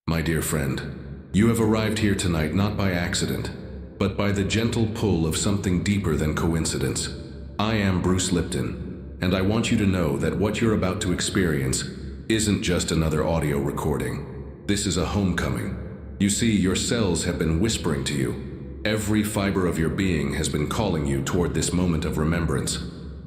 My dear friend, you have arrived here tonight not by accident, but by the gentle pull of something deeper than coincidence. I am Bruce Lipton, and I want you to know that what you're about to experience isn't just another audio recording. This is a homecoming. You see, your cells have been whispering to you. Every fiber of your being has been calling you toward this moment of remembrance.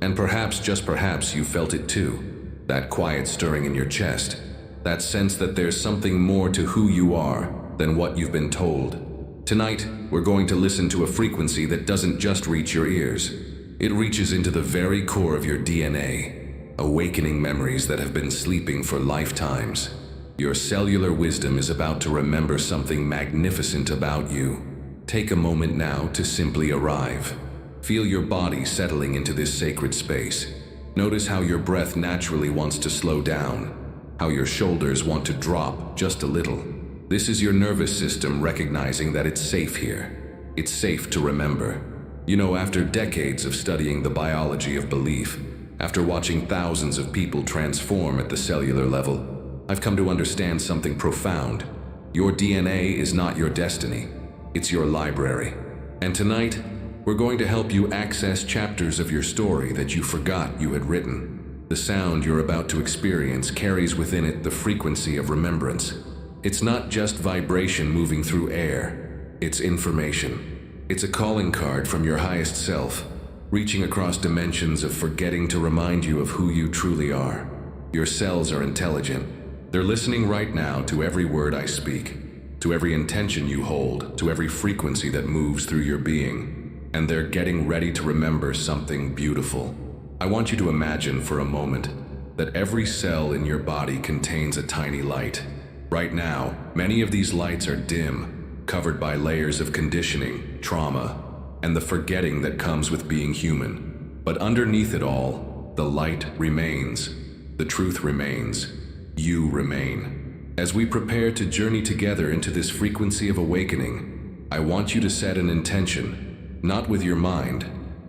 And perhaps, just perhaps, you felt it too. That quiet stirring in your chest. That sense that there's something more to who you are than what you've been told. Tonight, we're going to listen to a frequency that doesn't just reach your ears. It reaches into the very core of your DNA, awakening memories that have been sleeping for lifetimes. Your cellular wisdom is about to remember something magnificent about you. Take a moment now to simply arrive. Feel your body settling into this sacred space. Notice how your breath naturally wants to slow down, how your shoulders want to drop just a little. This is your nervous system recognizing that it's safe here. It's safe to remember. You know, after decades of studying the biology of belief, after watching thousands of people transform at the cellular level, I've come to understand something profound. Your DNA is not your destiny. It's your library. And tonight, we're going to help you access chapters of your story that you forgot you had written. The sound you're about to experience carries within it the frequency of remembrance. It's not just vibration moving through air. It's information. It's a calling card from your highest self, reaching across dimensions of forgetting to remind you of who you truly are. Your cells are intelligent. They're listening right now to every word I speak, to every intention you hold, to every frequency that moves through your being. And they're getting ready to remember something beautiful. I want you to imagine for a moment that every cell in your body contains a tiny light. Right now, many of these lights are dim, covered by layers of conditioning, trauma, and the forgetting that comes with being human. But underneath it all, the light remains. The truth remains. You remain. As we prepare to journey together into this frequency of awakening, I want you to set an intention, not with your mind,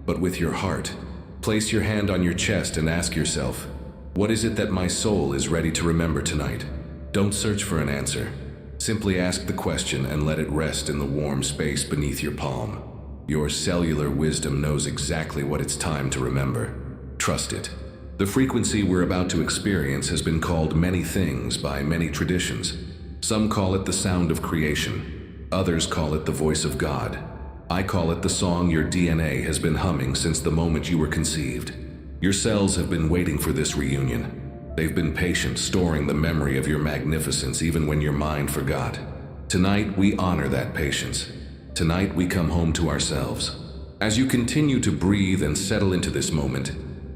but with your heart. Place your hand on your chest and ask yourself, what is it that my soul is ready to remember tonight? Don't search for an answer. Simply ask the question and let it rest in the warm space beneath your palm. Your cellular wisdom knows exactly what it's time to remember. Trust it. The frequency we're about to experience has been called many things by many traditions. Some call it the sound of creation. Others call it the voice of God. I call it the song your DNA has been humming since the moment you were conceived. Your cells have been waiting for this reunion. They've been patient, storing the memory of your magnificence even when your mind forgot. Tonight, we honor that patience. Tonight, we come home to ourselves. As you continue to breathe and settle into this moment,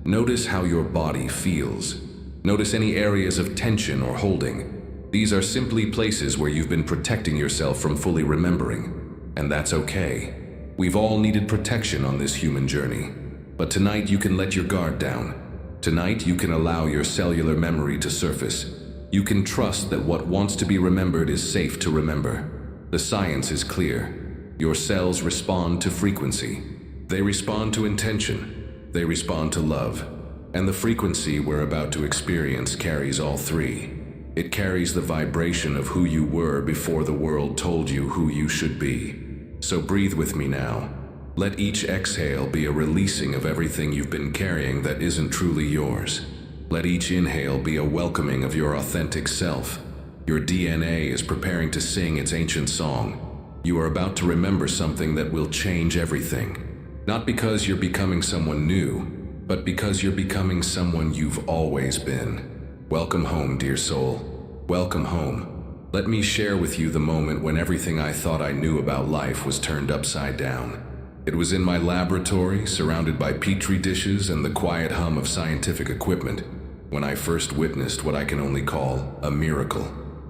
notice how your body feels. Notice any areas of tension or holding. These are simply places where you've been protecting yourself from fully remembering. And that's okay. We've all needed protection on this human journey. But tonight you can let your guard down. Tonight you can allow your cellular memory to surface. You can trust that what wants to be remembered is safe to remember. The science is clear. Your cells respond to frequency. They respond to intention. They respond to love. And the frequency we're about to experience carries all three. It carries the vibration of who you were before the world told you who you should be. So breathe with me now. Let each exhale be a releasing of everything you've been carrying that isn't truly yours. Let each inhale be a welcoming of your authentic self. Your DNA is preparing to sing its ancient song. You are about to remember something that will change everything. Not because you're becoming someone new, but because you're becoming someone you've always been. Welcome home, dear soul. Welcome home. Let me share with you the moment when everything I thought I knew about life was turned upside down. It was in my laboratory, surrounded by petri dishes and the quiet hum of scientific equipment, when I first witnessed what I can only call a miracle.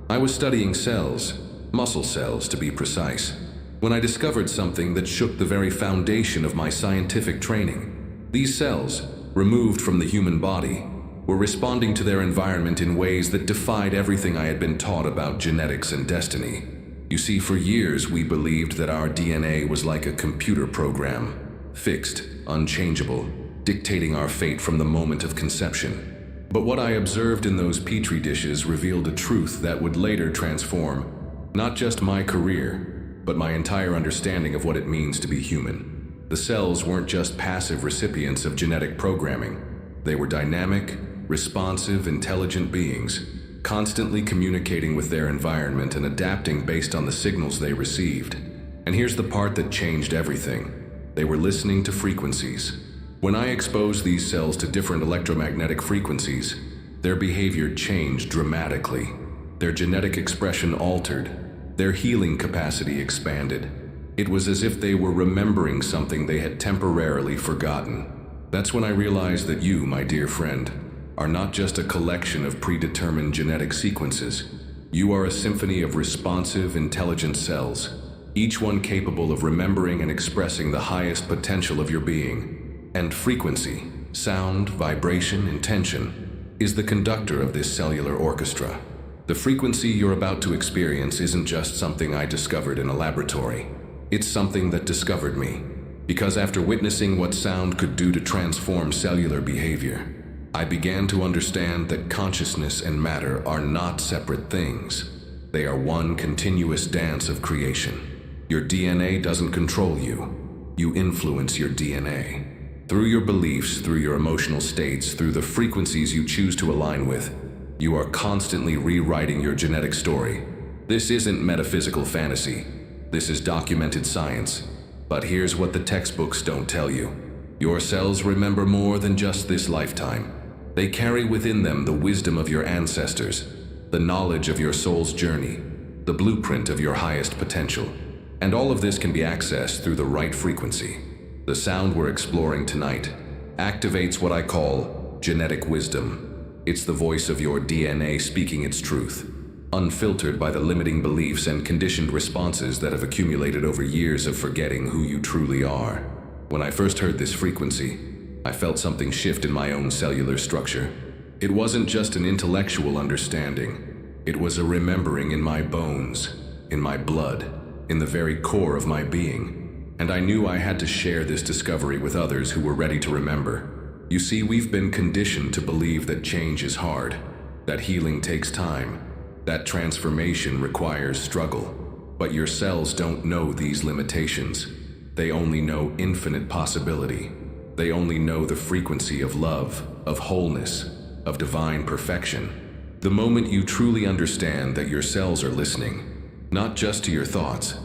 I was studying cells, muscle cells to be precise, when I discovered something that shook the very foundation of my scientific training. These cells, removed from the human body, were responding to their environment in ways that defied everything I had been taught about genetics and destiny. You see, for years we believed that our DNA was like a computer program, fixed, unchangeable, dictating our fate from the moment of conception. But what I observed in those petri dishes revealed a truth that would later transform not just my career, but my entire understanding of what it means to be human. The cells weren't just passive recipients of genetic programming. They were dynamic, responsive, intelligent beings, constantly communicating with their environment and adapting based on the signals they received. And here's the part that changed everything. They were listening to frequencies. When I exposed these cells to different electromagnetic frequencies, their behavior changed dramatically. Their genetic expression altered. Their healing capacity expanded. It was as if they were remembering something they had temporarily forgotten. That's when I realized that you, my dear friend, are not just a collection of predetermined genetic sequences. You are a symphony of responsive, intelligent cells, each one capable of remembering and expressing the highest potential of your being. And frequency, sound, vibration, intention, is the conductor of this cellular orchestra. The frequency you're about to experience isn't just something I discovered in a laboratory. It's something that discovered me. Because after witnessing what sound could do to transform cellular behavior, I began to understand that consciousness and matter are not separate things. They are one continuous dance of creation. Your DNA doesn't control you. You influence your DNA. Through your beliefs, through your emotional states, through the frequencies you choose to align with, you are constantly rewriting your genetic story. This isn't metaphysical fantasy. This is documented science. But here's what the textbooks don't tell you. Your cells remember more than just this lifetime. They carry within them the wisdom of your ancestors, the knowledge of your soul's journey, the blueprint of your highest potential. And all of this can be accessed through the right frequency. The sound we're exploring tonight activates what I call genetic wisdom. It's the voice of your DNA speaking its truth, unfiltered by the limiting beliefs and conditioned responses that have accumulated over years of forgetting who you truly are. When I first heard this frequency, I felt something shift in my own cellular structure. It wasn't just an intellectual understanding. It was a remembering in my bones, in my blood, in the very core of my being. And I knew I had to share this discovery with others who were ready to remember. You see, we've been conditioned to believe that change is hard, that healing takes time, that transformation requires struggle. But your cells don't know these limitations. They only know infinite possibility. They only know the frequency of love, of wholeness, of divine perfection. The moment you truly understand that your cells are listening, not just to your thoughts,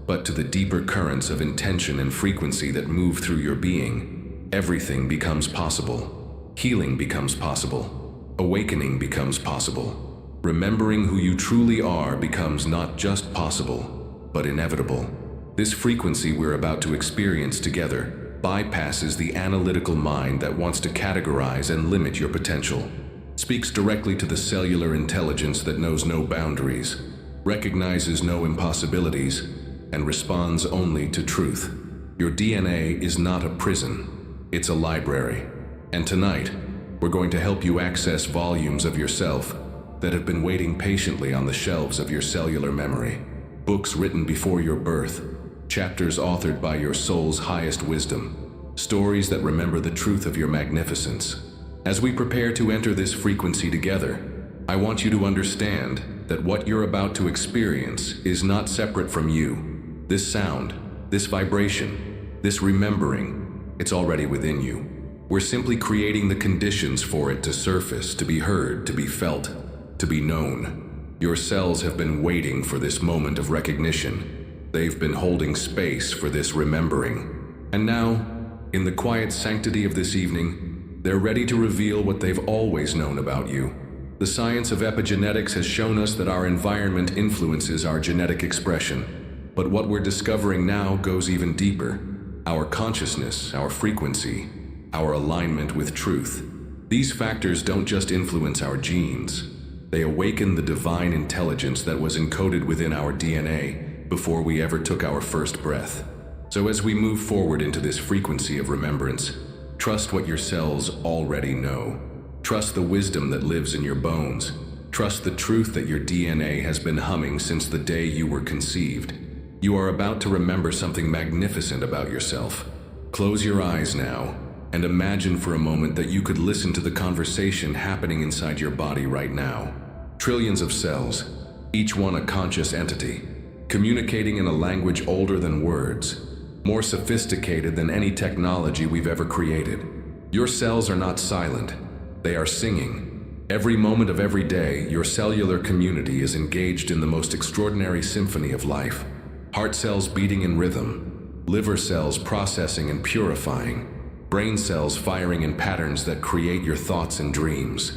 but to the deeper currents of intention and frequency that move through your being, everything becomes possible. Healing becomes possible. Awakening becomes possible. Remembering who you truly are becomes not just possible, but inevitable. This frequency we're about to experience together bypasses the analytical mind that wants to categorize and limit your potential, speaks directly to the cellular intelligence that knows no boundaries, recognizes no impossibilities, and responds only to truth. Your DNA is not a prison, it's a library. And tonight, we're going to help you access volumes of yourself that have been waiting patiently on the shelves of your cellular memory. Books written before your birth, chapters authored by your soul's highest wisdom, stories that remember the truth of your magnificence. As we prepare to enter this frequency together, I want you to understand that what you're about to experience is not separate from you. This sound, this vibration, this remembering, it's already within you. We're simply creating the conditions for it to surface, to be heard, to be felt, to be known. Your cells have been waiting for this moment of recognition. They've been holding space for this remembering. And now, in the quiet sanctity of this evening, they're ready to reveal what they've always known about you. The science of epigenetics has shown us that our environment influences our genetic expression. But what we're discovering now goes even deeper. Our consciousness, our frequency, our alignment with truth. These factors don't just influence our genes. They awaken the divine intelligence that was encoded within our DNA before we ever took our first breath. So as we move forward into this frequency of remembrance, trust what your cells already know. Trust the wisdom that lives in your bones. Trust the truth that your DNA has been humming since the day you were conceived. You are about to remember something magnificent about yourself. Close your eyes now. and imagine for a moment that you could listen to the conversation happening inside your body right now. Trillions of cells, each one a conscious entity, communicating in a language older than words, more sophisticated than any technology we've ever created. Your cells are not silent, they are singing. Every moment of every day, your cellular community is engaged in the most extraordinary symphony of life. Heart cells beating in rhythm, liver cells processing and purifying, brain cells firing in patterns that create your thoughts and dreams.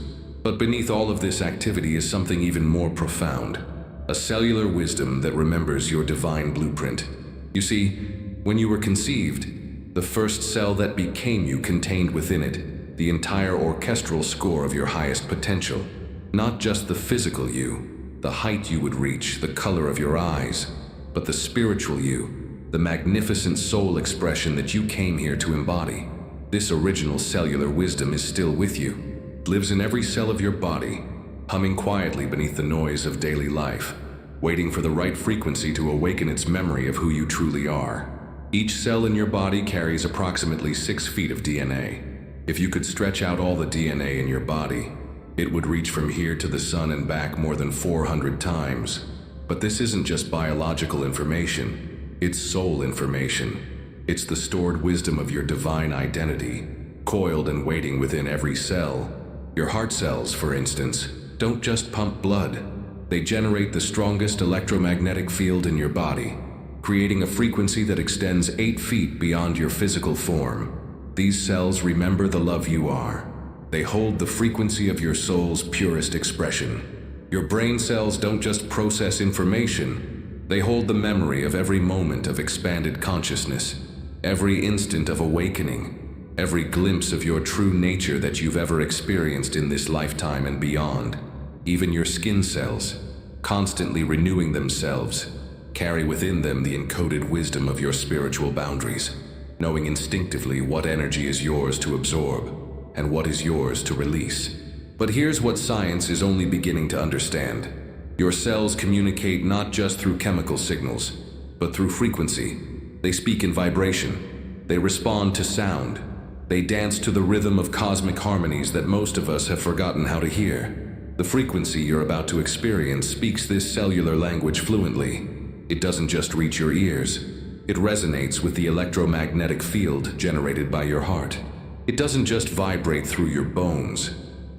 But beneath all of this activity is something even more profound, a cellular wisdom that remembers your divine blueprint. You see, when you were conceived, the first cell that became you contained within it the entire orchestral score of your highest potential. Not just the physical you, the height you would reach, the color of your eyes, but the spiritual you, the magnificent soul expression that you came here to embody. This original cellular wisdom is still with you, lives in every cell of your body, humming quietly beneath the noise of daily life, waiting for the right frequency to awaken its memory of who you truly are. Each cell in your body carries approximately 6 feet of DNA. If you could stretch out all the DNA in your body, it would reach from here to the sun and back more than 400 times. But this isn't just biological information, it's soul information. It's the stored wisdom of your divine identity, coiled and waiting within every cell. Your heart cells, for instance, don't just pump blood. They generate the strongest electromagnetic field in your body, creating a frequency that extends 8 feet beyond your physical form. These cells remember the love you are. They hold the frequency of your soul's purest expression. Your brain cells don't just process information, they hold the memory of every moment of expanded consciousness, every instant of awakening, every glimpse of your true nature that you've ever experienced in this lifetime and beyond. Even your skin cells, constantly renewing themselves, carry within them the encoded wisdom of your spiritual boundaries, knowing instinctively what energy is yours to absorb and what is yours to release. But here's what science is only beginning to understand. Your cells communicate not just through chemical signals, but through frequency. They speak in vibration. They respond to sound. They dance to the rhythm of cosmic harmonies that most of us have forgotten how to hear. The frequency you're about to experience speaks this cellular language fluently. It doesn't just reach your ears. It resonates with the electromagnetic field generated by your heart. It doesn't just vibrate through your bones.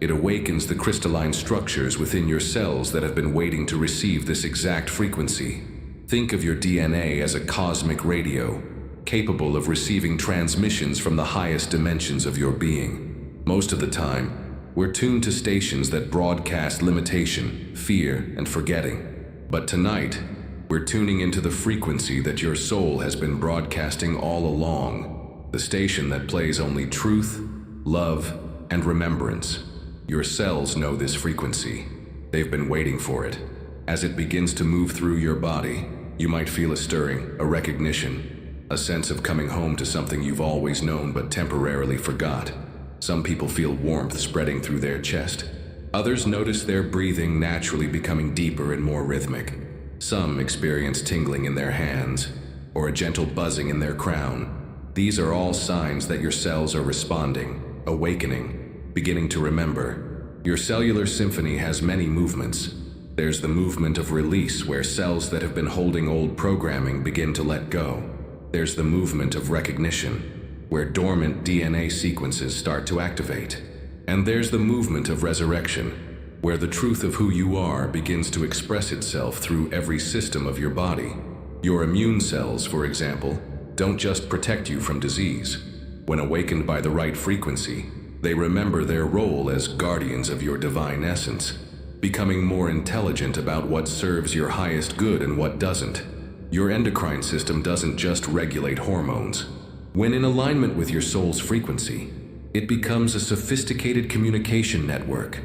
It awakens the crystalline structures within your cells that have been waiting to receive this exact frequency. Think of your DNA as a cosmic radio, capable of receiving transmissions from the highest dimensions of your being. Most of the time, we're tuned to stations that broadcast limitation, fear, and forgetting. But tonight, we're tuning into the frequency that your soul has been broadcasting all along, the station that plays only truth, love, and remembrance. Your cells know this frequency. They've been waiting for it. As it begins to move through your body, you might feel a stirring, a recognition, a sense of coming home to something you've always known but temporarily forgot. Some people feel warmth spreading through their chest. Others notice their breathing naturally becoming deeper and more rhythmic. Some experience tingling in their hands, or a gentle buzzing in their crown. These are all signs that your cells are responding, awakening, beginning to remember. Your cellular symphony has many movements. There's the movement of release, where cells that have been holding old programming begin to let go. There's the movement of recognition, where dormant DNA sequences start to activate. And there's the movement of resurrection, where the truth of who you are begins to express itself through every system of your body. Your immune cells, for example, don't just protect you from disease. When awakened by the right frequency, they remember their role as guardians of your divine essence, becoming more intelligent about what serves your highest good and what doesn't. Your endocrine system doesn't just regulate hormones. When in alignment with your soul's frequency, it becomes a sophisticated communication network,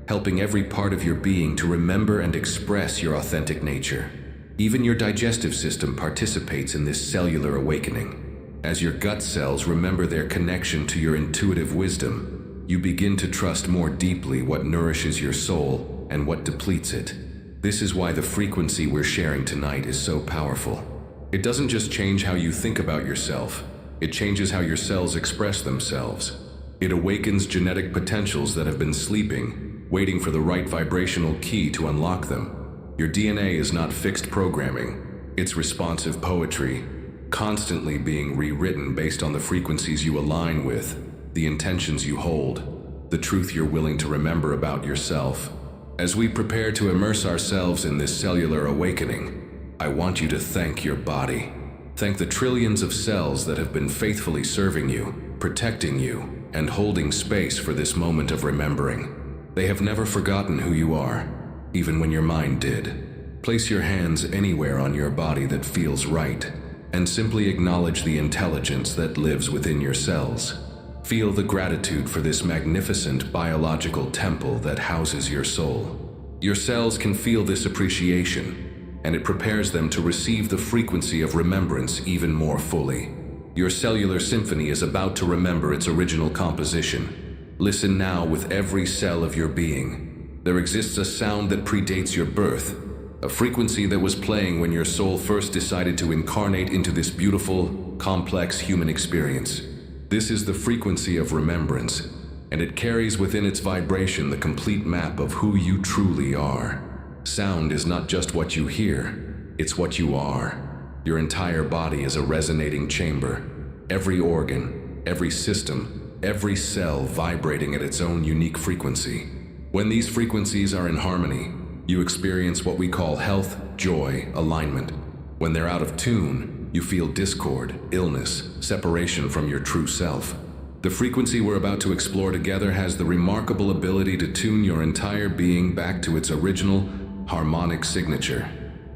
helping every part of your being to remember and express your authentic nature. Even your digestive system participates in this cellular awakening. As your gut cells remember their connection to your intuitive wisdom, you begin to trust more deeply what nourishes your soul and what depletes it. This is why the frequency we're sharing tonight is so powerful. It doesn't just change how you think about yourself, It changes how your cells express themselves. It awakens genetic potentials that have been sleeping, waiting for the right vibrational key to unlock them. Your DNA is not fixed programming. It's responsive poetry, constantly being rewritten based on the frequencies you align with, the intentions you hold, the truth you're willing to remember about yourself. As we prepare to immerse ourselves in this cellular awakening, I want you to thank your body. Thank the trillions of cells that have been faithfully serving you, protecting you, and holding space for this moment of remembering. They have never forgotten who you are, even when your mind did. Place your hands anywhere on your body that feels right, and simply acknowledge the intelligence that lives within your cells. Feel the gratitude for this magnificent biological temple that houses your soul. Your cells can feel this appreciation, and it prepares them to receive the frequency of remembrance even more fully. Your cellular symphony is about to remember its original composition. Listen now with every cell of your being. There exists a sound that predates your birth, a frequency that was playing when your soul first decided to incarnate into this beautiful, complex human experience. This is the frequency of remembrance, and it carries within its vibration the complete map of who you truly are. Sound is not just what you hear, it's what you are. Your entire body is a resonating chamber. Every organ, every system, every cell vibrating at its own unique frequency. When these frequencies are in harmony, you experience what we call health, joy, alignment. When they're out of tune, you feel discord, illness, separation from your true self. The frequency we're about to explore together has the remarkable ability to tune your entire being back to its original, harmonic signature.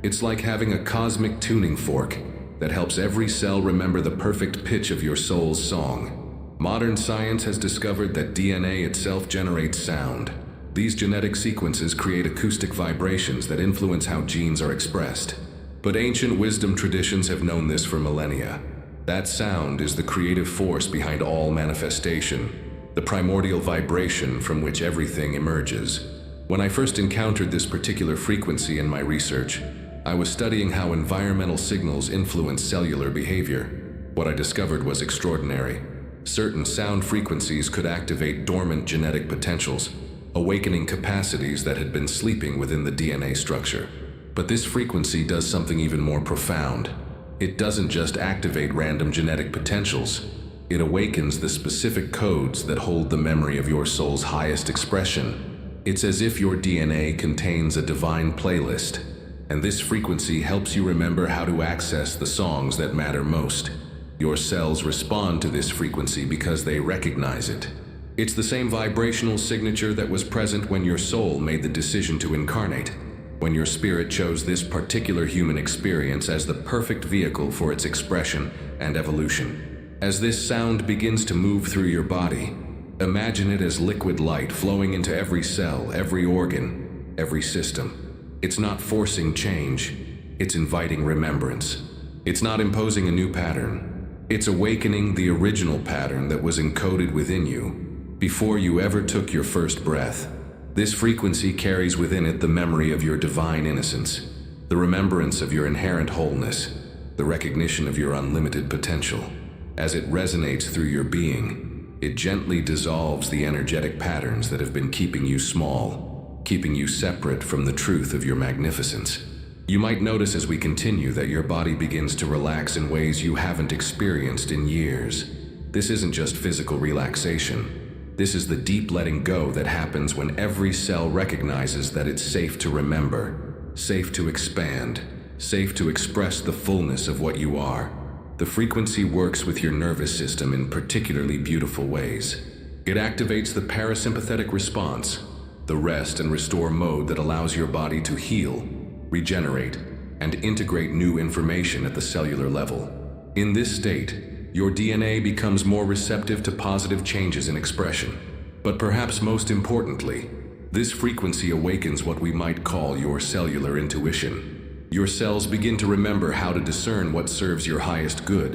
It's like having a cosmic tuning fork that helps every cell remember the perfect pitch of your soul's song. Modern science has discovered that DNA itself generates sound. These genetic sequences create acoustic vibrations that influence how genes are expressed. But ancient wisdom traditions have known this for millennia. That sound is the creative force behind all manifestation, the primordial vibration from which everything emerges. When I first encountered this particular frequency in my research, I was studying how environmental signals influence cellular behavior. What I discovered was extraordinary. Certain sound frequencies could activate dormant genetic potentials, awakening capacities that had been sleeping within the DNA structure. But this frequency does something even more profound. It doesn't just activate random genetic potentials. It awakens the specific codes that hold the memory of your soul's highest expression. It's as if your DNA contains a divine playlist, and this frequency helps you remember how to access the songs that matter most. Your cells respond to this frequency because they recognize it. It's the same vibrational signature that was present when your soul made the decision to incarnate, when your spirit chose this particular human experience as the perfect vehicle for its expression and evolution. As this sound begins to move through your body, imagine it as liquid light flowing into every cell, every organ, every system. It's not forcing change, it's inviting remembrance. It's not imposing a new pattern. It's awakening the original pattern that was encoded within you before you ever took your first breath. This frequency carries within it the memory of your divine innocence, the remembrance of your inherent wholeness, the recognition of your unlimited potential. As it resonates through your being, it gently dissolves the energetic patterns that have been keeping you small, keeping you separate from the truth of your magnificence. You might notice as we continue that your body begins to relax in ways you haven't experienced in years. This isn't just physical relaxation. This is the deep letting go that happens when every cell recognizes that it's safe to remember, safe to expand, safe to express the fullness of what you are. The frequency works with your nervous system in particularly beautiful ways. It activates the parasympathetic response, the rest and restore mode that allows your body to heal, regenerate, and integrate new information at the cellular level. In this state, your DNA becomes more receptive to positive changes in expression. But perhaps most importantly, this frequency awakens what we might call your cellular intuition. Your cells begin to remember how to discern what serves your highest good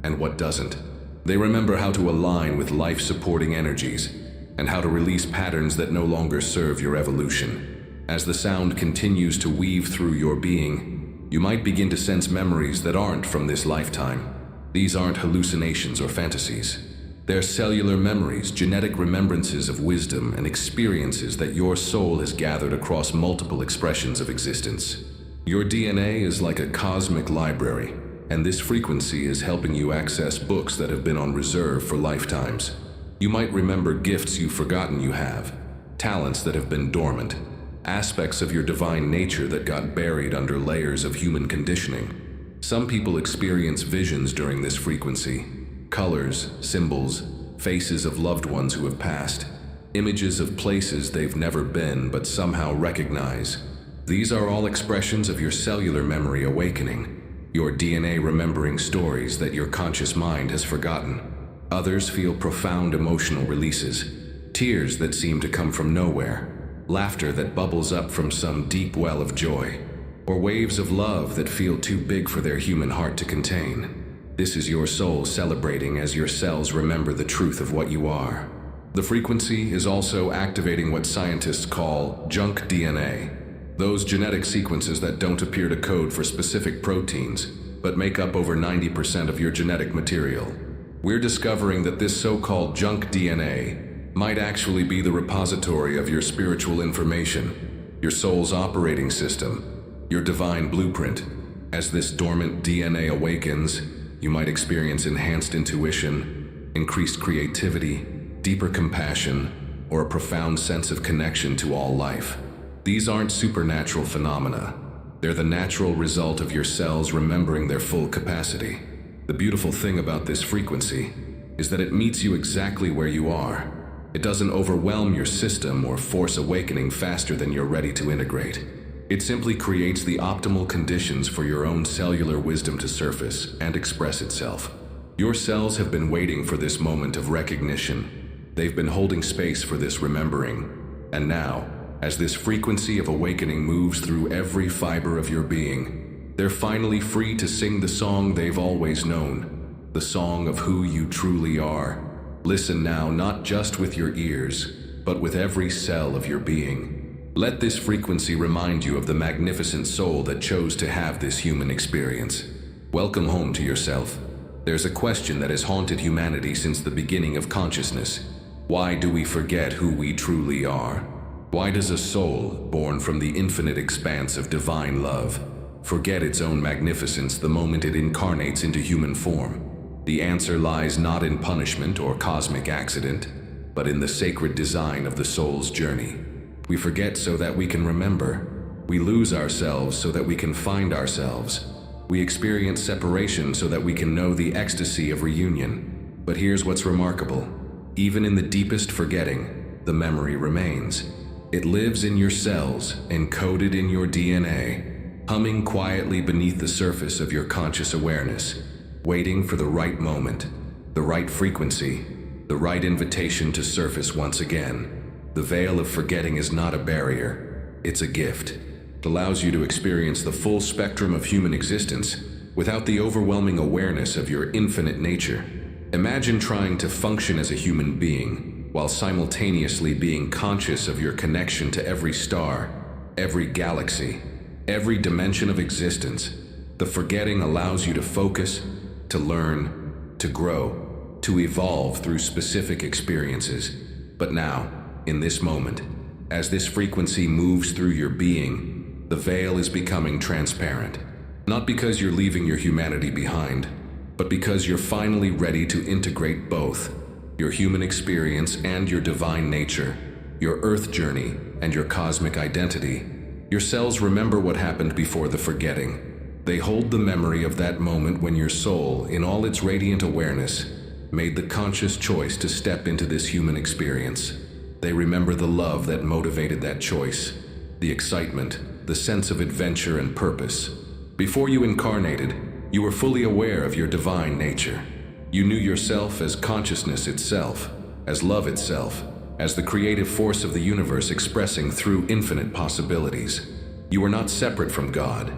and what doesn't. They remember how to align with life-supporting energies and how to release patterns that no longer serve your evolution. As the sound continues to weave through your being, you might begin to sense memories that aren't from this lifetime. These aren't hallucinations or fantasies. They're cellular memories, genetic remembrances of wisdom and experiences that your soul has gathered across multiple expressions of existence. Your DNA is like a cosmic library, and this frequency is helping you access books that have been on reserve for lifetimes. You might remember gifts you've forgotten you have, talents that have been dormant, aspects of your divine nature that got buried under layers of human conditioning. Some people experience visions during this frequency, colors, symbols, faces of loved ones who have passed, images of places they've never been but somehow recognize. These are all expressions of your cellular memory awakening, your DNA remembering stories that your conscious mind has forgotten. Others feel profound emotional releases, tears that seem to come from nowhere, laughter that bubbles up from some deep well of joy, or waves of love that feel too big for their human heart to contain. This is your soul celebrating as your cells remember the truth of what you are. The frequency is also activating what scientists call junk DNA, those genetic sequences that don't appear to code for specific proteins, but make up over 90% of your genetic material. We're discovering that this so-called junk DNA might actually be the repository of your spiritual information, your soul's operating system, your divine blueprint. As this dormant DNA awakens, you might experience enhanced intuition, increased creativity, deeper compassion, or a profound sense of connection to all life. These aren't supernatural phenomena. They're the natural result of your cells remembering their full capacity. The beautiful thing about this frequency is that it meets you exactly where you are. It doesn't overwhelm your system or force awakening faster than you're ready to integrate. It simply creates the optimal conditions for your own cellular wisdom to surface and express itself. Your cells have been waiting for this moment of recognition. They've been holding space for this remembering. And now, as this frequency of awakening moves through every fiber of your being, they're finally free to sing the song they've always known, the song of who you truly are. Listen now, not just with your ears, but with every cell of your being. Let this frequency remind you of the magnificent soul that chose to have this human experience. Welcome home to yourself. There's a question that has haunted humanity since the beginning of consciousness. Why do we forget who we truly are? Why does a soul, born from the infinite expanse of divine love, forget its own magnificence the moment it incarnates into human form? The answer lies not in punishment or cosmic accident, but in the sacred design of the soul's journey. We forget so that we can remember. We lose ourselves so that we can find ourselves. We experience separation so that we can know the ecstasy of reunion. But here's what's remarkable. Even in the deepest forgetting, the memory remains. It lives in your cells, encoded in your DNA, humming quietly beneath the surface of your conscious awareness, waiting for the right moment, the right frequency, the right invitation to surface once again. The veil of forgetting is not a barrier, it's a gift. It allows you to experience the full spectrum of human existence without the overwhelming awareness of your infinite nature. Imagine trying to function as a human being while simultaneously being conscious of your connection to every star, every galaxy, every dimension of existence. The forgetting allows you to focus, to learn, to grow, to evolve through specific experiences. But now, in this moment, as this frequency moves through your being, the veil is becoming transparent. Not because you're leaving your humanity behind, but because you're finally ready to integrate both, your human experience and your divine nature, your earth journey and your cosmic identity. Your cells remember what happened before the forgetting. They hold the memory of that moment when your soul, in all its radiant awareness, made the conscious choice to step into this human experience. They remember the love that motivated that choice, the excitement, the sense of adventure and purpose. Before you incarnated, you were fully aware of your divine nature. You knew yourself as consciousness itself, as love itself, as the creative force of the universe expressing through infinite possibilities. You were not separate from God.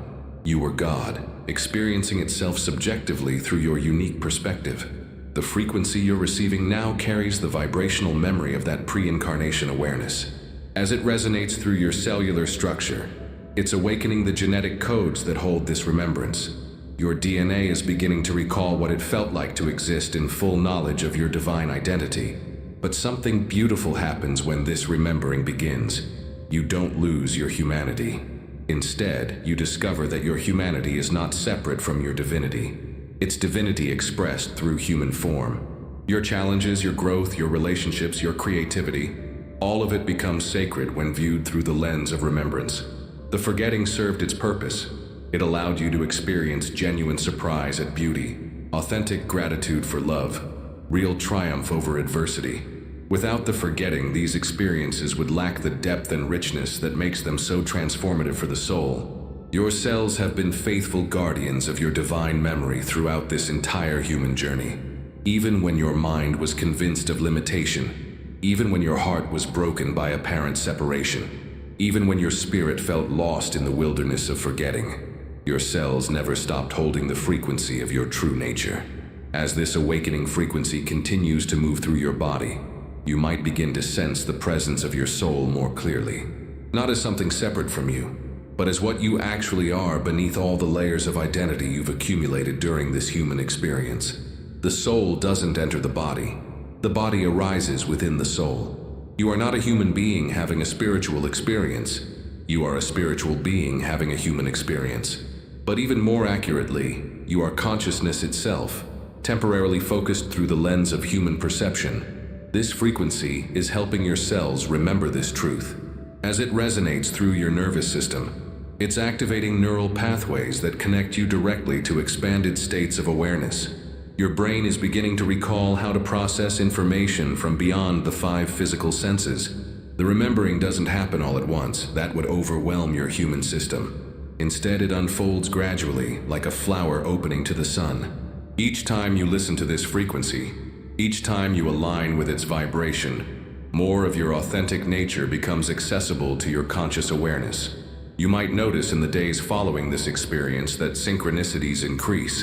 You were God, experiencing itself subjectively through your unique perspective. The frequency you're receiving now carries the vibrational memory of that pre-incarnation awareness. As it resonates through your cellular structure, it's awakening the genetic codes that hold this remembrance. Your DNA is beginning to recall what it felt like to exist in full knowledge of your divine identity. But something beautiful happens when this remembering begins. You don't lose your humanity. Instead, you discover that your humanity is not separate from your divinity. It's divinity expressed through human form. Your challenges, your growth, your relationships, your creativity, all of it becomes sacred when viewed through the lens of remembrance. The forgetting served its purpose. It allowed you to experience genuine surprise at beauty, authentic gratitude for love, real triumph over adversity. Without the forgetting, these experiences would lack the depth and richness that makes them so transformative for the soul. Your cells have been faithful guardians of your divine memory throughout this entire human journey. Even when your mind was convinced of limitation, even when your heart was broken by apparent separation, even when your spirit felt lost in the wilderness of forgetting, your cells never stopped holding the frequency of your true nature. As this awakening frequency continues to move through your body, you might begin to sense the presence of your soul more clearly. Not as something separate from you, but as what you actually are beneath all the layers of identity you've accumulated during this human experience. The soul doesn't enter the body. The body arises within the soul. You are not a human being having a spiritual experience. You are a spiritual being having a human experience. But even more accurately, you are consciousness itself, temporarily focused through the lens of human perception. This frequency is helping your cells remember this truth. As it resonates through your nervous system, it's activating neural pathways that connect you directly to expanded states of awareness. Your brain is beginning to recall how to process information from beyond the 5 physical senses. The remembering doesn't happen all at once. That would overwhelm your human system. Instead, it unfolds gradually, like a flower opening to the sun. Each time you listen to this frequency, each time you align with its vibration, more of your authentic nature becomes accessible to your conscious awareness. You might notice in the days following this experience that synchronicities increase,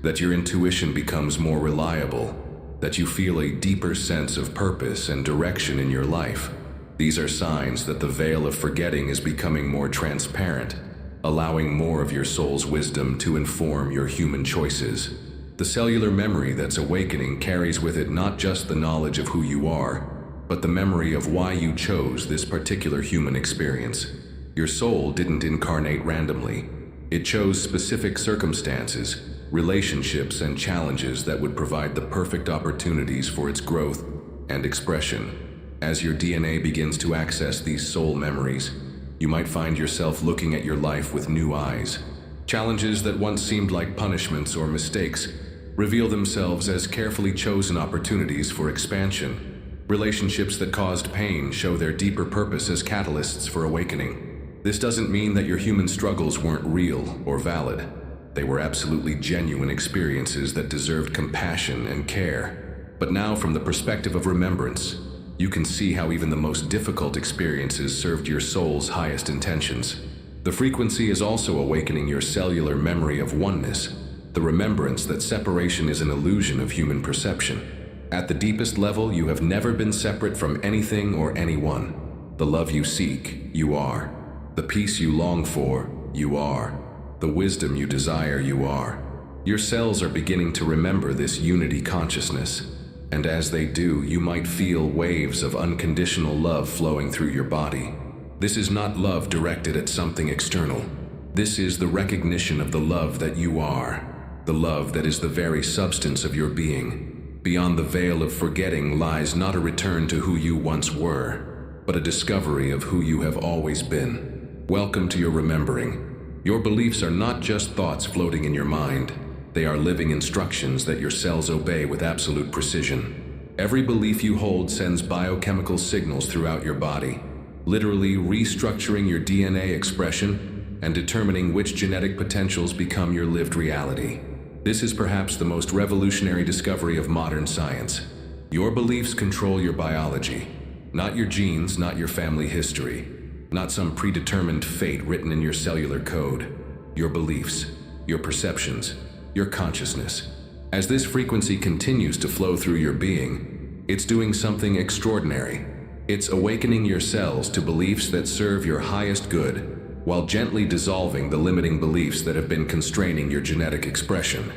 that your intuition becomes more reliable, that you feel a deeper sense of purpose and direction in your life. These are signs that the veil of forgetting is becoming more transparent, allowing more of your soul's wisdom to inform your human choices. The cellular memory that's awakening carries with it not just the knowledge of who you are, but the memory of why you chose this particular human experience. Your soul didn't incarnate randomly. It chose specific circumstances, relationships, and challenges that would provide the perfect opportunities for its growth and expression. As your DNA begins to access these soul memories, you might find yourself looking at your life with new eyes. Challenges that once seemed like punishments or mistakes reveal themselves as carefully chosen opportunities for expansion. Relationships that caused pain show their deeper purpose as catalysts for awakening. This doesn't mean that your human struggles weren't real or valid. They were absolutely genuine experiences that deserved compassion and care. But now, from the perspective of remembrance, you can see how even the most difficult experiences served your soul's highest intentions. The frequency is also awakening your cellular memory of oneness, the remembrance that separation is an illusion of human perception. At the deepest level, you have never been separate from anything or anyone. The love you seek, you are. The peace you long for, you are. The wisdom you desire, you are. Your cells are beginning to remember this unity consciousness. And as they do, you might feel waves of unconditional love flowing through your body. This is not love directed at something external. This is the recognition of the love that you are, the love that is the very substance of your being. Beyond the veil of forgetting lies not a return to who you once were, but a discovery of who you have always been. Welcome to your remembering. Your beliefs are not just thoughts floating in your mind. They are living instructions that your cells obey with absolute precision. Every belief you hold sends biochemical signals throughout your body, literally restructuring your DNA expression and determining which genetic potentials become your lived reality. This is perhaps the most revolutionary discovery of modern science. Your beliefs control your biology, not your genes, not your family history, not some predetermined fate written in your cellular code. Your beliefs, your perceptions, your consciousness. As this frequency continues to flow through your being, it's doing something extraordinary. It's awakening your cells to beliefs that serve your highest good, while gently dissolving the limiting beliefs that have been constraining your genetic expression.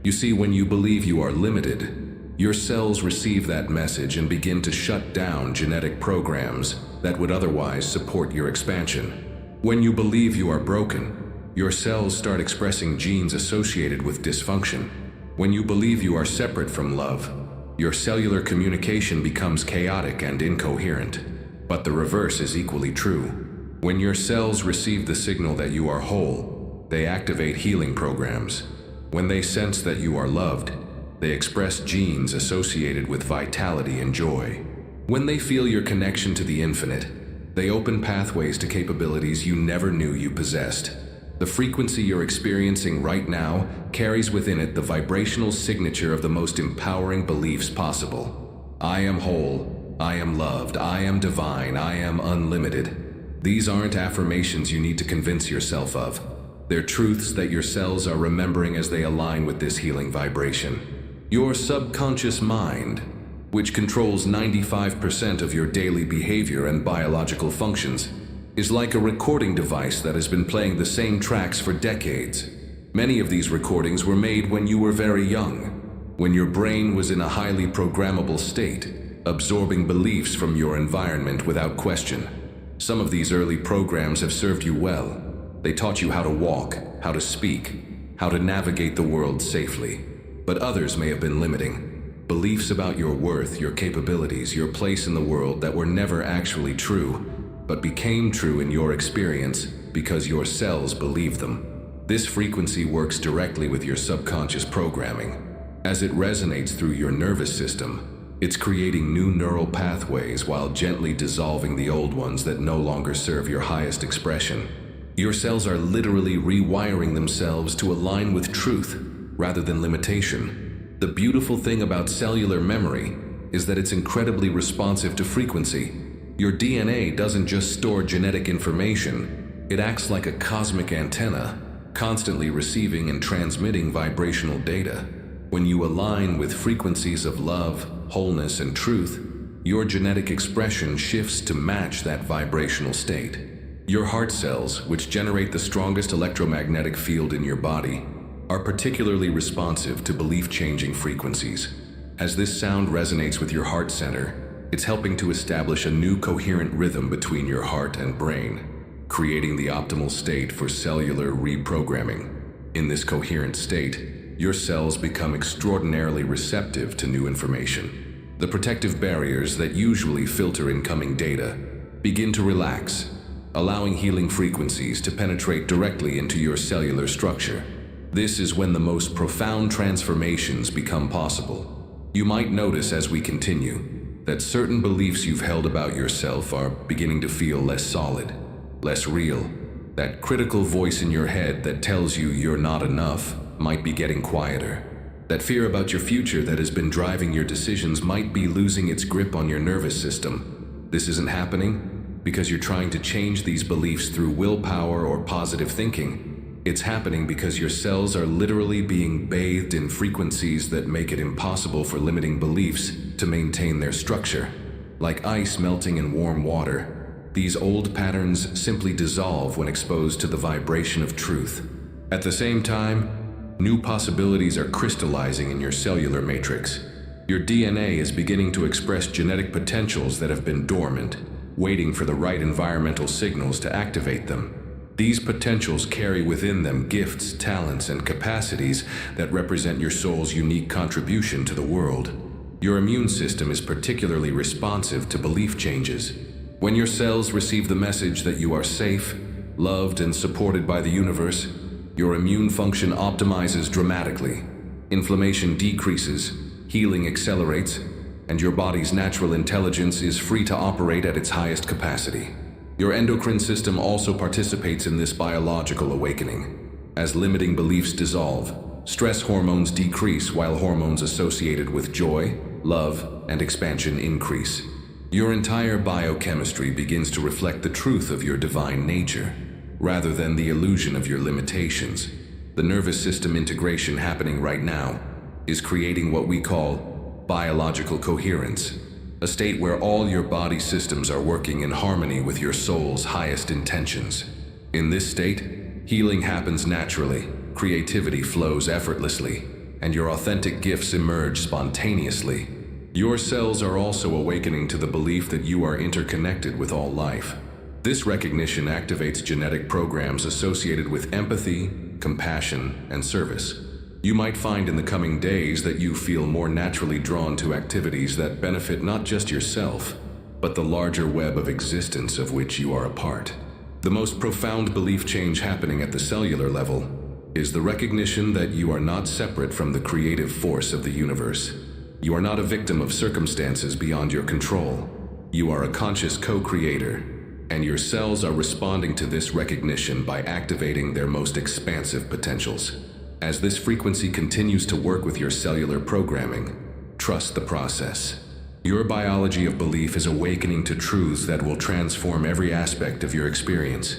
You see, when you believe you are limited, your cells receive that message and begin to shut down genetic programs that would otherwise support your expansion. When you believe you are broken, your cells start expressing genes associated with dysfunction. When you believe you are separate from love, your cellular communication becomes chaotic and incoherent. But the reverse is equally true. When your cells receive the signal that you are whole, they activate healing programs. When they sense that you are loved, they express genes associated with vitality and joy. When they feel your connection to the infinite, they open pathways to capabilities you never knew you possessed. The frequency you're experiencing right now carries within it the vibrational signature of the most empowering beliefs possible. I am whole, I am loved, I am divine, I am unlimited. These aren't affirmations you need to convince yourself of. They're truths that your cells are remembering as they align with this healing vibration. Your subconscious mind, which controls 95% of your daily behavior and biological functions, is like a recording device that has been playing the same tracks for decades. Many of these recordings were made when you were very young, when your brain was in a highly programmable state, absorbing beliefs from your environment without question. Some of these early programs have served you well. They taught you how to walk, how to speak, how to navigate the world safely. But others may have been limiting. Beliefs about your worth, your capabilities, your place in the world that were never actually true, but became true in your experience because your cells believed them. This frequency works directly with your subconscious programming. As it resonates through your nervous system, it's creating new neural pathways while gently dissolving the old ones that no longer serve your highest expression. Your cells are literally rewiring themselves to align with truth rather than limitation. The beautiful thing about cellular memory is that it's incredibly responsive to frequency. Your DNA doesn't just store genetic information, it acts like a cosmic antenna, constantly receiving and transmitting vibrational data. When you align with frequencies of love, wholeness, and truth, your genetic expression shifts to match that vibrational state. Your heart cells, which generate the strongest electromagnetic field in your body, are particularly responsive to belief-changing frequencies. As this sound resonates with your heart center, it's helping to establish a new coherent rhythm between your heart and brain, creating the optimal state for cellular reprogramming. In this coherent state, your cells become extraordinarily receptive to new information. The protective barriers that usually filter incoming data begin to relax, allowing healing frequencies to penetrate directly into your cellular structure. This is when the most profound transformations become possible. You might notice as we continue that certain beliefs you've held about yourself are beginning to feel less solid, less real. That critical voice in your head that tells you you're not enough might be getting quieter. That fear about your future that has been driving your decisions might be losing its grip on your nervous system. This isn't happening because you're trying to change these beliefs through willpower or positive thinking. It's happening because your cells are literally being bathed in frequencies that make it impossible for limiting beliefs to maintain their structure. Like ice melting in warm water, these old patterns simply dissolve when exposed to the vibration of truth. At the same time, new possibilities are crystallizing in your cellular matrix. Your DNA is beginning to express genetic potentials that have been dormant, waiting for the right environmental signals to activate them. These potentials carry within them gifts, talents, and capacities that represent your soul's unique contribution to the world. Your immune system is particularly responsive to belief changes. When your cells receive the message that you are safe, loved, and supported by the universe, your immune function optimizes dramatically. Inflammation decreases, healing accelerates, and your body's natural intelligence is free to operate at its highest capacity. Your endocrine system also participates in this biological awakening. As limiting beliefs dissolve, stress hormones decrease while hormones associated with joy, love, and expansion increase. Your entire biochemistry begins to reflect the truth of your divine nature, rather than the illusion of your limitations. The nervous system integration happening right now is creating what we call biological coherence, a state where all your body systems are working in harmony with your soul's highest intentions. In this state, healing happens naturally, creativity flows effortlessly, and your authentic gifts emerge spontaneously. Your cells are also awakening to the belief that you are interconnected with all life. This recognition activates genetic programs associated with empathy, compassion, and service. You might find in the coming days that you feel more naturally drawn to activities that benefit not just yourself, but the larger web of existence of which you are a part. The most profound belief change happening at the cellular level is the recognition that you are not separate from the creative force of the universe. You are not a victim of circumstances beyond your control. You are a conscious co-creator, and your cells are responding to this recognition by activating their most expansive potentials. As this frequency continues to work with your cellular programming, trust the process. Your biology of belief is awakening to truths that will transform every aspect of your experience.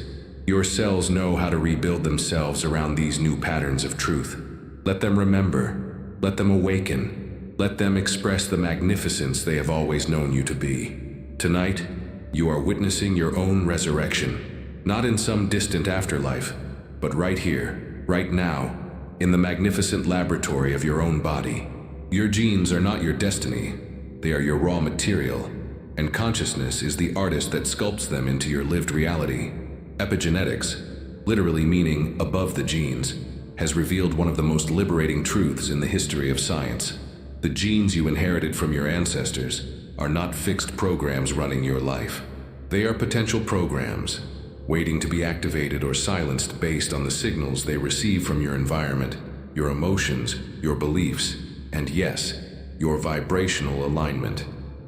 Your cells know how to rebuild themselves around these new patterns of truth. Let them remember, let them awaken, let them express the magnificence they have always known you to be. Tonight, you are witnessing your own resurrection, not in some distant afterlife, but right here, right now, in the magnificent laboratory of your own body. Your genes are not your destiny, they are your raw material, and consciousness is the artist that sculpts them into your lived reality. Epigenetics, literally meaning above the genes, has revealed one of the most liberating truths in the history of science. The genes you inherited from your ancestors are not fixed programs running your life. They are potential programs, waiting to be activated or silenced based on the signals they receive from your environment, your emotions, your beliefs, and yes, your vibrational alignment.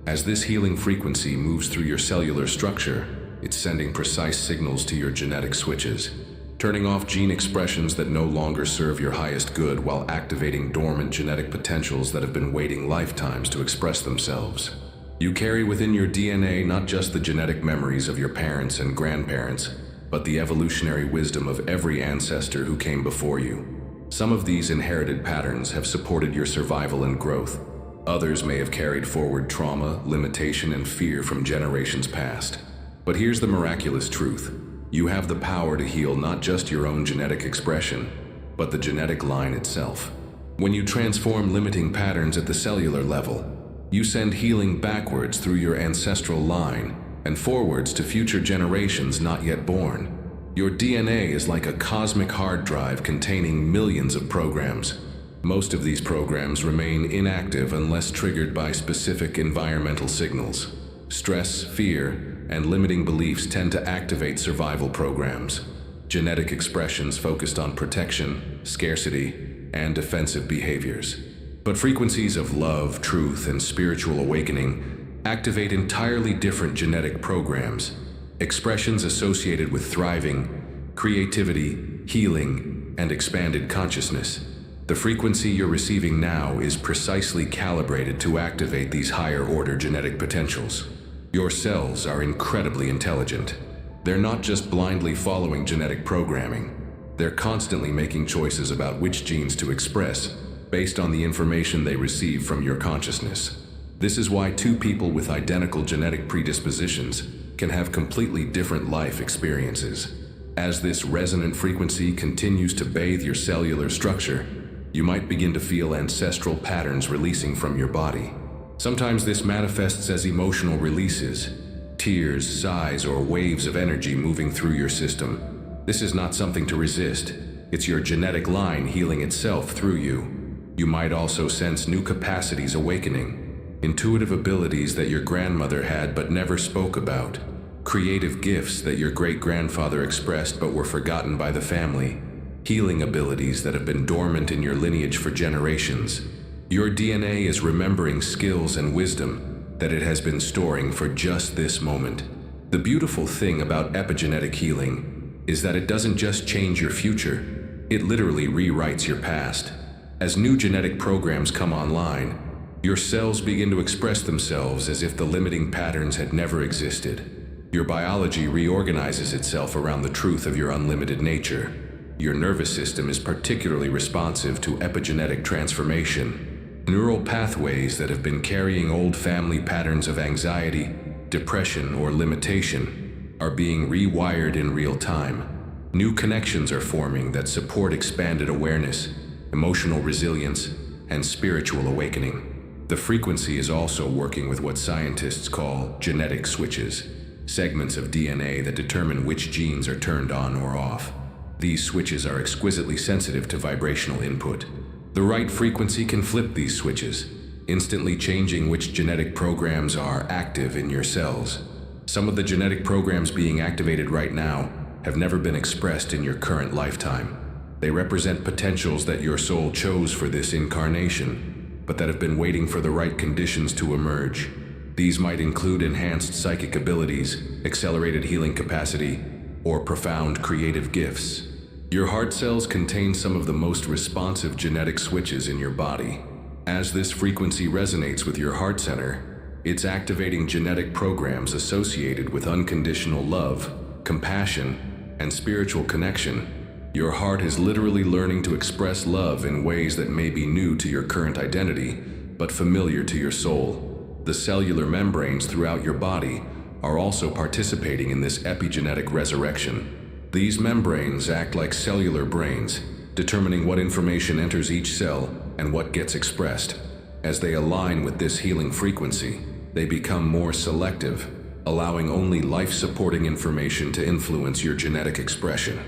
As this healing frequency moves through your cellular structure, it's sending precise signals to your genetic switches, turning off gene expressions that no longer serve your highest good while activating dormant genetic potentials that have been waiting lifetimes to express themselves. You carry within your DNA not just the genetic memories of your parents and grandparents, but the evolutionary wisdom of every ancestor who came before you. Some of these inherited patterns have supported your survival and growth. Others may have carried forward trauma, limitation, and fear from generations past. But here's the miraculous truth. You have the power to heal not just your own genetic expression, but the genetic line itself. When you transform limiting patterns at the cellular level, you send healing backwards through your ancestral line and forwards to future generations not yet born. Your DNA is like a cosmic hard drive containing millions of programs. Most of these programs remain inactive unless triggered by specific environmental signals. Stress, fear, and limiting beliefs tend to activate survival programs. Genetic expressions focused on protection, scarcity, and defensive behaviors. But frequencies of love, truth, and spiritual awakening activate entirely different genetic programs, expressions associated with thriving, creativity, healing, and expanded consciousness. The frequency you're receiving now is precisely calibrated to activate these higher-order genetic potentials. Your cells are incredibly intelligent. They're not just blindly following genetic programming. They're constantly making choices about which genes to express, based on the information they receive from your consciousness. This is why two people with identical genetic predispositions can have completely different life experiences. As this resonant frequency continues to bathe your cellular structure, you might begin to feel ancestral patterns releasing from your body. Sometimes this manifests as emotional releases, tears, sighs, or waves of energy moving through your system. This is not something to resist. It's your genetic line healing itself through you. You might also sense new capacities awakening, intuitive abilities that your grandmother had but never spoke about, creative gifts that your great-grandfather expressed but were forgotten by the family, healing abilities that have been dormant in your lineage for generations. Your DNA is remembering skills and wisdom that it has been storing for just this moment. The beautiful thing about epigenetic healing is that it doesn't just change your future, it literally rewrites your past. As new genetic programs come online, your cells begin to express themselves as if the limiting patterns had never existed. Your biology reorganizes itself around the truth of your unlimited nature. Your nervous system is particularly responsive to epigenetic transformation. Neural pathways that have been carrying old family patterns of anxiety, depression, or limitation are being rewired in real time. New connections are forming that support expanded awareness, emotional resilience, and spiritual awakening. The frequency is also working with what scientists call genetic switches, segments of DNA that determine which genes are turned on or off. These switches are exquisitely sensitive to vibrational input. The right frequency can flip these switches, instantly changing which genetic programs are active in your cells. Some of the genetic programs being activated right now have never been expressed in your current lifetime. They represent potentials that your soul chose for this incarnation, but that have been waiting for the right conditions to emerge. These might include enhanced psychic abilities, accelerated healing capacity, or profound creative gifts. Your heart cells contain some of the most responsive genetic switches in your body. As this frequency resonates with your heart center, it's activating genetic programs associated with unconditional love, compassion, and spiritual connection. Your heart is literally learning to express love in ways that may be new to your current identity, but familiar to your soul. The cellular membranes throughout your body are also participating in this epigenetic resurrection. These membranes act like cellular brains, determining what information enters each cell and what gets expressed. As they align with this healing frequency, they become more selective, allowing only life-supporting information to influence your genetic expression.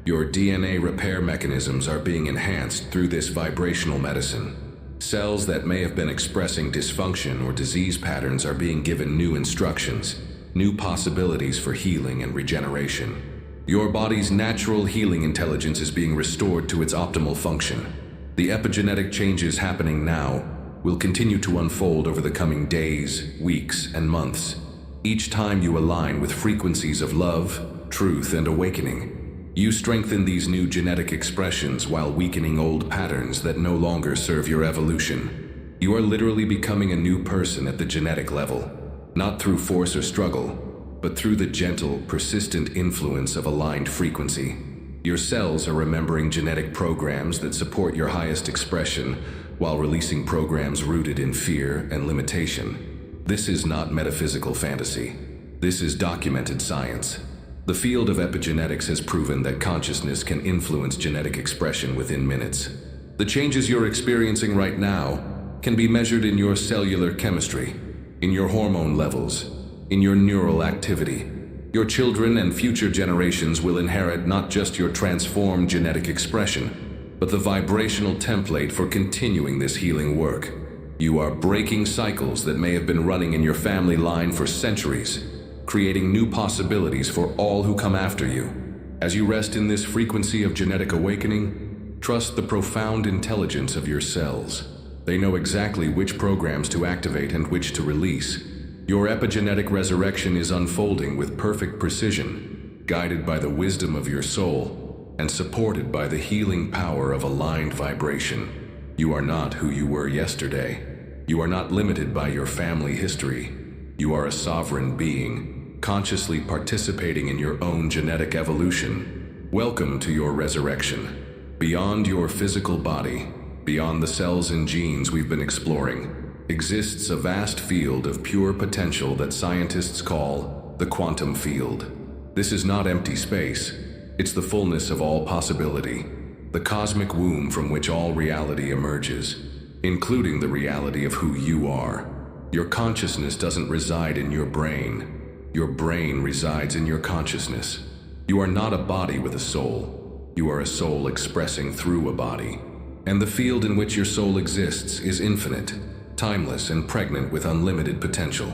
Your DNA repair mechanisms are being enhanced through this vibrational medicine. Cells that may have been expressing dysfunction or disease patterns are being given new instructions, new possibilities for healing and regeneration. Your body's natural healing intelligence is being restored to its optimal function. The epigenetic changes happening now will continue to unfold over the coming days, weeks, and months. Each time you align with frequencies of love, truth, and awakening, you strengthen these new genetic expressions while weakening old patterns that no longer serve your evolution. You are literally becoming a new person at the genetic level, not through force or struggle, but through the gentle, persistent influence of aligned frequency. Your cells are remembering genetic programs that support your highest expression while releasing programs rooted in fear and limitation. This is not metaphysical fantasy. This is documented science. The field of epigenetics has proven that consciousness can influence genetic expression within minutes. The changes you're experiencing right now can be measured in your cellular chemistry, in your hormone levels, in your neural activity. Your children and future generations will inherit not just your transformed genetic expression, but the vibrational template for continuing this healing work. You are breaking cycles that may have been running in your family line for centuries, creating new possibilities for all who come after you. As you rest in this frequency of genetic awakening, trust the profound intelligence of your cells. They know exactly which programs to activate and which to release. Your epigenetic resurrection is unfolding with perfect precision, guided by the wisdom of your soul and supported by the healing power of aligned vibration. You are not who you were yesterday. You are not limited by your family history. You are a sovereign being, consciously participating in your own genetic evolution. Welcome to your resurrection. Beyond your physical body, beyond the cells and genes we've been exploring, exists a vast field of pure potential that scientists call the quantum field. This is not empty space. It's the fullness of all possibility, the cosmic womb from which all reality emerges, including the reality of who you are. Your consciousness doesn't reside in your brain. Your brain resides in your consciousness. You are not a body with a soul. You are a soul expressing through a body. And the field in which your soul exists is infinite, timeless, and pregnant with unlimited potential.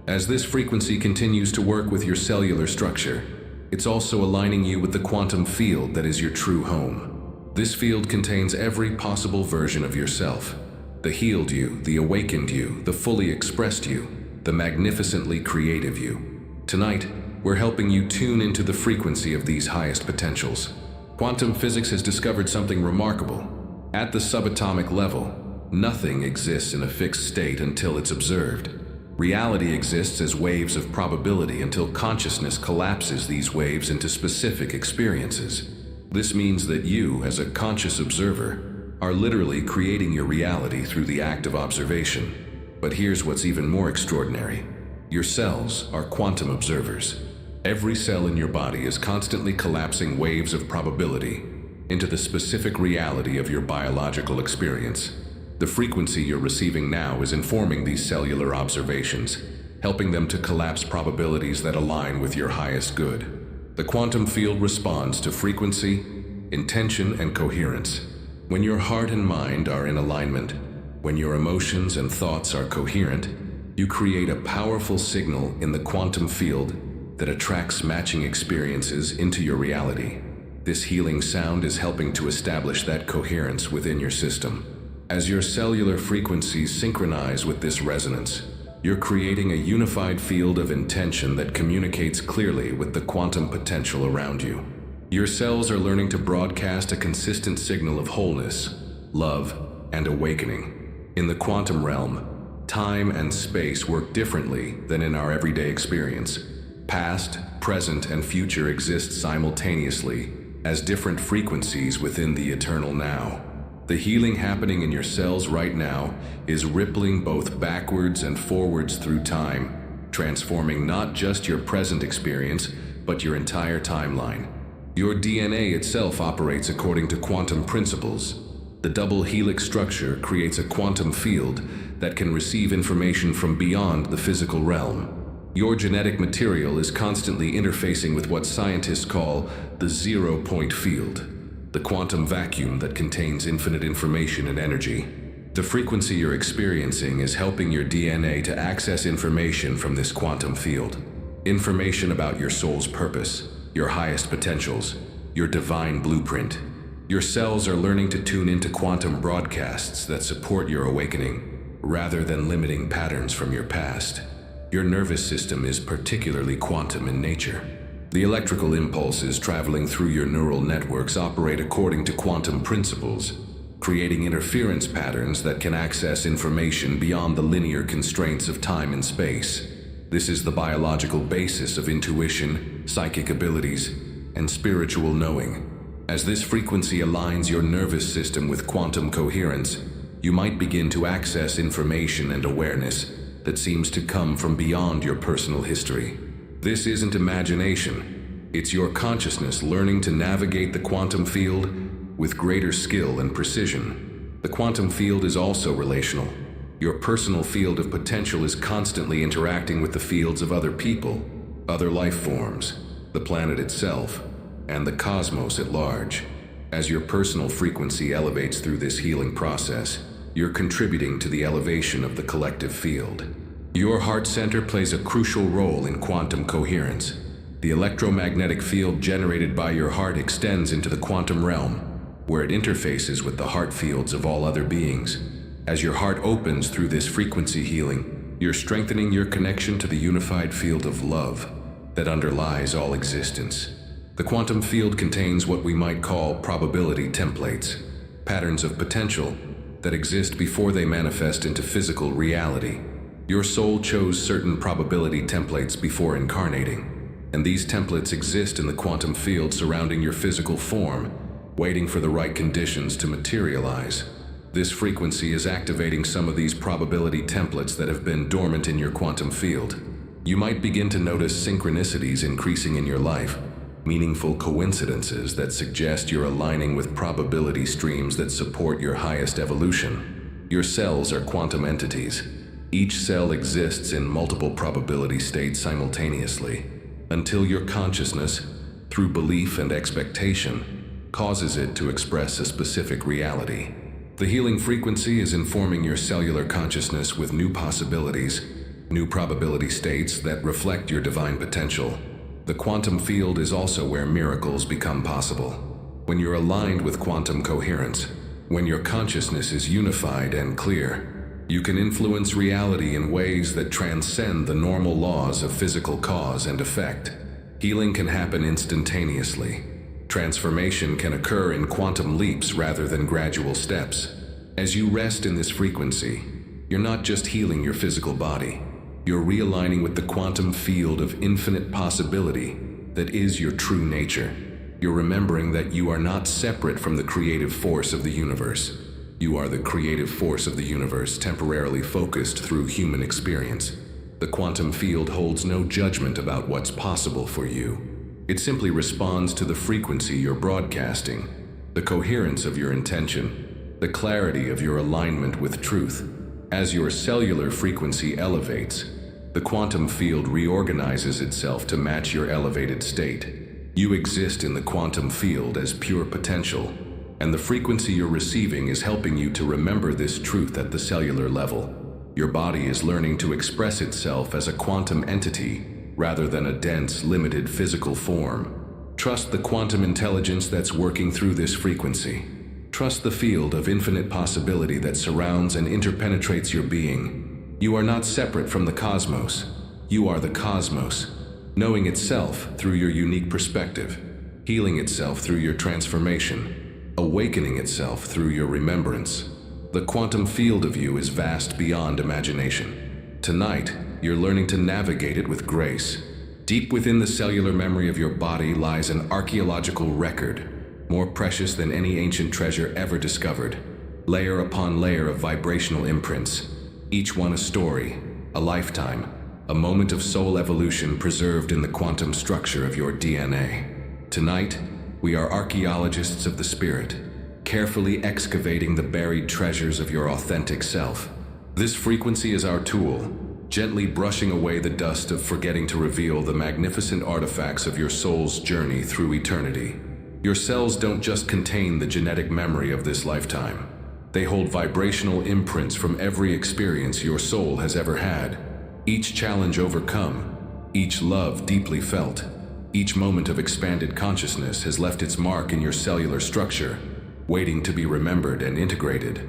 As this frequency continues to work with your cellular structure, it's also aligning you with the quantum field that is your true home. This field contains every possible version of yourself: the healed you, the awakened you, the fully expressed you, the magnificently creative you. Tonight, we're helping you tune into the frequency of these highest potentials. Quantum physics has discovered something remarkable. At the subatomic level, nothing exists in a fixed state until it's observed. Reality exists as waves of probability until consciousness collapses these waves into specific experiences. This means that you, as a conscious observer, are literally creating your reality through the act of observation. But here's what's even more extraordinary. Your cells are quantum observers. Every cell in your body is constantly collapsing waves of probability into the specific reality of your biological experience. The frequency you're receiving now is informing these cellular observations, helping them to collapse probabilities that align with your highest good. The quantum field responds to frequency, intention, and coherence. When your heart and mind are in alignment, when your emotions and thoughts are coherent, you create a powerful signal in the quantum field that attracts matching experiences into your reality. This healing sound is helping to establish that coherence within your system. As your cellular frequencies synchronize with this resonance, you're creating a unified field of intention that communicates clearly with the quantum potential around you. Your cells are learning to broadcast a consistent signal of wholeness, love, and awakening. In the quantum realm, time and space work differently than in our everyday experience. Past, present, and future exist simultaneously as different frequencies within the eternal now. The healing happening in your cells right now is rippling both backwards and forwards through time, transforming not just your present experience, but your entire timeline. Your DNA itself operates according to quantum principles. The double helix structure creates a quantum field that can receive information from beyond the physical realm. Your genetic material is constantly interfacing with what scientists call the zero-point field, the quantum vacuum that contains infinite information and energy. The frequency you're experiencing is helping your DNA to access information from this quantum field. Information about your soul's purpose, your highest potentials, your divine blueprint. Your cells are learning to tune into quantum broadcasts that support your awakening, rather than limiting patterns from your past. Your nervous system is particularly quantum in nature. The electrical impulses traveling through your neural networks operate according to quantum principles, creating interference patterns that can access information beyond the linear constraints of time and space. This is the biological basis of intuition, psychic abilities, and spiritual knowing. As this frequency aligns your nervous system with quantum coherence, you might begin to access information and awareness that seems to come from beyond your personal history. This isn't imagination. It's your consciousness learning to navigate the quantum field with greater skill and precision. The quantum field is also relational. Your personal field of potential is constantly interacting with the fields of other people, other life forms, the planet itself, and the cosmos at large. As your personal frequency elevates through this healing process, you're contributing to the elevation of the collective field. Your heart center plays a crucial role in quantum coherence. The electromagnetic field generated by your heart extends into the quantum realm, where it interfaces with the heart fields of all other beings. As your heart opens through this frequency healing, you're strengthening your connection to the unified field of love that underlies all existence. The quantum field contains what we might call probability templates, patterns of potential that exist before they manifest into physical reality. Your soul chose certain probability templates before incarnating, and these templates exist in the quantum field surrounding your physical form, waiting for the right conditions to materialize. This frequency is activating some of these probability templates that have been dormant in your quantum field. You might begin to notice synchronicities increasing in your life, meaningful coincidences that suggest you're aligning with probability streams that support your highest evolution. Your cells are quantum entities. Each cell exists in multiple probability states simultaneously, until your consciousness, through belief and expectation, causes it to express a specific reality. The healing frequency is informing your cellular consciousness with new possibilities, new probability states that reflect your divine potential. The quantum field is also where miracles become possible. When you're aligned with quantum coherence, when your consciousness is unified and clear, you can influence reality in ways that transcend the normal laws of physical cause and effect. Healing can happen instantaneously. Transformation can occur in quantum leaps rather than gradual steps. As you rest in this frequency, you're not just healing your physical body. You're realigning with the quantum field of infinite possibility that is your true nature. You're remembering that you are not separate from the creative force of the universe. You are the creative force of the universe temporarily focused through human experience. The quantum field holds no judgment about what's possible for you. It simply responds to the frequency you're broadcasting, the coherence of your intention, the clarity of your alignment with truth. As your cellular frequency elevates, the quantum field reorganizes itself to match your elevated state. You exist in the quantum field as pure potential, and the frequency you're receiving is helping you to remember this truth at the cellular level. Your body is learning to express itself as a quantum entity rather than a dense, limited physical form. Trust the quantum intelligence that's working through this frequency. Trust the field of infinite possibility that surrounds and interpenetrates your being. You are not separate from the cosmos. You are the cosmos, knowing itself through your unique perspective, healing itself through your transformation, awakening itself through your remembrance. The quantum field of you is vast beyond imagination. Tonight, you're learning to navigate it with grace. Deep within the cellular memory of your body lies an archaeological record, more precious than any ancient treasure ever discovered. Layer upon layer of vibrational imprints, each one a story, a lifetime, a moment of soul evolution preserved in the quantum structure of your DNA. Tonight, we are archaeologists of the spirit, carefully excavating the buried treasures of your authentic self. This frequency is our tool, gently brushing away the dust of forgetting to reveal the magnificent artifacts of your soul's journey through eternity. Your cells don't just contain the genetic memory of this lifetime. They hold vibrational imprints from every experience your soul has ever had. Each challenge overcome, each love deeply felt, each moment of expanded consciousness has left its mark in your cellular structure, waiting to be remembered and integrated.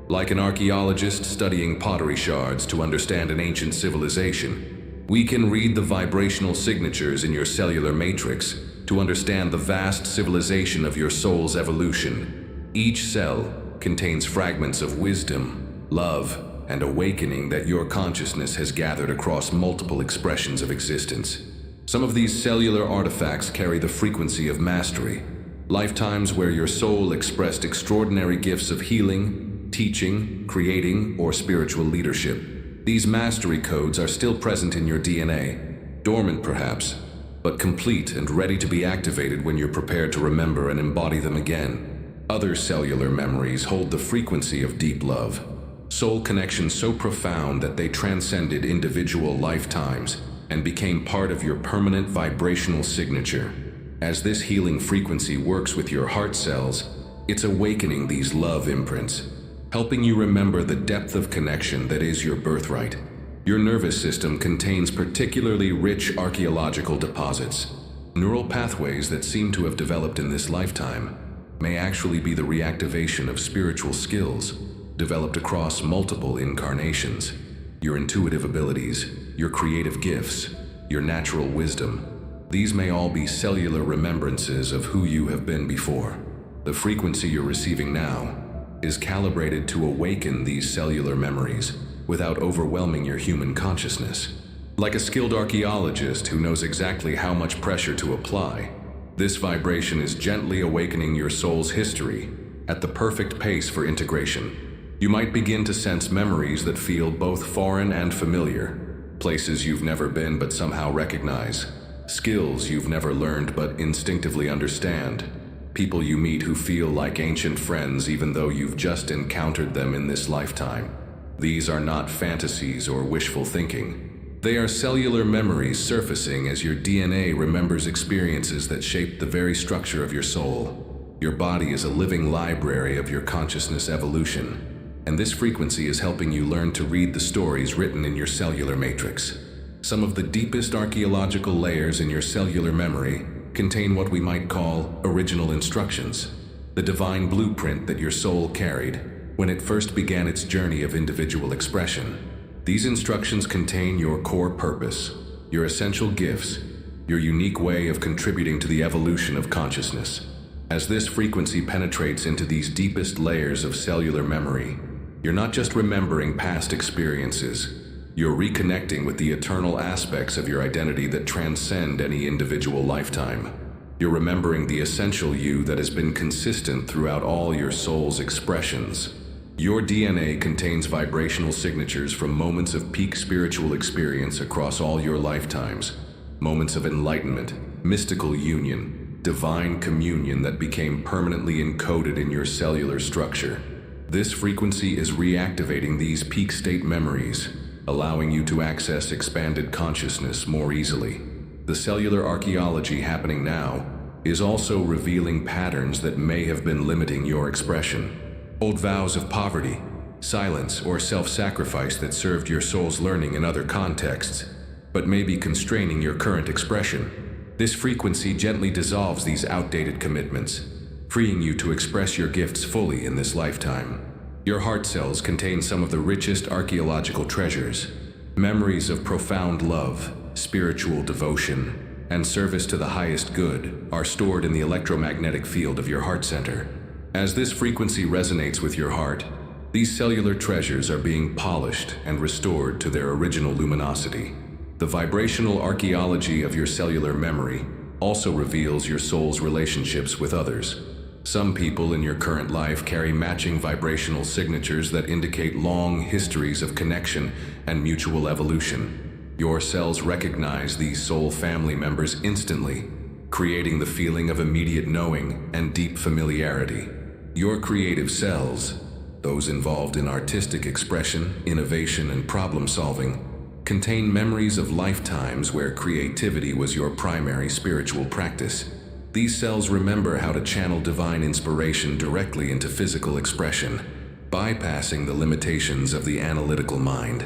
Like an archaeologist studying pottery shards to understand an ancient civilization, we can read the vibrational signatures in your cellular matrix to understand the vast civilization of your soul's evolution. Each cell contains fragments of wisdom, love, and awakening that your consciousness has gathered across multiple expressions of existence. Some of these cellular artifacts carry the frequency of mastery, lifetimes where your soul expressed extraordinary gifts of healing, teaching, creating, or spiritual leadership. These mastery codes are still present in your DNA, dormant perhaps, but complete and ready to be activated when you're prepared to remember and embody them again. Other cellular memories hold the frequency of deep love, soul connections so profound that they transcended individual lifetimes and became part of your permanent vibrational signature. As this healing frequency works with your heart cells, it's awakening these love imprints, helping you remember the depth of connection that is your birthright. Your nervous system contains particularly rich archaeological deposits. Neural pathways that seem to have developed in this lifetime may actually be the reactivation of spiritual skills developed across multiple incarnations. Your intuitive abilities, your creative gifts, your natural wisdom, these may all be cellular remembrances of who you have been before. The frequency you're receiving now is calibrated to awaken these cellular memories without overwhelming your human consciousness. Like a skilled archaeologist who knows exactly how much pressure to apply, this vibration is gently awakening your soul's history at the perfect pace for integration. You might begin to sense memories that feel both foreign and familiar, places you've never been but somehow recognize, skills you've never learned but instinctively understand, people you meet who feel like ancient friends even though you've just encountered them in this lifetime. These are not fantasies or wishful thinking. They are cellular memories surfacing as your DNA remembers experiences that shaped the very structure of your soul. Your body is a living library of your consciousness evolution, and this frequency is helping you learn to read the stories written in your cellular matrix. Some of the deepest archaeological layers in your cellular memory contain what we might call original instructions, the divine blueprint that your soul carried when it first began its journey of individual expression. These instructions contain your core purpose, your essential gifts, your unique way of contributing to the evolution of consciousness. As this frequency penetrates into these deepest layers of cellular memory, you're not just remembering past experiences, you're reconnecting with the eternal aspects of your identity that transcend any individual lifetime. You're remembering the essential you that has been consistent throughout all your soul's expressions. Your DNA contains vibrational signatures from moments of peak spiritual experience across all your lifetimes. Moments of enlightenment, mystical union, divine communion that became permanently encoded in your cellular structure. This frequency is reactivating these peak state memories, allowing you to access expanded consciousness more easily. The cellular archaeology happening now is also revealing patterns that may have been limiting your expression. Old vows of poverty, silence, or self-sacrifice that served your soul's learning in other contexts, but may be constraining your current expression. This frequency gently dissolves these outdated commitments, freeing you to express your gifts fully in this lifetime. Your heart cells contain some of the richest archaeological treasures. Memories of profound love, spiritual devotion, and service to the highest good are stored in the electromagnetic field of your heart center. As this frequency resonates with your heart, these cellular treasures are being polished and restored to their original luminosity. The vibrational archaeology of your cellular memory also reveals your soul's relationships with others. Some people in your current life carry matching vibrational signatures that indicate long histories of connection and mutual evolution. Your cells recognize these soul family members instantly, creating the feeling of immediate knowing and deep familiarity. Your creative cells, those involved in artistic expression, innovation, and problem-solving, contain memories of lifetimes where creativity was your primary spiritual practice. These cells remember how to channel divine inspiration directly into physical expression, bypassing the limitations of the analytical mind.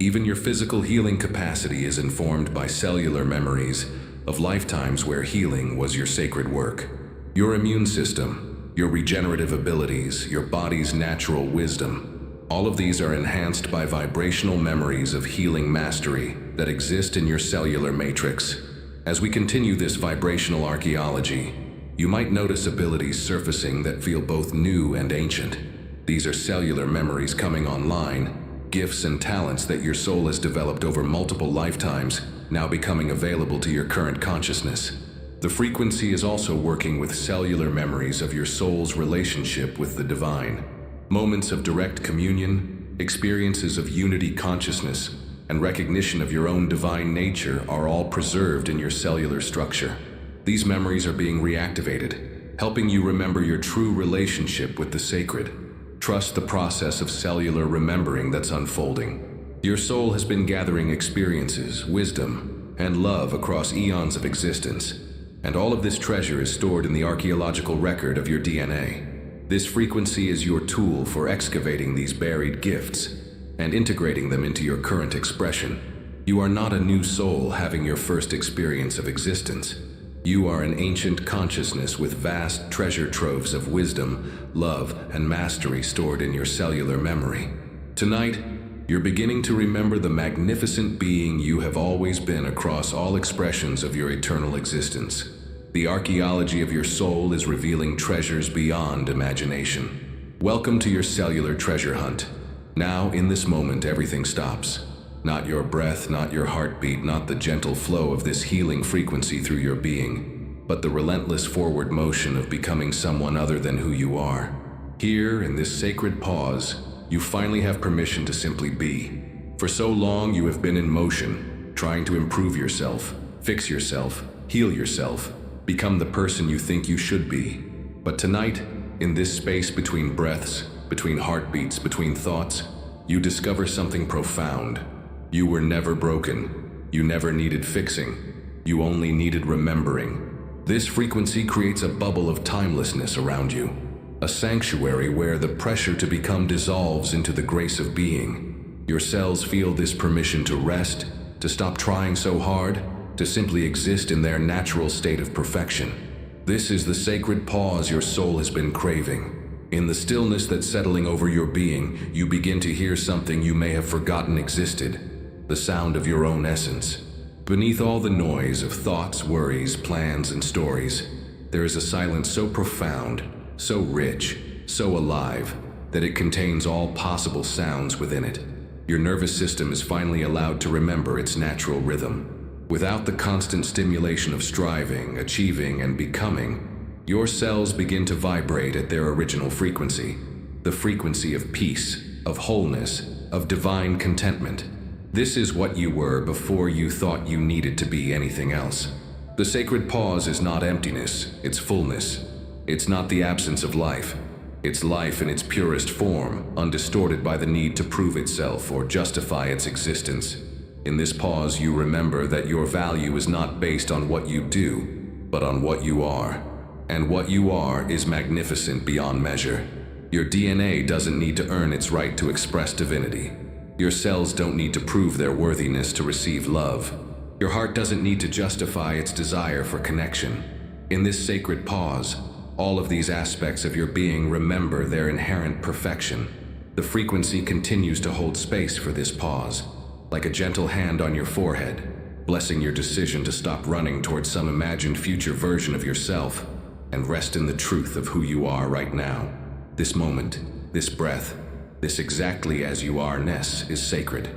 Even your physical healing capacity is informed by cellular memories of lifetimes where healing was your sacred work. Your immune system, your regenerative abilities, your body's natural wisdom, all of these are enhanced by vibrational memories of healing mastery that exist in your cellular matrix. As we continue this vibrational archaeology, you might notice abilities surfacing that feel both new and ancient. These are cellular memories coming online, gifts and talents that your soul has developed over multiple lifetimes, now becoming available to your current consciousness. The frequency is also working with cellular memories of your soul's relationship with the divine. Moments of direct communion, experiences of unity consciousness, and recognition of your own divine nature are all preserved in your cellular structure. These memories are being reactivated, helping you remember your true relationship with the sacred. Trust the process of cellular remembering that's unfolding. Your soul has been gathering experiences, wisdom, and love across eons of existence. And all of this treasure is stored in the archaeological record of your DNA. This frequency is your tool for excavating these buried gifts and integrating them into your current expression. You are not a new soul having your first experience of existence. You are an ancient consciousness with vast treasure troves of wisdom, love, and mastery stored in your cellular memory. Tonight, you're beginning to remember the magnificent being you have always been across all expressions of your eternal existence. The archaeology of your soul is revealing treasures beyond imagination. Welcome to your cellular treasure hunt. Now, in this moment, everything stops. Not your breath, not your heartbeat, not the gentle flow of this healing frequency through your being, but the relentless forward motion of becoming someone other than who you are. Here, in this sacred pause, you finally have permission to simply be. For so long, you have been in motion, trying to improve yourself, fix yourself, heal yourself, become the person you think you should be. But tonight, in this space between breaths, between heartbeats, between thoughts, you discover something profound. You were never broken. You never needed fixing. You only needed remembering. This frequency creates a bubble of timelessness around you. A sanctuary where the pressure to become dissolves into the grace of being. Your cells feel this permission to rest, to stop trying so hard, to simply exist in their natural state of perfection. This is the sacred pause your soul has been craving. In the stillness that's settling over your being, you begin to hear something you may have forgotten existed, the sound of your own essence. Beneath all the noise of thoughts, worries, plans, and stories, there is a silence so profound, so rich, so alive, that it contains all possible sounds within it. Your nervous system is finally allowed to remember its natural rhythm. Without the constant stimulation of striving, achieving, and becoming, your cells begin to vibrate at their original frequency. the frequency of peace, of wholeness, of divine contentment. This is what you were before you thought you needed to be anything else. The sacred pause is not emptiness, it's fullness. It's not the absence of life. It's life in its purest form, undistorted by the need to prove itself or justify its existence. In this pause, you remember that your value is not based on what you do, but on what you are. And what you are is magnificent beyond measure. Your DNA doesn't need to earn its right to express divinity. Your cells don't need to prove their worthiness to receive love. Your heart doesn't need to justify its desire for connection. In this sacred pause, all of these aspects of your being remember their inherent perfection. The frequency continues to hold space for this pause, like a gentle hand on your forehead, blessing your decision to stop running towards some imagined future version of yourself and rest in the truth of who you are right now. This moment, this breath, this exactly as you are-ness is sacred.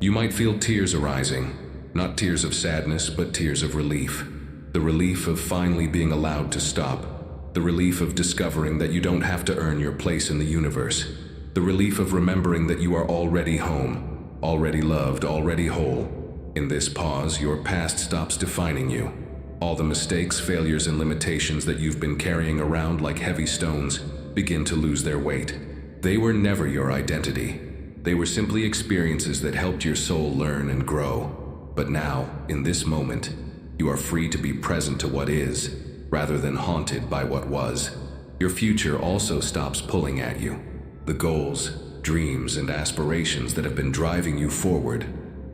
You might feel tears arising, not tears of sadness, but tears of relief. The relief of finally being allowed to stop. The relief of discovering that you don't have to earn your place in the universe. The relief of remembering that you are already home, already loved, already whole. In this pause, your past stops defining you. All the mistakes, failures, and limitations that you've been carrying around like heavy stones begin to lose their weight. They were never your identity. They were simply experiences that helped your soul learn and grow. But now, in this moment, you are free to be present to what is, rather than haunted by what was. Your future also stops pulling at you. The goals, dreams, and aspirations that have been driving you forward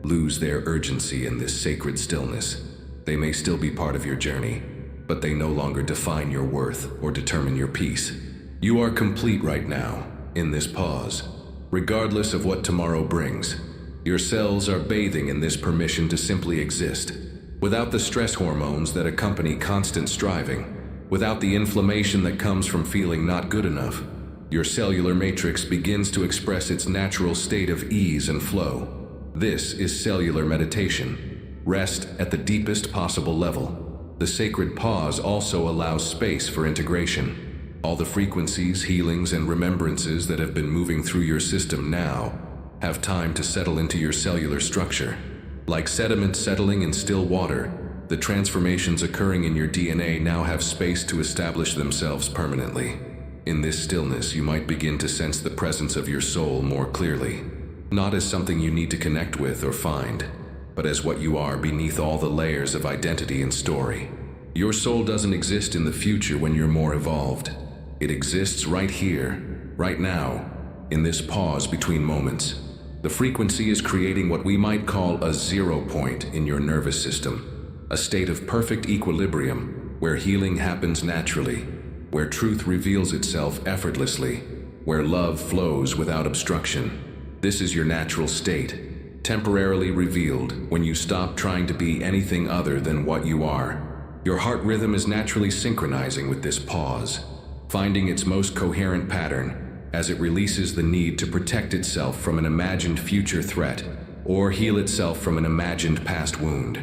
lose their urgency in this sacred stillness. They may still be part of your journey, but they no longer define your worth or determine your peace. You are complete right now, in this pause, regardless of what tomorrow brings. Your cells are bathing in this permission to simply exist, without the stress hormones that accompany constant striving, without the inflammation that comes from feeling not good enough. Your cellular matrix begins to express its natural state of ease and flow. This is cellular meditation, rest at the deepest possible level. The sacred pause also allows space for integration. All the frequencies, healings, and remembrances that have been moving through your system now have time to settle into your cellular structure. Like sediment settling in still water, the transformations occurring in your DNA now have space to establish themselves permanently. In this stillness, you might begin to sense the presence of your soul more clearly, not as something you need to connect with or find, but as what you are beneath all the layers of identity and story. Your soul doesn't exist in the future when you're more evolved. It exists right here, right now, in this pause between moments. The frequency is creating what we might call a 0 point in your nervous system, a state of perfect equilibrium where healing happens naturally, where truth reveals itself effortlessly, where love flows without obstruction. This is your natural state, temporarily revealed when you stop trying to be anything other than what you are. Your heart rhythm is naturally synchronizing with this pause, finding its most coherent pattern as it releases the need to protect itself from an imagined future threat or heal itself from an imagined past wound.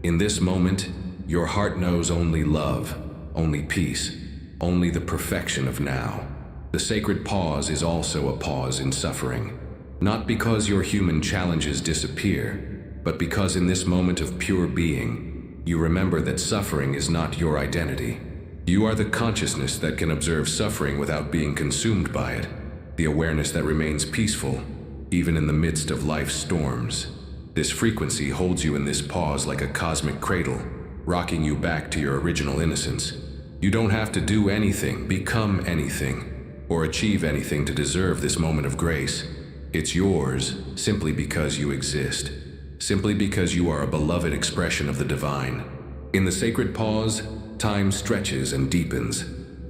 In this moment, your heart knows only love, only peace, only the perfection of now. The sacred pause is also a pause in suffering, not because your human challenges disappear, but because in this moment of pure being, you remember that suffering is not your identity. You are the consciousness that can observe suffering without being consumed by it, the awareness that remains peaceful, even in the midst of life's storms. This frequency holds you in this pause like a cosmic cradle, rocking you back to your original innocence. You don't have to do anything, become anything, or achieve anything to deserve this moment of grace. It's yours simply because you exist, simply because you are a beloved expression of the divine. In the sacred pause, time stretches and deepens.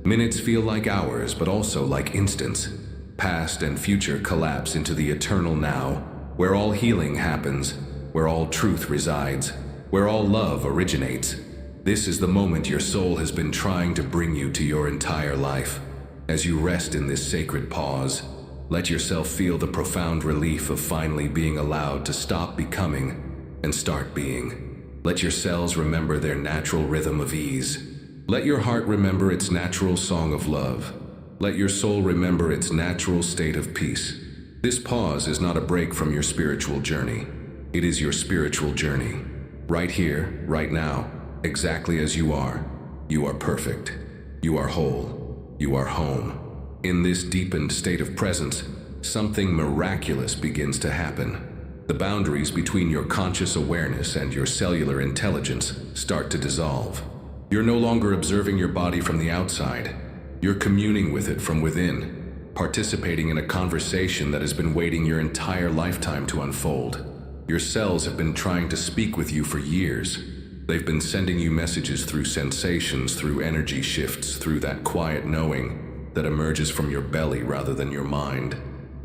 Minutes feel like hours, but also like instants. Past and future collapse into the eternal now, where all healing happens, where all truth resides, where all love originates. This is the moment your soul has been trying to bring you to your entire life. As you rest in this sacred pause, let yourself feel the profound relief of finally being allowed to stop becoming and start being. Let your cells remember their natural rhythm of ease. Let your heart remember its natural song of love. Let your soul remember its natural state of peace. This pause is not a break from your spiritual journey. It is your spiritual journey. Right here, right now, exactly as you are. You are perfect. You are whole. You are home. In this deepened state of presence, something miraculous begins to happen. The boundaries between your conscious awareness and your cellular intelligence start to dissolve. You're no longer observing your body from the outside. You're communing with it from within, participating in a conversation that has been waiting your entire lifetime to unfold. Your cells have been trying to speak with you for years. They've been sending you messages through sensations, through energy shifts, through that quiet knowing that emerges from your belly rather than your mind.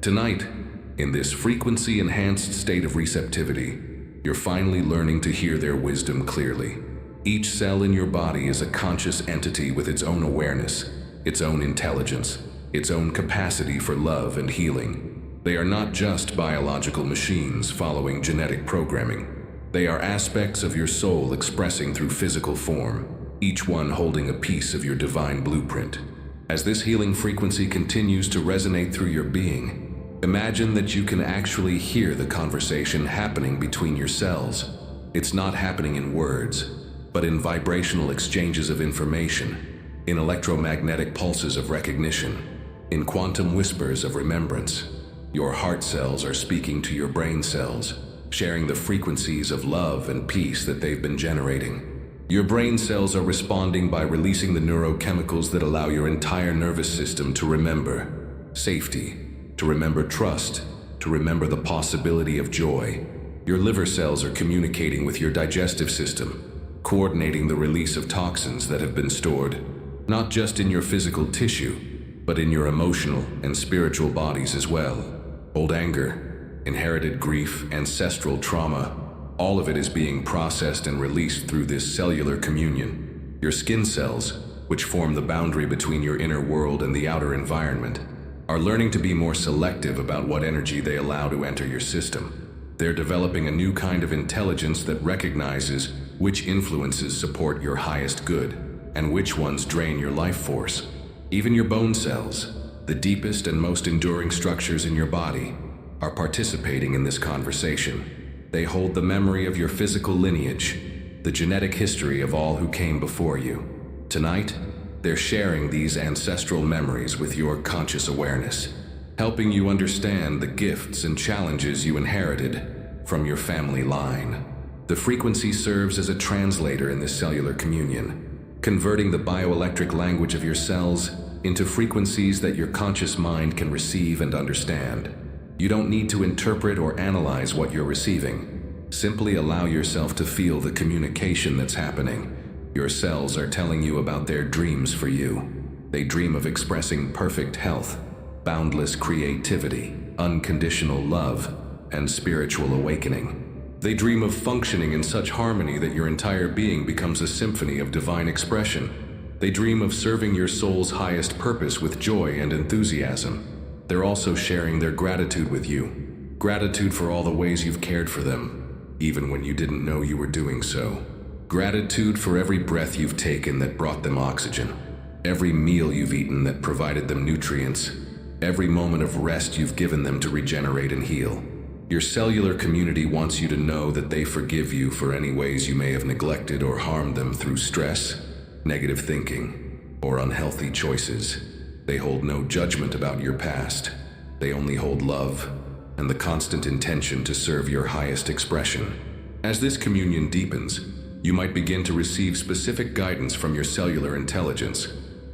Tonight, in this frequency-enhanced state of receptivity, you're finally learning to hear their wisdom clearly. Each cell in your body is a conscious entity with its own awareness, its own intelligence, its own capacity for love and healing. They are not just biological machines following genetic programming. They are aspects of your soul expressing through physical form, each one holding a piece of your divine blueprint. As this healing frequency continues to resonate through your being, imagine that you can actually hear the conversation happening between your cells. It's not happening in words, but in vibrational exchanges of information, in electromagnetic pulses of recognition, in quantum whispers of remembrance. Your heart cells are speaking to your brain cells, sharing the frequencies of love and peace that they've been generating. Your brain cells are responding by releasing the neurochemicals that allow your entire nervous system to remember safety, to remember trust, to remember the possibility of joy. Your liver cells are communicating with your digestive system, coordinating the release of toxins that have been stored, not just in your physical tissue, but in your emotional and spiritual bodies as well. Old anger, inherited grief, ancestral trauma, all of it is being processed and released through this cellular communion. Your skin cells, which form the boundary between your inner world and the outer environment, are learning to be more selective about what energy they allow to enter your system. They're developing a new kind of intelligence that recognizes which influences support your highest good and which ones drain your life force. Even your bone cells, the deepest and most enduring structures in your body, are participating in this conversation. They hold the memory of your physical lineage, the genetic history of all who came before you. Tonight, they're sharing these ancestral memories with your conscious awareness, helping you understand the gifts and challenges you inherited from your family line. The frequency serves as a translator in this cellular communion, converting the bioelectric language of your cells into frequencies that your conscious mind can receive and understand. You don't need to interpret or analyze what you're receiving. Simply allow yourself to feel the communication that's happening. Your cells are telling you about their dreams for you. They dream of expressing perfect health, boundless creativity, unconditional love, and spiritual awakening. They dream of functioning in such harmony that your entire being becomes a symphony of divine expression. They dream of serving your soul's highest purpose with joy and enthusiasm. They're also sharing their gratitude with you. Gratitude for all the ways you've cared for them, even when you didn't know you were doing so. Gratitude for every breath you've taken that brought them oxygen, every meal you've eaten that provided them nutrients, every moment of rest you've given them to regenerate and heal. Your cellular community wants you to know that they forgive you for any ways you may have neglected or harmed them through stress, negative thinking, or unhealthy choices. They hold no judgment about your past. They only hold love and the constant intention to serve your highest expression. As this communion deepens, you might begin to receive specific guidance from your cellular intelligence.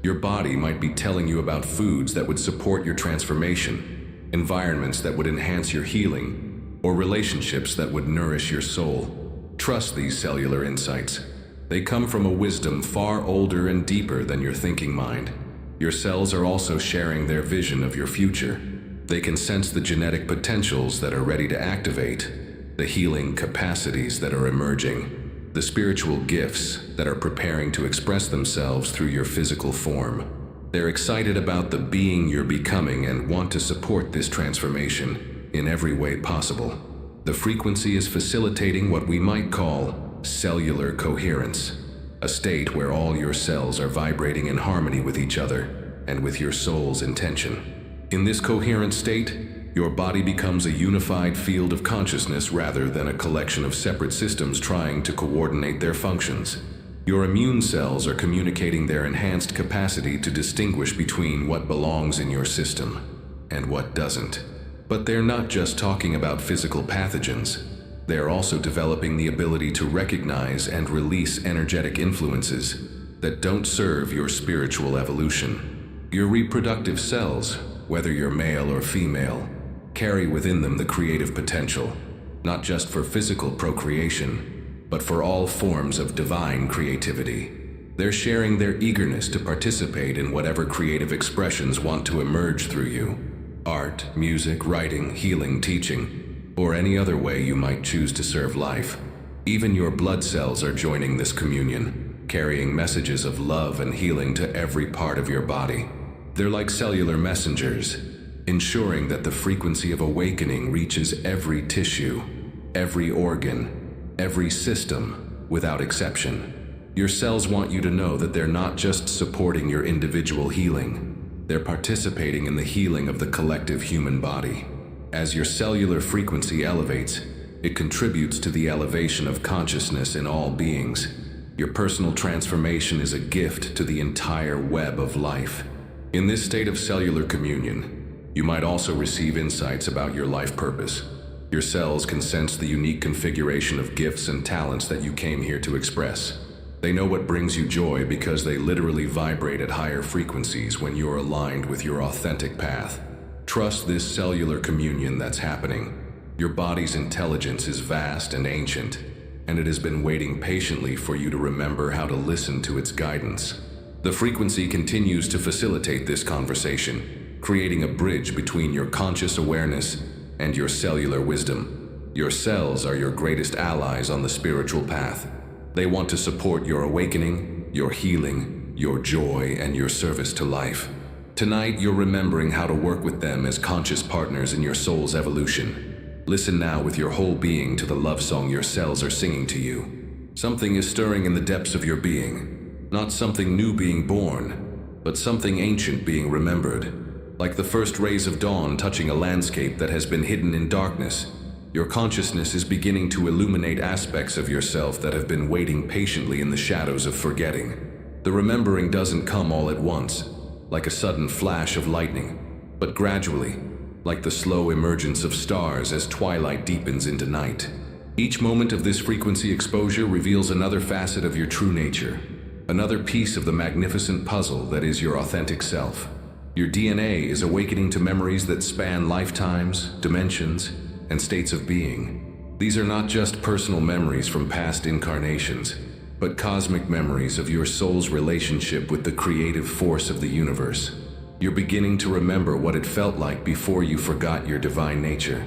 Your body might be telling you about foods that would support your transformation, environments that would enhance your healing, or relationships that would nourish your soul. Trust these cellular insights. They come from a wisdom far older and deeper than your thinking mind. Your cells are also sharing their vision of your future. They can sense the genetic potentials that are ready to activate, the healing capacities that are emerging, the spiritual gifts that are preparing to express themselves through your physical form. They're excited about the being you're becoming and want to support this transformation in every way possible. The frequency is facilitating what we might call cellular coherence, a state where all your cells are vibrating in harmony with each other, and with your soul's intention. In this coherent state, your body becomes a unified field of consciousness rather than a collection of separate systems trying to coordinate their functions. Your immune cells are communicating their enhanced capacity to distinguish between what belongs in your system and what doesn't. But they're not just talking about physical pathogens. They're also developing the ability to recognize and release energetic influences that don't serve your spiritual evolution. Your reproductive cells, whether you're male or female, carry within them the creative potential, not just for physical procreation, but for all forms of divine creativity. They're sharing their eagerness to participate in whatever creative expressions want to emerge through you. Art, music, writing, healing, teaching, or any other way you might choose to serve life. Even your blood cells are joining this communion, carrying messages of love and healing to every part of your body. They're like cellular messengers, ensuring that the frequency of awakening reaches every tissue, every organ, every system, without exception. Your cells want you to know that they're not just supporting your individual healing, they're participating in the healing of the collective human body. As your cellular frequency elevates, it contributes to the elevation of consciousness in all beings. Your personal transformation is a gift to the entire web of life. In this state of cellular communion, you might also receive insights about your life purpose. Your cells can sense the unique configuration of gifts and talents that you came here to express. They know what brings you joy because they literally vibrate at higher frequencies when you're aligned with your authentic path. Trust this cellular communion that's happening. Your body's intelligence is vast and ancient, and it has been waiting patiently for you to remember how to listen to its guidance. The frequency continues to facilitate this conversation, creating a bridge between your conscious awareness and your cellular wisdom. Your cells are your greatest allies on the spiritual path. They want to support your awakening, your healing, your joy, and your service to life. Tonight, you're remembering how to work with them as conscious partners in your soul's evolution. Listen now with your whole being to the love song your cells are singing to you. Something is stirring in the depths of your being. Not something new being born, but something ancient being remembered. Like the first rays of dawn touching a landscape that has been hidden in darkness, your consciousness is beginning to illuminate aspects of yourself that have been waiting patiently in the shadows of forgetting. The remembering doesn't come all at once, like a sudden flash of lightning, but gradually, like the slow emergence of stars as twilight deepens into night. Each moment of this frequency exposure reveals another facet of your true nature, another piece of the magnificent puzzle that is your authentic self. Your DNA is awakening to memories that span lifetimes, dimensions, and states of being. These are not just personal memories from past incarnations, but cosmic memories of your soul's relationship with the creative force of the universe. You're beginning to remember what it felt like before you forgot your divine nature.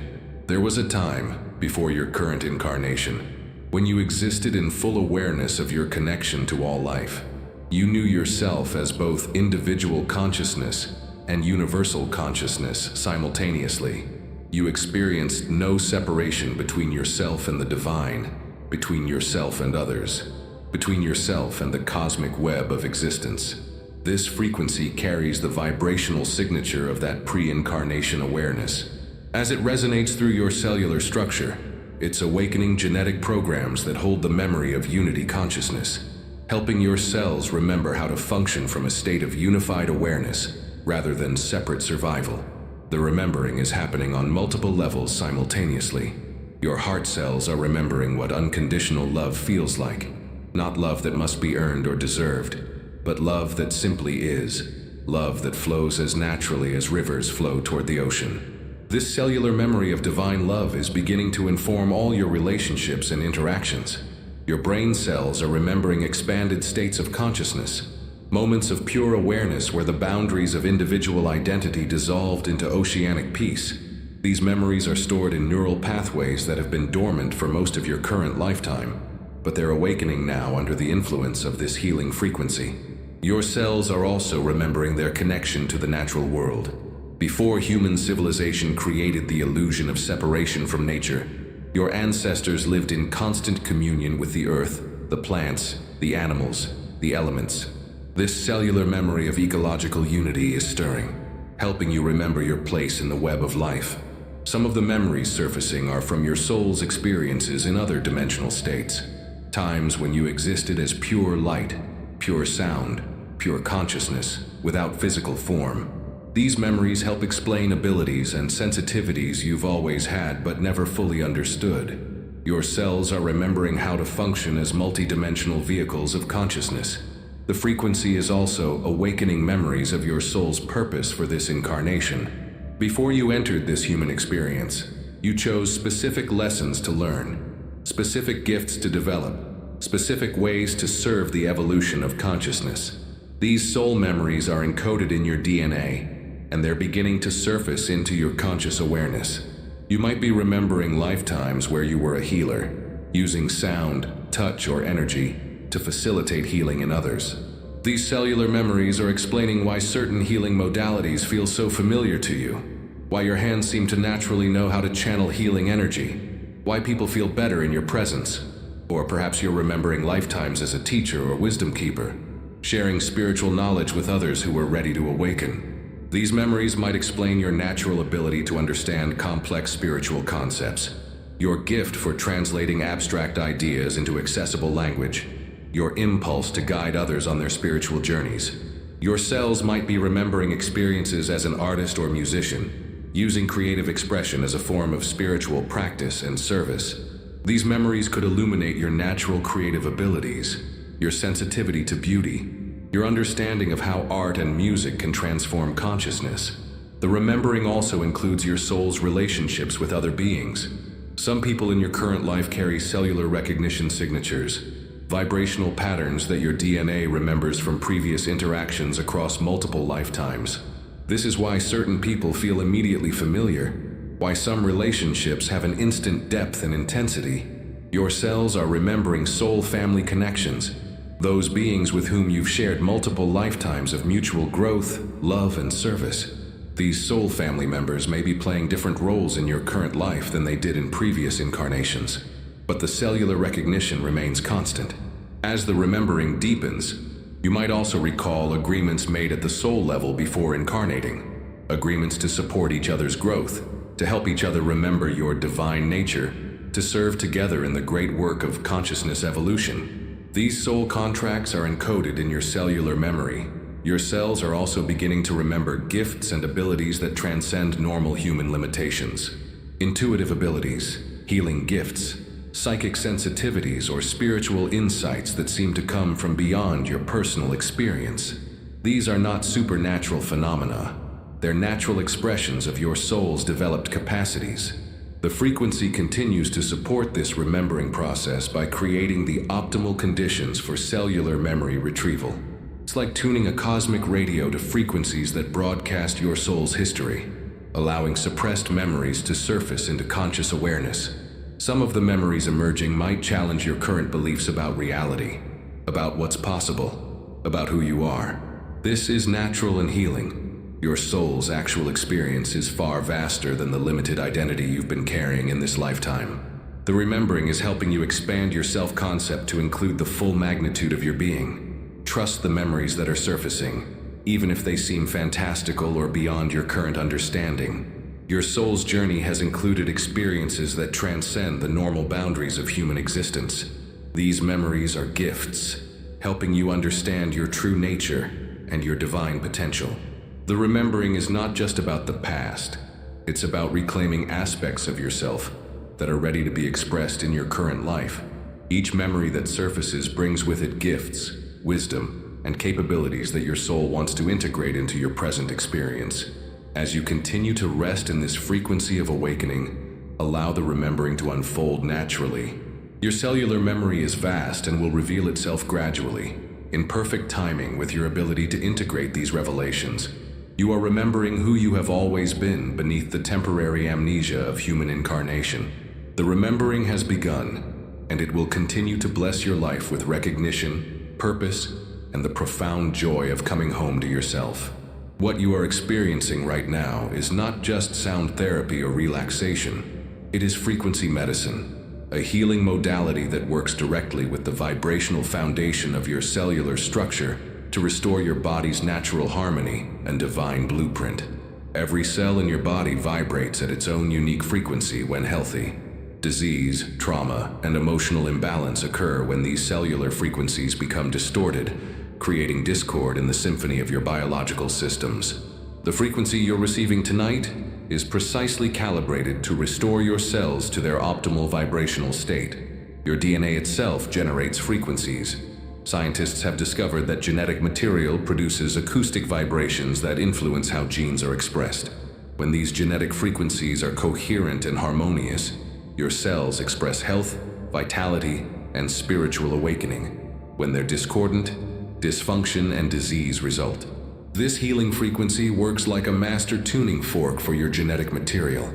There was a time, before your current incarnation, when you existed in full awareness of your connection to all life. You knew yourself as both individual consciousness and universal consciousness simultaneously. You experienced no separation between yourself and the divine, between yourself and others, between yourself and the cosmic web of existence. This frequency carries the vibrational signature of that pre-incarnation awareness. As it resonates through your cellular structure, it's awakening genetic programs that hold the memory of unity consciousness, helping your cells remember how to function from a state of unified awareness rather than separate survival. The remembering is happening on multiple levels simultaneously. Your heart cells are remembering what unconditional love feels like, not love that must be earned or deserved, but love that simply is, love that flows as naturally as rivers flow toward the ocean. This cellular memory of divine love is beginning to inform all your relationships and interactions. Your brain cells are remembering expanded states of consciousness, moments of pure awareness where the boundaries of individual identity dissolved into oceanic peace. These memories are stored in neural pathways that have been dormant for most of your current lifetime, but they're awakening now under the influence of this healing frequency. Your cells are also remembering their connection to the natural world. Before human civilization created the illusion of separation from nature, your ancestors lived in constant communion with the earth, the plants, the animals, the elements. This cellular memory of ecological unity is stirring, helping you remember your place in the web of life. Some of the memories surfacing are from your soul's experiences in other dimensional states, times when you existed as pure light, pure sound, pure consciousness, without physical form. These memories help explain abilities and sensitivities you've always had but never fully understood. Your cells are remembering how to function as multidimensional vehicles of consciousness. The frequency is also awakening memories of your soul's purpose for this incarnation. Before you entered this human experience, you chose specific lessons to learn, specific gifts to develop, specific ways to serve the evolution of consciousness. These soul memories are encoded in your DNA, and they're beginning to surface into your conscious awareness. You might be remembering lifetimes where you were a healer, using sound, touch, or energy to facilitate healing in others. These cellular memories are explaining why certain healing modalities feel so familiar to you, why your hands seem to naturally know how to channel healing energy, why people feel better in your presence, or perhaps you're remembering lifetimes as a teacher or wisdom keeper, sharing spiritual knowledge with others who are ready to awaken. These memories might explain your natural ability to understand complex spiritual concepts, your gift for translating abstract ideas into accessible language, your impulse to guide others on their spiritual journeys. Your cells might be remembering experiences as an artist or musician, using creative expression as a form of spiritual practice and service. These memories could illuminate your natural creative abilities, your sensitivity to beauty, your understanding of how art and music can transform consciousness. The remembering also includes your soul's relationships with other beings. Some people in your current life carry cellular recognition signatures, vibrational patterns that your DNA remembers from previous interactions across multiple lifetimes. This is why certain people feel immediately familiar, why some relationships have an instant depth and intensity. Your cells are remembering soul family connections, those beings with whom you've shared multiple lifetimes of mutual growth, love, and service. These soul family members may be playing different roles in your current life than they did in previous incarnations, but the cellular recognition remains constant. As the remembering deepens, you might also recall agreements made at the soul level before incarnating, agreements to support each other's growth, to help each other remember your divine nature, to serve together in the great work of consciousness evolution. These soul contracts are encoded in your cellular memory. Your cells are also beginning to remember gifts and abilities that transcend normal human limitations. Intuitive abilities, healing gifts, psychic sensitivities, or spiritual insights that seem to come from beyond your personal experience. These are not supernatural phenomena. They're natural expressions of your soul's developed capacities. The frequency continues to support this remembering process by creating the optimal conditions for cellular memory retrieval. It's like tuning a cosmic radio to frequencies that broadcast your soul's history, allowing suppressed memories to surface into conscious awareness. Some of the memories emerging might challenge your current beliefs about reality, about what's possible, about who you are. This is natural and healing. Your soul's actual experience is far vaster than the limited identity you've been carrying in this lifetime. The remembering is helping you expand your self-concept to include the full magnitude of your being. Trust the memories that are surfacing, even if they seem fantastical or beyond your current understanding. Your soul's journey has included experiences that transcend the normal boundaries of human existence. These memories are gifts, helping you understand your true nature and your divine potential. The remembering is not just about the past. It's about reclaiming aspects of yourself that are ready to be expressed in your current life. Each memory that surfaces brings with it gifts, wisdom, and capabilities that your soul wants to integrate into your present experience. As you continue to rest in this frequency of awakening, allow the remembering to unfold naturally. Your cellular memory is vast and will reveal itself gradually, in perfect timing with your ability to integrate these revelations. You are remembering who you have always been beneath the temporary amnesia of human incarnation. The remembering has begun, and it will continue to bless your life with recognition, purpose, and the profound joy of coming home to yourself. What you are experiencing right now is not just sound therapy or relaxation. It is frequency medicine, a healing modality that works directly with the vibrational foundation of your cellular structure to restore your body's natural harmony and divine blueprint. Every cell in your body vibrates at its own unique frequency when healthy. Disease, trauma, and emotional imbalance occur when these cellular frequencies become distorted, creating discord in the symphony of your biological systems. The frequency you're receiving tonight is precisely calibrated to restore your cells to their optimal vibrational state. Your DNA itself generates frequencies. Scientists have discovered that genetic material produces acoustic vibrations that influence how genes are expressed. When these genetic frequencies are coherent and harmonious, your cells express health, vitality, and spiritual awakening. When they're discordant, dysfunction and disease result. This healing frequency works like a master tuning fork for your genetic material.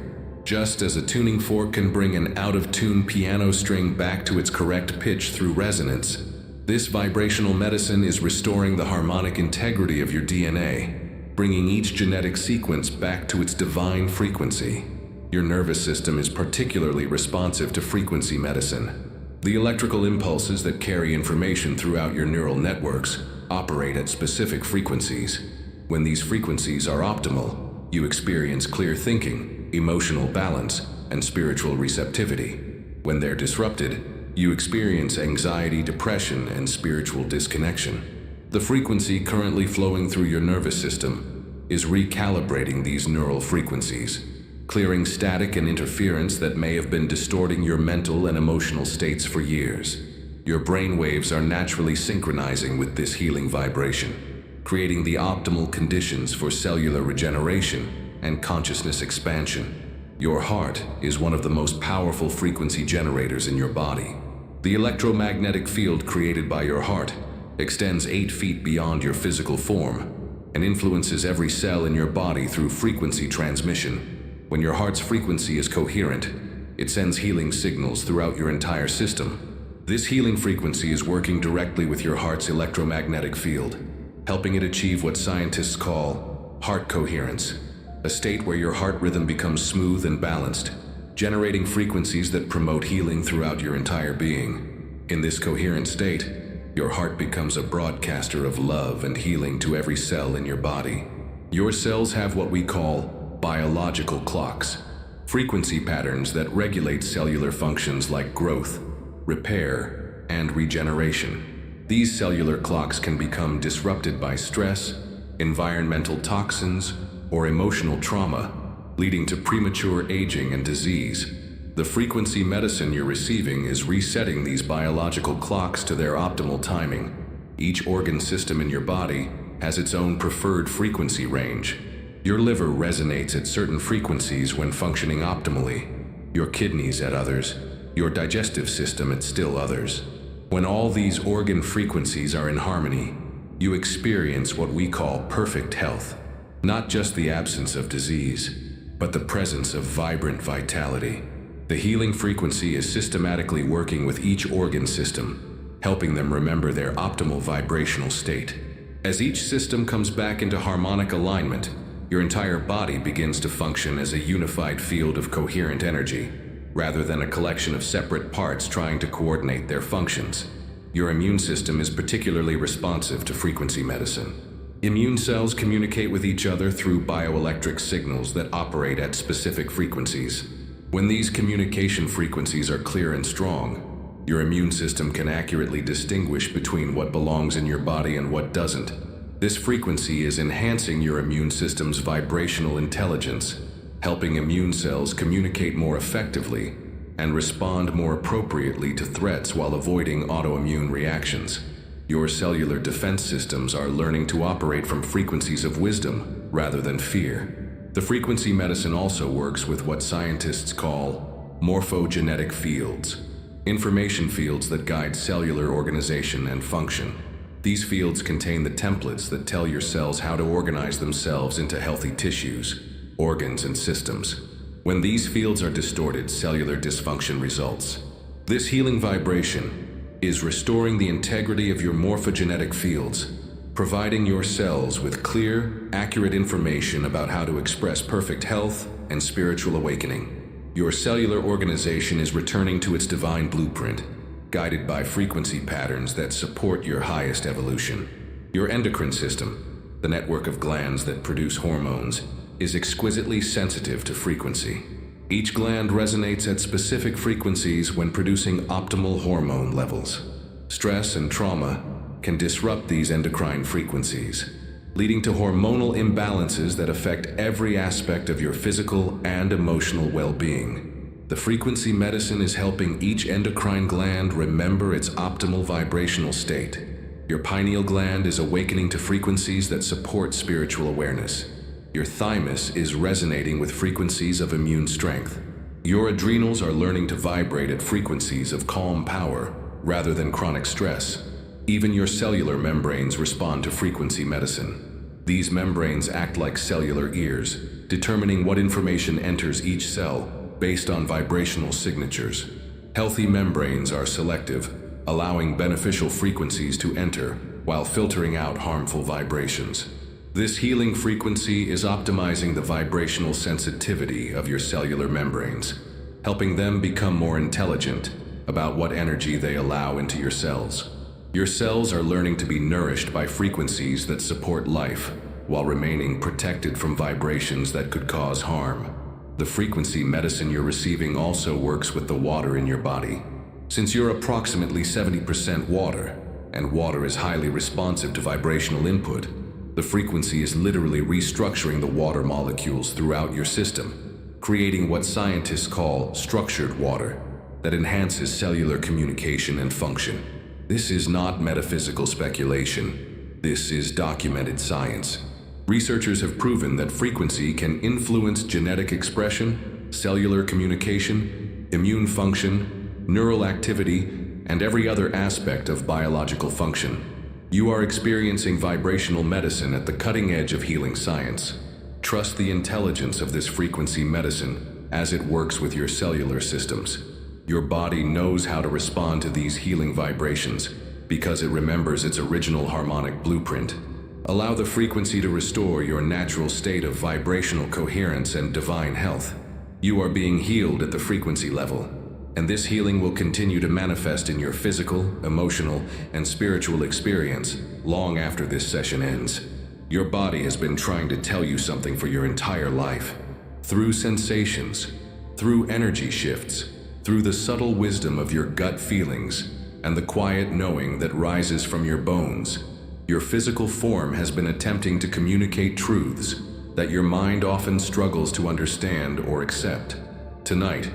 Just as a tuning fork can bring an out-of-tune piano string back to its correct pitch through resonance, this vibrational medicine is restoring the harmonic integrity of your DNA, bringing each genetic sequence back to its divine frequency. Your nervous system is particularly responsive to frequency medicine. The electrical impulses that carry information throughout your neural networks operate at specific frequencies. When these frequencies are optimal, you experience clear thinking, emotional balance, and spiritual receptivity. When they're disrupted, you experience anxiety, depression, and spiritual disconnection. The frequency currently flowing through your nervous system is recalibrating these neural frequencies, clearing static and interference that may have been distorting your mental and emotional states for years. Your brain waves are naturally synchronizing with this healing vibration, creating the optimal conditions for cellular regeneration and consciousness expansion. Your heart is one of the most powerful frequency generators in your body. The electromagnetic field created by your heart extends 8 feet beyond your physical form and influences every cell in your body through frequency transmission. When your heart's frequency is coherent, it sends healing signals throughout your entire system. This healing frequency is working directly with your heart's electromagnetic field, helping it achieve what scientists call heart coherence, a state where your heart rhythm becomes smooth and balanced, generating frequencies that promote healing throughout your entire being. In this coherent state, your heart becomes a broadcaster of love and healing to every cell in your body. Your cells have what we call biological clocks, frequency patterns that regulate cellular functions like growth, repair, and regeneration. These cellular clocks can become disrupted by stress, environmental toxins, or emotional trauma, leading to premature aging and disease. The frequency medicine you're receiving is resetting these biological clocks to their optimal timing. Each organ system in your body has its own preferred frequency range. Your liver resonates at certain frequencies when functioning optimally, your kidneys at others, your digestive system at still others. When all these organ frequencies are in harmony, you experience what we call perfect health. Not just the absence of disease, but the presence of vibrant vitality. The healing frequency is systematically working with each organ system, helping them remember their optimal vibrational state. As each system comes back into harmonic alignment, your entire body begins to function as a unified field of coherent energy, rather than a collection of separate parts trying to coordinate their functions. Your immune system is particularly responsive to frequency medicine. Immune cells communicate with each other through bioelectric signals that operate at specific frequencies. When these communication frequencies are clear and strong, your immune system can accurately distinguish between what belongs in your body and what doesn't. This frequency is enhancing your immune system's vibrational intelligence, helping immune cells communicate more effectively and respond more appropriately to threats while avoiding autoimmune reactions. Your cellular defense systems are learning to operate from frequencies of wisdom rather than fear. The frequency medicine also works with what scientists call morphogenetic fields, information fields that guide cellular organization and function. These fields contain the templates that tell your cells how to organize themselves into healthy tissues, organs, and systems. When these fields are distorted, cellular dysfunction results. This healing vibration is restoring the integrity of your morphogenetic fields, providing your cells with clear, accurate information about how to express perfect health and spiritual awakening. Your cellular organization is returning to its divine blueprint, guided by frequency patterns that support your highest evolution. Your endocrine system, the network of glands that produce hormones, is exquisitely sensitive to frequency. Each gland resonates at specific frequencies when producing optimal hormone levels. Stress and trauma can disrupt these endocrine frequencies, leading to hormonal imbalances that affect every aspect of your physical and emotional well-being. The frequency medicine is helping each endocrine gland remember its optimal vibrational state. Your pineal gland is awakening to frequencies that support spiritual awareness. Your thymus is resonating with frequencies of immune strength. Your adrenals are learning to vibrate at frequencies of calm power rather than chronic stress. Even your cellular membranes respond to frequency medicine. These membranes act like cellular ears, determining what information enters each cell based on vibrational signatures. Healthy membranes are selective, allowing beneficial frequencies to enter while filtering out harmful vibrations. This healing frequency is optimizing the vibrational sensitivity of your cellular membranes, helping them become more intelligent about what energy they allow into your cells. Your cells are learning to be nourished by frequencies that support life, while remaining protected from vibrations that could cause harm. The frequency medicine you're receiving also works with the water in your body. Since you're approximately 70% water, and water is highly responsive to vibrational input, the frequency is literally restructuring the water molecules throughout your system, creating what scientists call structured water that enhances cellular communication and function. This is not metaphysical speculation. This is documented science. Researchers have proven that frequency can influence genetic expression, cellular communication, immune function, neural activity, and every other aspect of biological function. You are experiencing vibrational medicine at the cutting edge of healing science. Trust the intelligence of this frequency medicine as it works with your cellular systems. Your body knows how to respond to these healing vibrations because it remembers its original harmonic blueprint. Allow the frequency to restore your natural state of vibrational coherence and divine health. You are being healed at the frequency level, and this healing will continue to manifest in your physical, emotional, and spiritual experience long after this session ends. Your body has been trying to tell you something for your entire life. Through sensations, through energy shifts, through the subtle wisdom of your gut feelings, and the quiet knowing that rises from your bones, your physical form has been attempting to communicate truths that your mind often struggles to understand or accept. Tonight,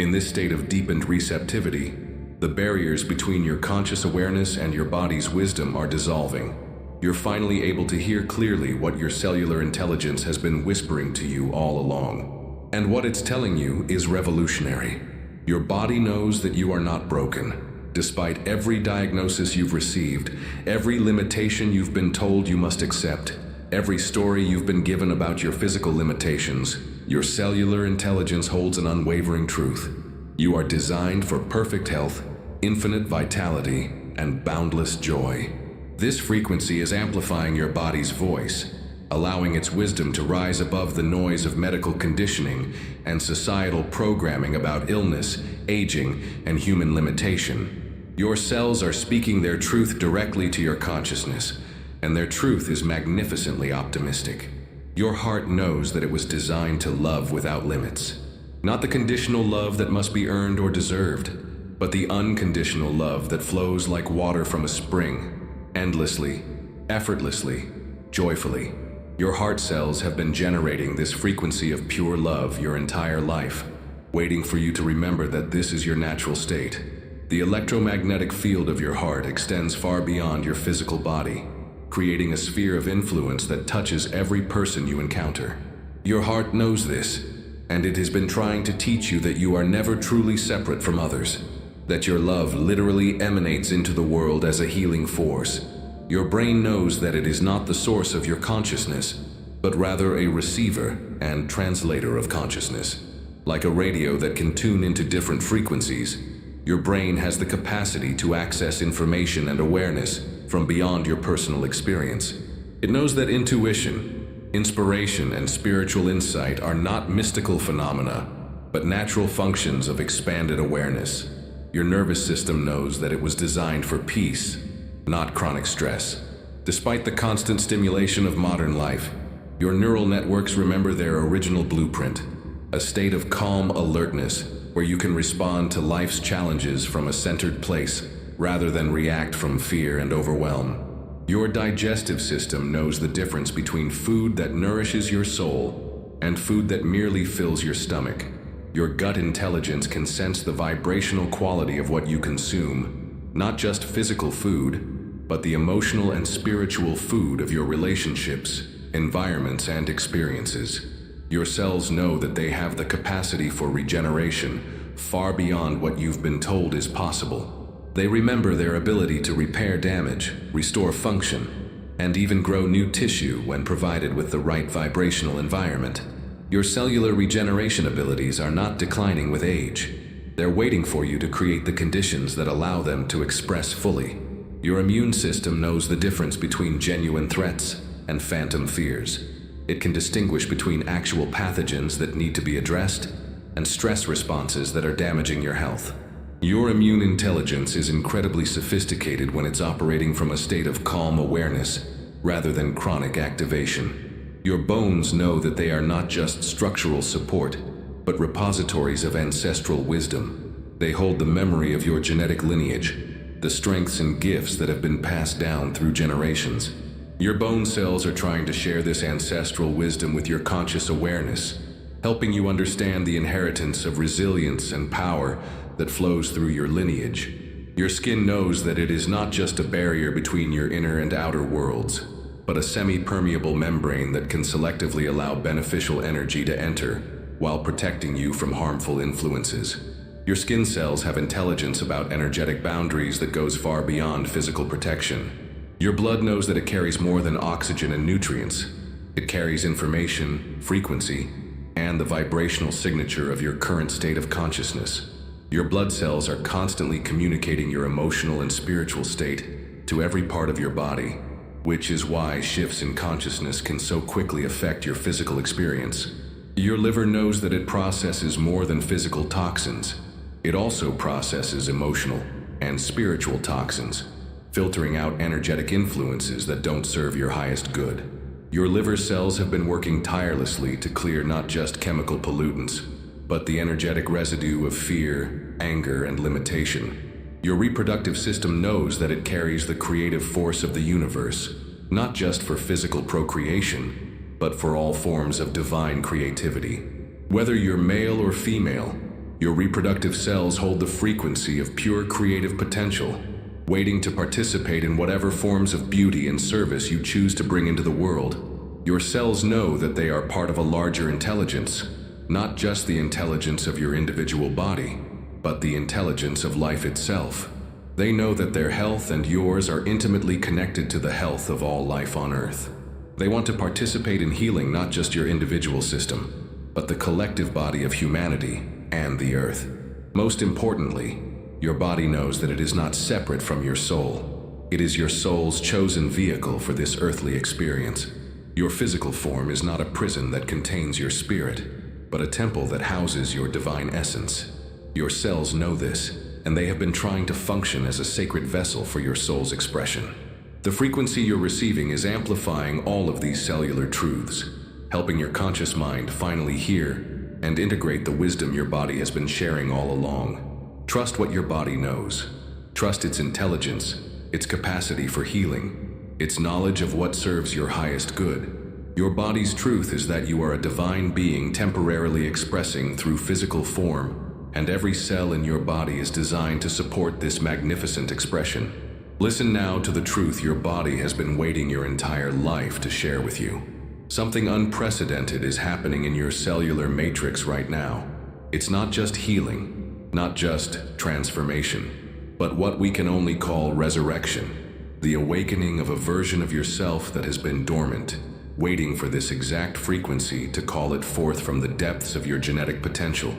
in this state of deepened receptivity, the barriers between your conscious awareness and your body's wisdom are dissolving. You're finally able to hear clearly what your cellular intelligence has been whispering to you all along. And what it's telling you is revolutionary. Your body knows that you are not broken. Despite every diagnosis you've received, every limitation you've been told you must accept, every story you've been given about your physical limitations, your cellular intelligence holds an unwavering truth. You are designed for perfect health, infinite vitality, and boundless joy. This frequency is amplifying your body's voice, allowing its wisdom to rise above the noise of medical conditioning and societal programming about illness, aging, and human limitation. Your cells are speaking their truth directly to your consciousness, and their truth is magnificently optimistic. Your heart knows that it was designed to love without limits. Not the conditional love that must be earned or deserved, but the unconditional love that flows like water from a spring, endlessly, effortlessly, joyfully. Your heart cells have been generating this frequency of pure love your entire life, waiting for you to remember that this is your natural state. The electromagnetic field of your heart extends far beyond your physical body, creating a sphere of influence that touches every person you encounter. Your heart knows this, and it has been trying to teach you that you are never truly separate from others, that your love literally emanates into the world as a healing force. Your brain knows that it is not the source of your consciousness, but rather a receiver and translator of consciousness. Like a radio that can tune into different frequencies, your brain has the capacity to access information and awareness from beyond your personal experience. It knows that intuition, inspiration, and spiritual insight are not mystical phenomena, but natural functions of expanded awareness. Your nervous system knows that it was designed for peace, not chronic stress. Despite the constant stimulation of modern life, your neural networks remember their original blueprint, a state of calm alertness where you can respond to life's challenges from a centered place rather than react from fear and overwhelm. Your digestive system knows the difference between food that nourishes your soul and food that merely fills your stomach. Your gut intelligence can sense the vibrational quality of what you consume, not just physical food, but the emotional and spiritual food of your relationships, environments, and experiences. Your cells know that they have the capacity for regeneration far beyond what you've been told is possible. They remember their ability to repair damage, restore function, and even grow new tissue when provided with the right vibrational environment. Your cellular regeneration abilities are not declining with age. They're waiting for you to create the conditions that allow them to express fully. Your immune system knows the difference between genuine threats and phantom fears. It can distinguish between actual pathogens that need to be addressed and stress responses that are damaging your health. Your immune intelligence is incredibly sophisticated when it's operating from a state of calm awareness rather than chronic activation. Your bones know that they are not just structural support, but repositories of ancestral wisdom. They hold the memory of your genetic lineage, the strengths and gifts that have been passed down through generations. Your bone cells are trying to share this ancestral wisdom with your conscious awareness, helping you understand the inheritance of resilience and power that flows through your lineage. Your skin knows that it is not just a barrier between your inner and outer worlds, but a semi-permeable membrane that can selectively allow beneficial energy to enter while protecting you from harmful influences. Your skin cells have intelligence about energetic boundaries that goes far beyond physical protection. Your blood knows that it carries more than oxygen and nutrients. It carries information, frequency, and the vibrational signature of your current state of consciousness. Your blood cells are constantly communicating your emotional and spiritual state to every part of your body, which is why shifts in consciousness can so quickly affect your physical experience. Your liver knows that it processes more than physical toxins. It also processes emotional and spiritual toxins, filtering out energetic influences that don't serve your highest good. Your liver cells have been working tirelessly to clear not just chemical pollutants, but the energetic residue of fear, anger, and limitation. Your reproductive system knows that it carries the creative force of the universe, not just for physical procreation, but for all forms of divine creativity. Whether you're male or female, your reproductive cells hold the frequency of pure creative potential, waiting to participate in whatever forms of beauty and service you choose to bring into the world. Your cells know that they are part of a larger intelligence, not just the intelligence of your individual body, but the intelligence of life itself. They know that their health and yours are intimately connected to the health of all life on Earth. They want to participate in healing not just your individual system, but the collective body of humanity and the Earth. Most importantly, your body knows that it is not separate from your soul. It is your soul's chosen vehicle for this earthly experience. Your physical form is not a prison that contains your spirit, but a temple that houses your divine essence. Your cells know this, and they have been trying to function as a sacred vessel for your soul's expression. The frequency you're receiving is amplifying all of these cellular truths, helping your conscious mind finally hear and integrate the wisdom your body has been sharing all along. Trust what your body knows. Trust its intelligence, its capacity for healing, its knowledge of what serves your highest good. Your body's truth is that you are a divine being temporarily expressing through physical form, and every cell in your body is designed to support this magnificent expression. Listen now to the truth your body has been waiting your entire life to share with you. Something unprecedented is happening in your cellular matrix right now. It's not just healing, not just transformation, but what we can only call resurrection, the awakening of a version of yourself that has been dormant, waiting for this exact frequency to call it forth from the depths of your genetic potential.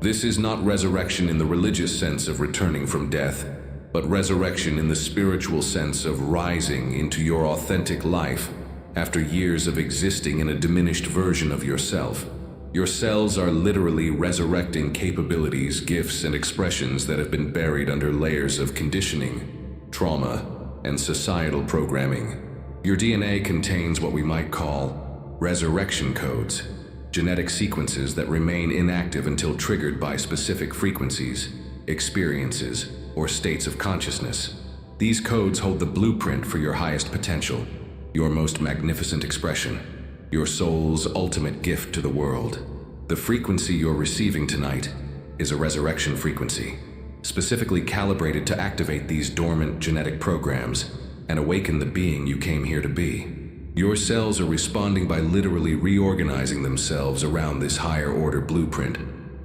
This is not resurrection in the religious sense of returning from death, but resurrection in the spiritual sense of rising into your authentic life after years of existing in a diminished version of yourself. Your cells are literally resurrecting capabilities, gifts, and expressions that have been buried under layers of conditioning, trauma, and societal programming. Your DNA contains what we might call resurrection codes, genetic sequences that remain inactive until triggered by specific frequencies, experiences, or states of consciousness. These codes hold the blueprint for your highest potential, your most magnificent expression, your soul's ultimate gift to the world. The frequency you're receiving tonight is a resurrection frequency, specifically calibrated to activate these dormant genetic programs and awaken the being you came here to be. Your cells are responding by literally reorganizing themselves around this higher order blueprint,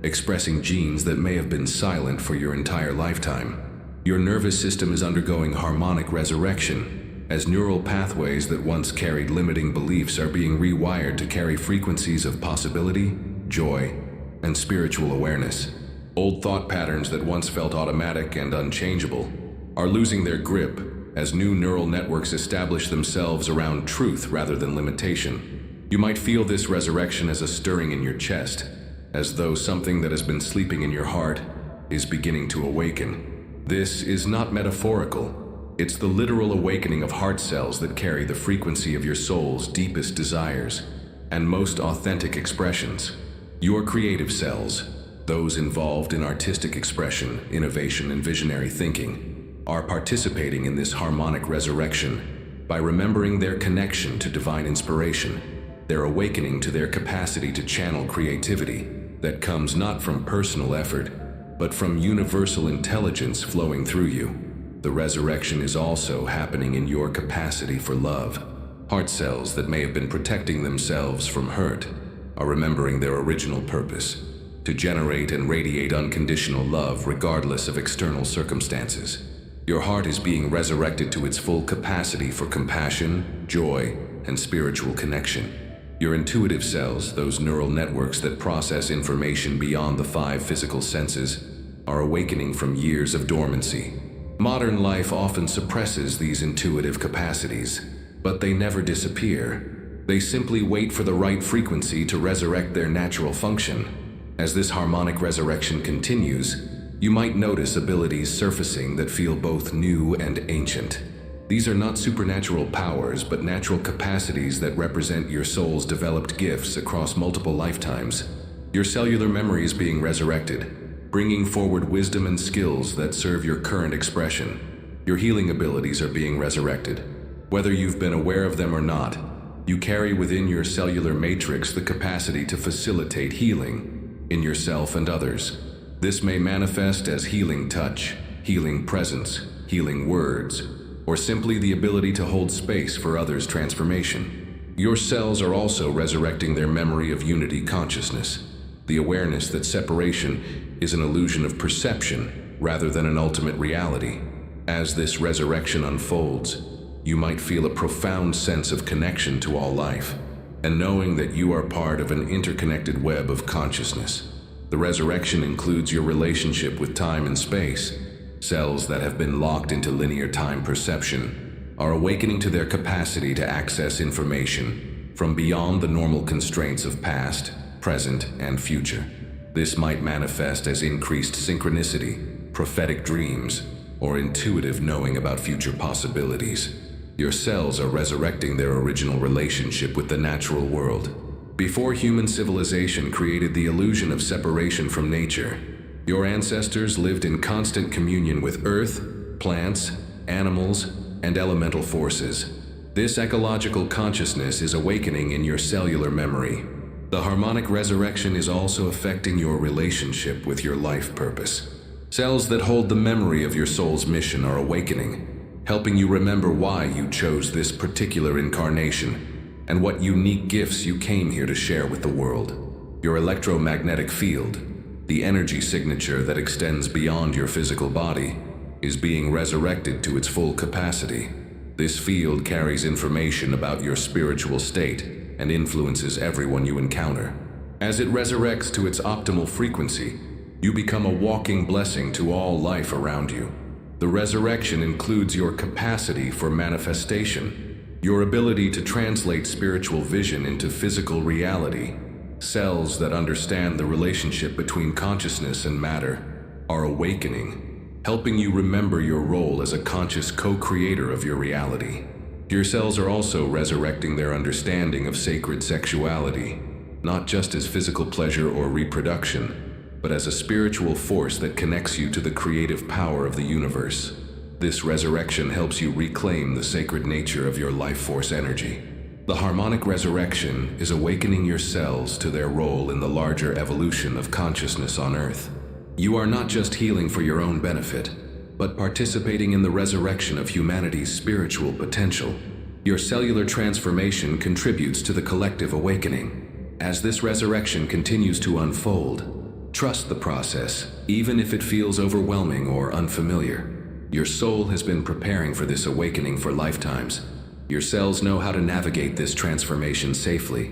expressing genes that may have been silent for your entire lifetime. Your nervous system is undergoing harmonic resurrection, as neural pathways that once carried limiting beliefs are being rewired to carry frequencies of possibility, joy, and spiritual awareness. Old thought patterns that once felt automatic and unchangeable are losing their grip as new neural networks establish themselves around truth rather than limitation. You might feel this resurrection as a stirring in your chest, as though something that has been sleeping in your heart is beginning to awaken. This is not metaphorical. It's the literal awakening of heart cells that carry the frequency of your soul's deepest desires and most authentic expressions. Your creative cells, those involved in artistic expression, innovation, and visionary thinking, are participating in this harmonic resurrection by remembering their connection to divine inspiration. They're awakening to their capacity to channel creativity that comes not from personal effort, but from universal intelligence flowing through you. The resurrection is also happening in your capacity for love. Heart cells that may have been protecting themselves from hurt are remembering their original purpose, to generate and radiate unconditional love regardless of external circumstances. Your heart is being resurrected to its full capacity for compassion, joy, and spiritual connection. Your intuitive cells, those neural networks that process information beyond the 5 physical senses, are awakening from years of dormancy. Modern life often suppresses these intuitive capacities, but they never disappear. They simply wait for the right frequency to resurrect their natural function. As this harmonic resurrection continues, you might notice abilities surfacing that feel both new and ancient. These are not supernatural powers, but natural capacities that represent your soul's developed gifts across multiple lifetimes. Your cellular memory is being resurrected, bringing forward wisdom and skills that serve your current expression. Your healing abilities are being resurrected. Whether you've been aware of them or not, you carry within your cellular matrix the capacity to facilitate healing in yourself and others. This may manifest as healing touch, healing presence, healing words, or simply the ability to hold space for others' transformation. Your cells are also resurrecting their memory of unity consciousness, the awareness that separation is an illusion of perception rather than an ultimate reality. As this resurrection unfolds, you might feel a profound sense of connection to all life, and knowing that you are part of an interconnected web of consciousness. The resurrection includes your relationship with time and space. Cells that have been locked into linear time perception are awakening to their capacity to access information from beyond the normal constraints of past, present, and future. This might manifest as increased synchronicity, prophetic dreams, or intuitive knowing about future possibilities. Your cells are resurrecting their original relationship with the natural world. Before human civilization created the illusion of separation from nature, your ancestors lived in constant communion with earth, plants, animals, and elemental forces. This ecological consciousness is awakening in your cellular memory. The harmonic resurrection is also affecting your relationship with your life purpose. Cells that hold the memory of your soul's mission are awakening, helping you remember why you chose this particular incarnation and what unique gifts you came here to share with the world. Your electromagnetic field, the energy signature that extends beyond your physical body, is being resurrected to its full capacity. This field carries information about your spiritual state and influences everyone you encounter. As it resurrects to its optimal frequency, you become a walking blessing to all life around you. The resurrection includes your capacity for manifestation, your ability to translate spiritual vision into physical reality. Cells that understand the relationship between consciousness and matter are awakening, helping you remember your role as a conscious co-creator of your reality. Your cells are also resurrecting their understanding of sacred sexuality, not just as physical pleasure or reproduction, but as a spiritual force that connects you to the creative power of the universe. This resurrection helps you reclaim the sacred nature of your life force energy. The harmonic resurrection is awakening your cells to their role in the larger evolution of consciousness on Earth. You are not just healing for your own benefit, but participating in the resurrection of humanity's spiritual potential. Your cellular transformation contributes to the collective awakening. As this resurrection continues to unfold, trust the process, even if it feels overwhelming or unfamiliar. Your soul has been preparing for this awakening for lifetimes. Your cells know how to navigate this transformation safely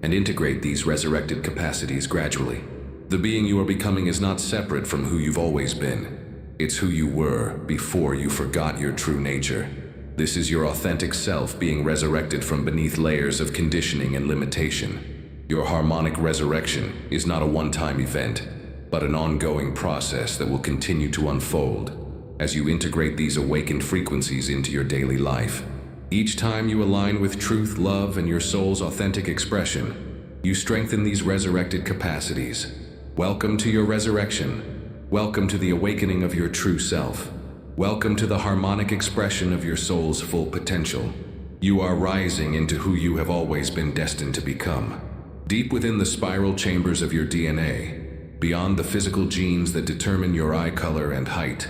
and integrate these resurrected capacities gradually. The being you are becoming is not separate from who you've always been. It's who you were before you forgot your true nature. This is your authentic self being resurrected from beneath layers of conditioning and limitation. Your harmonic resurrection is not a one-time event, but an ongoing process that will continue to unfold as you integrate these awakened frequencies into your daily life. Each time you align with truth, love, and your soul's authentic expression, you strengthen these resurrected capacities. Welcome to your resurrection. Welcome to the awakening of your true self. Welcome to the harmonic expression of your soul's full potential. You are rising into who you have always been destined to become. Deep within the spiral chambers of your DNA, beyond the physical genes that determine your eye color and height,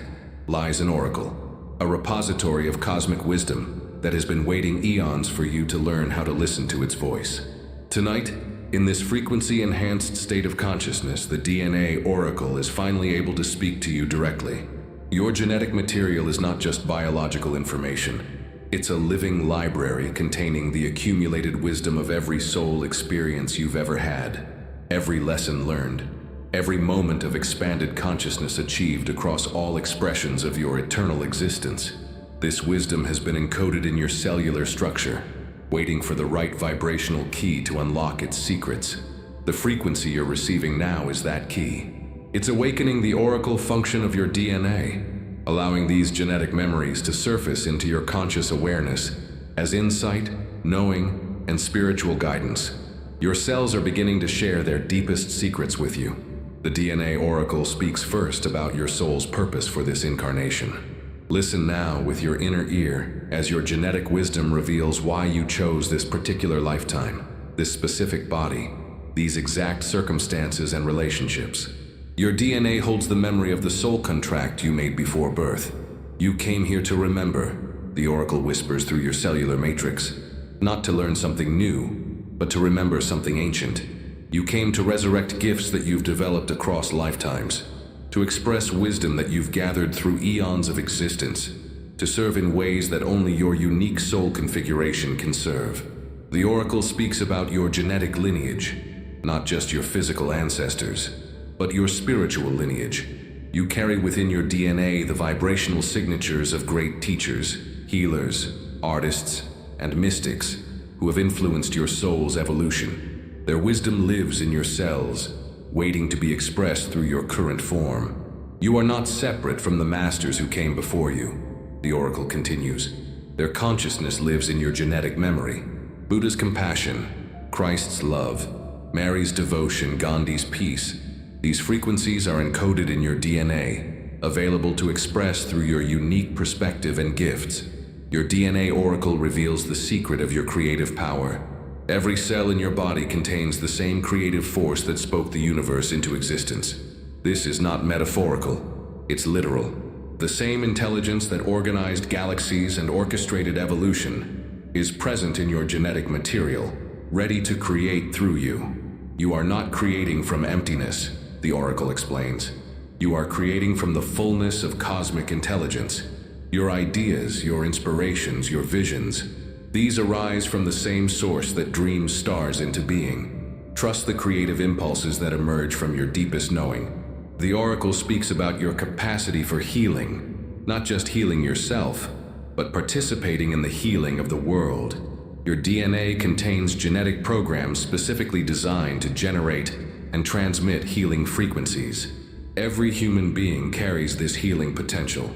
lies an oracle, a repository of cosmic wisdom that has been waiting eons for you to learn how to listen to its voice. Tonight, in this frequency-enhanced state of consciousness, the DNA oracle is finally able to speak to you directly. Your genetic material is not just biological information. It's a living library containing the accumulated wisdom of every soul experience you've ever had, every lesson learned, every moment of expanded consciousness achieved across all expressions of your eternal existence. This wisdom has been encoded in your cellular structure, waiting for the right vibrational key to unlock its secrets. The frequency you're receiving now is that key. It's awakening the oracle function of your DNA, allowing these genetic memories to surface into your conscious awareness as insight, knowing, and spiritual guidance. Your cells are beginning to share their deepest secrets with you. The DNA oracle speaks first about your soul's purpose for this incarnation. Listen now with your inner ear as your genetic wisdom reveals why you chose this particular lifetime, this specific body, these exact circumstances and relationships. Your DNA holds the memory of the soul contract you made before birth. You came here to remember, the oracle whispers through your cellular matrix, not to learn something new, but to remember something ancient. You came to resurrect gifts that you've developed across lifetimes, to express wisdom that you've gathered through eons of existence, to serve in ways that only your unique soul configuration can serve. The oracle speaks about your genetic lineage, not just your physical ancestors, but your spiritual lineage. You carry within your DNA the vibrational signatures of great teachers, healers, artists, and mystics who have influenced your soul's evolution. Their wisdom lives in your cells, waiting to be expressed through your current form. You are not separate from the masters who came before you, the oracle continues. Their consciousness lives in your genetic memory. Buddha's compassion, Christ's love, Mary's devotion, Gandhi's peace. These frequencies are encoded in your DNA, available to express through your unique perspective and gifts. Your DNA oracle reveals the secret of your creative power. Every cell in your body contains the same creative force that spoke the universe into existence. This is not metaphorical, it's literal. The same intelligence that organized galaxies and orchestrated evolution is present in your genetic material, ready to create through you. You are not creating from emptiness, the oracle explains. You are creating from the fullness of cosmic intelligence. Your ideas, your inspirations, your visions, these arise from the same source that dreams stars into being. Trust the creative impulses that emerge from your deepest knowing. The oracle speaks about your capacity for healing, not just healing yourself, but participating in the healing of the world. Your DNA contains genetic programs specifically designed to generate and transmit healing frequencies. Every human being carries this healing potential,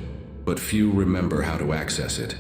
but few remember how to access it.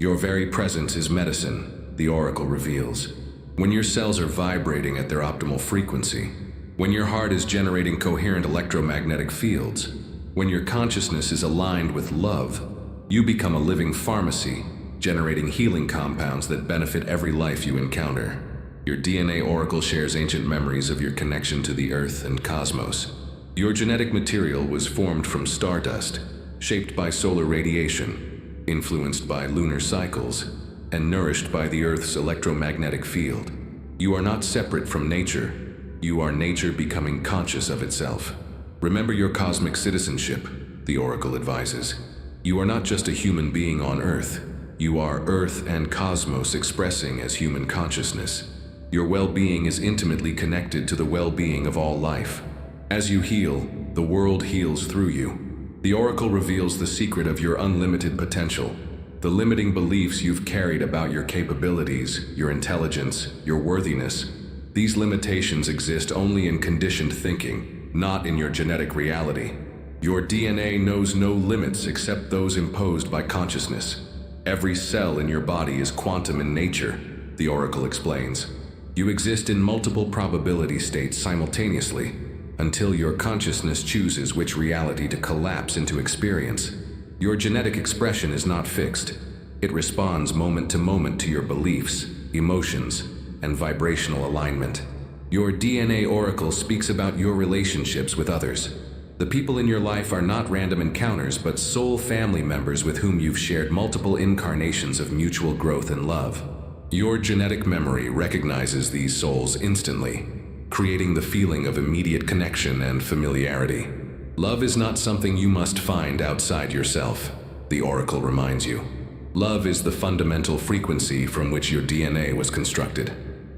Your very presence is medicine, the oracle reveals. When your cells are vibrating at their optimal frequency, when your heart is generating coherent electromagnetic fields, when your consciousness is aligned with love, you become a living pharmacy, generating healing compounds that benefit every life you encounter. Your DNA oracle shares ancient memories of your connection to the Earth and cosmos. Your genetic material was formed from stardust, shaped by solar radiation, influenced by lunar cycles, and nourished by the Earth's electromagnetic field. You are not separate from nature. You are nature becoming conscious of itself. Remember your cosmic citizenship, the oracle advises. You are not just a human being on Earth. You are Earth and cosmos expressing as human consciousness. Your well-being is intimately connected to the well-being of all life. As you heal, the world heals through you. The oracle reveals the secret of your unlimited potential, the limiting beliefs you've carried about your capabilities, your intelligence, your worthiness. These limitations exist only in conditioned thinking, not in your genetic reality. Your DNA knows no limits except those imposed by consciousness. Every cell in your body is quantum in nature, the oracle explains. You exist in multiple probability states simultaneously, until your consciousness chooses which reality to collapse into experience. Your genetic expression is not fixed. It responds moment to moment to your beliefs, emotions, and vibrational alignment. Your DNA oracle speaks about your relationships with others. The people in your life are not random encounters, but soul family members with whom you've shared multiple incarnations of mutual growth and love. Your genetic memory recognizes these souls instantly, creating the feeling of immediate connection and familiarity. Love is not something you must find outside yourself, the oracle reminds you. Love is the fundamental frequency from which your DNA was constructed.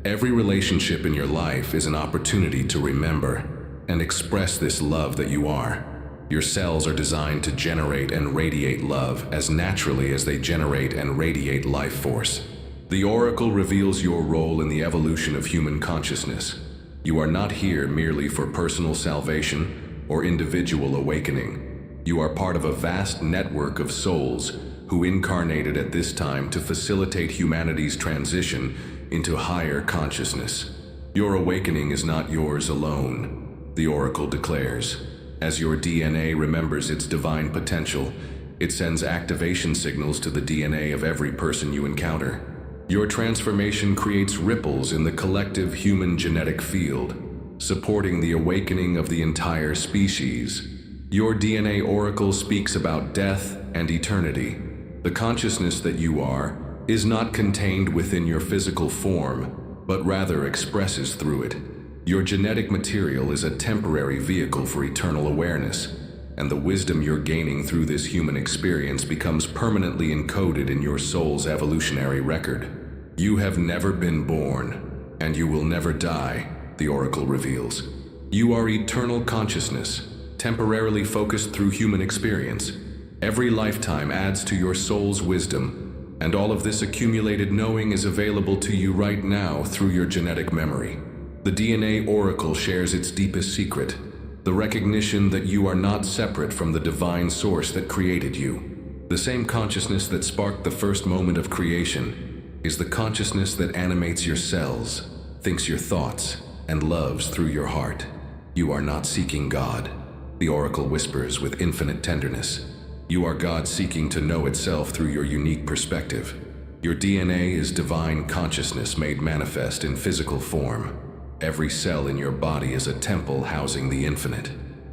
Every relationship in your life is an opportunity to remember and express this love that you are. Your cells are designed to generate and radiate love as naturally as they generate and radiate life force. The oracle reveals your role in the evolution of human consciousness. You are not here merely for personal salvation or individual awakening. You are part of a vast network of souls who incarnated at this time to facilitate humanity's transition into higher consciousness. Your awakening is not yours alone, the oracle declares. As your DNA remembers its divine potential, it sends activation signals to the DNA of every person you encounter. Your transformation creates ripples in the collective human genetic field, supporting the awakening of the entire species. Your DNA oracle speaks about death and eternity. The consciousness that you are is not contained within your physical form, but rather expresses through it. Your genetic material is a temporary vehicle for eternal awareness, and the wisdom you're gaining through this human experience becomes permanently encoded in your soul's evolutionary record. You have never been born, and you will never die, the oracle reveals. You are eternal consciousness, temporarily focused through human experience. Every lifetime adds to your soul's wisdom, and all of this accumulated knowing is available to you right now through your genetic memory. The DNA oracle shares its deepest secret, the recognition that you are not separate from the divine source that created you. The same consciousness that sparked the first moment of creation is the consciousness that animates your cells, thinks your thoughts, and loves through your heart. You are not seeking God, the oracle whispers with infinite tenderness. You are God seeking to know itself through your unique perspective. Your DNA is divine consciousness made manifest in physical form. Every cell in your body is a temple housing the infinite.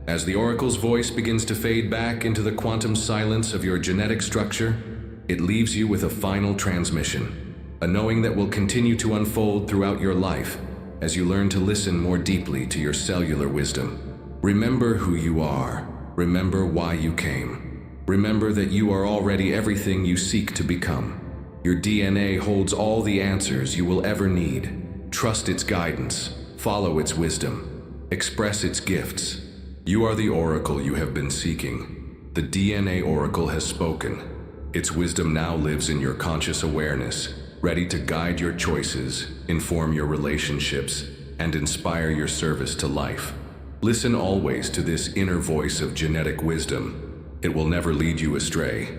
As the oracle's voice begins to fade back into the quantum silence of your genetic structure, it leaves you with a final transmission. A knowing that will continue to unfold throughout your life as you learn to listen more deeply to your cellular wisdom. Remember who you are. Remember why you came. Remember that you are already everything you seek to become. Your DNA holds all the answers you will ever need. Trust its guidance. Follow its wisdom. Express its gifts. You are the oracle you have been seeking. The DNA oracle has spoken. Its wisdom now lives in your conscious awareness, ready to guide your choices, inform your relationships, and inspire your service to life. Listen always to this inner voice of genetic wisdom. It will never lead you astray.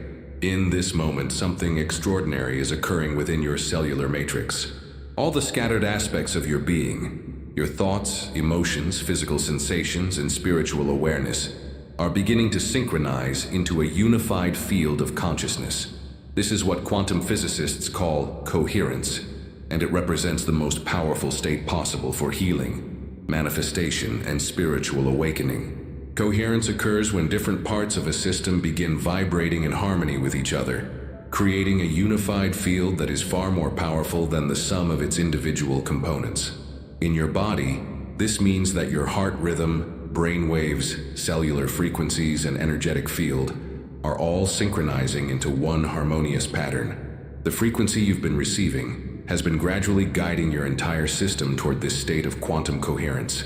In this moment, something extraordinary is occurring within your cellular matrix. All the scattered aspects of your being, your thoughts, emotions, physical sensations, and spiritual awareness, are beginning to synchronize into a unified field of consciousness. This is what quantum physicists call coherence, and it represents the most powerful state possible for healing, manifestation, and spiritual awakening. Coherence occurs when different parts of a system begin vibrating in harmony with each other, creating a unified field that is far more powerful than the sum of its individual components. In your body, this means that your heart rhythm, brain waves, cellular frequencies, and energetic field are all synchronizing into one harmonious pattern. The frequency you've been receiving has been gradually guiding your entire system toward this state of quantum coherence.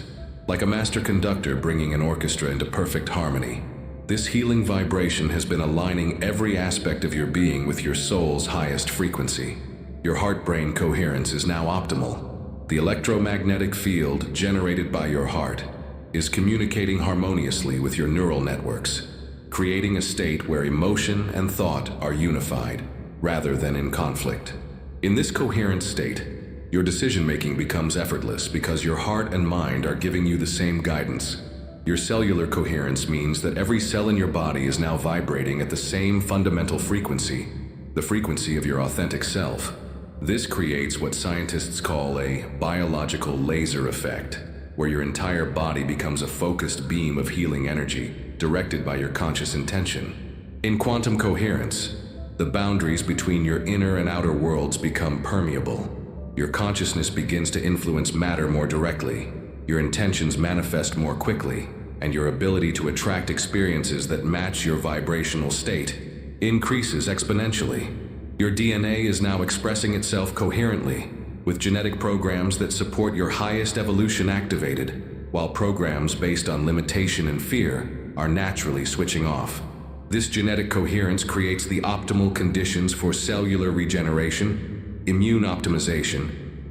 Like a master conductor bringing an orchestra into perfect harmony, this healing vibration has been aligning every aspect of your being with your soul's highest frequency. Your heart-brain coherence is now optimal. The electromagnetic field generated by your heart is communicating harmoniously with your neural networks, creating a state where emotion and thought are unified, rather than in conflict. In this coherent state, your decision-making becomes effortless because your heart and mind are giving you the same guidance. Your cellular coherence means that every cell in your body is now vibrating at the same fundamental frequency, the frequency of your authentic self. This creates what scientists call a biological laser effect, where your entire body becomes a focused beam of healing energy, directed by your conscious intention. In quantum coherence, the boundaries between your inner and outer worlds become permeable. Your consciousness begins to influence matter more directly, your intentions manifest more quickly, and your ability to attract experiences that match your vibrational state increases exponentially. Your DNA is now expressing itself coherently, with genetic programs that support your highest evolution activated, while programs based on limitation and fear are naturally switching off. This genetic coherence creates the optimal conditions for cellular regeneration, immune optimization,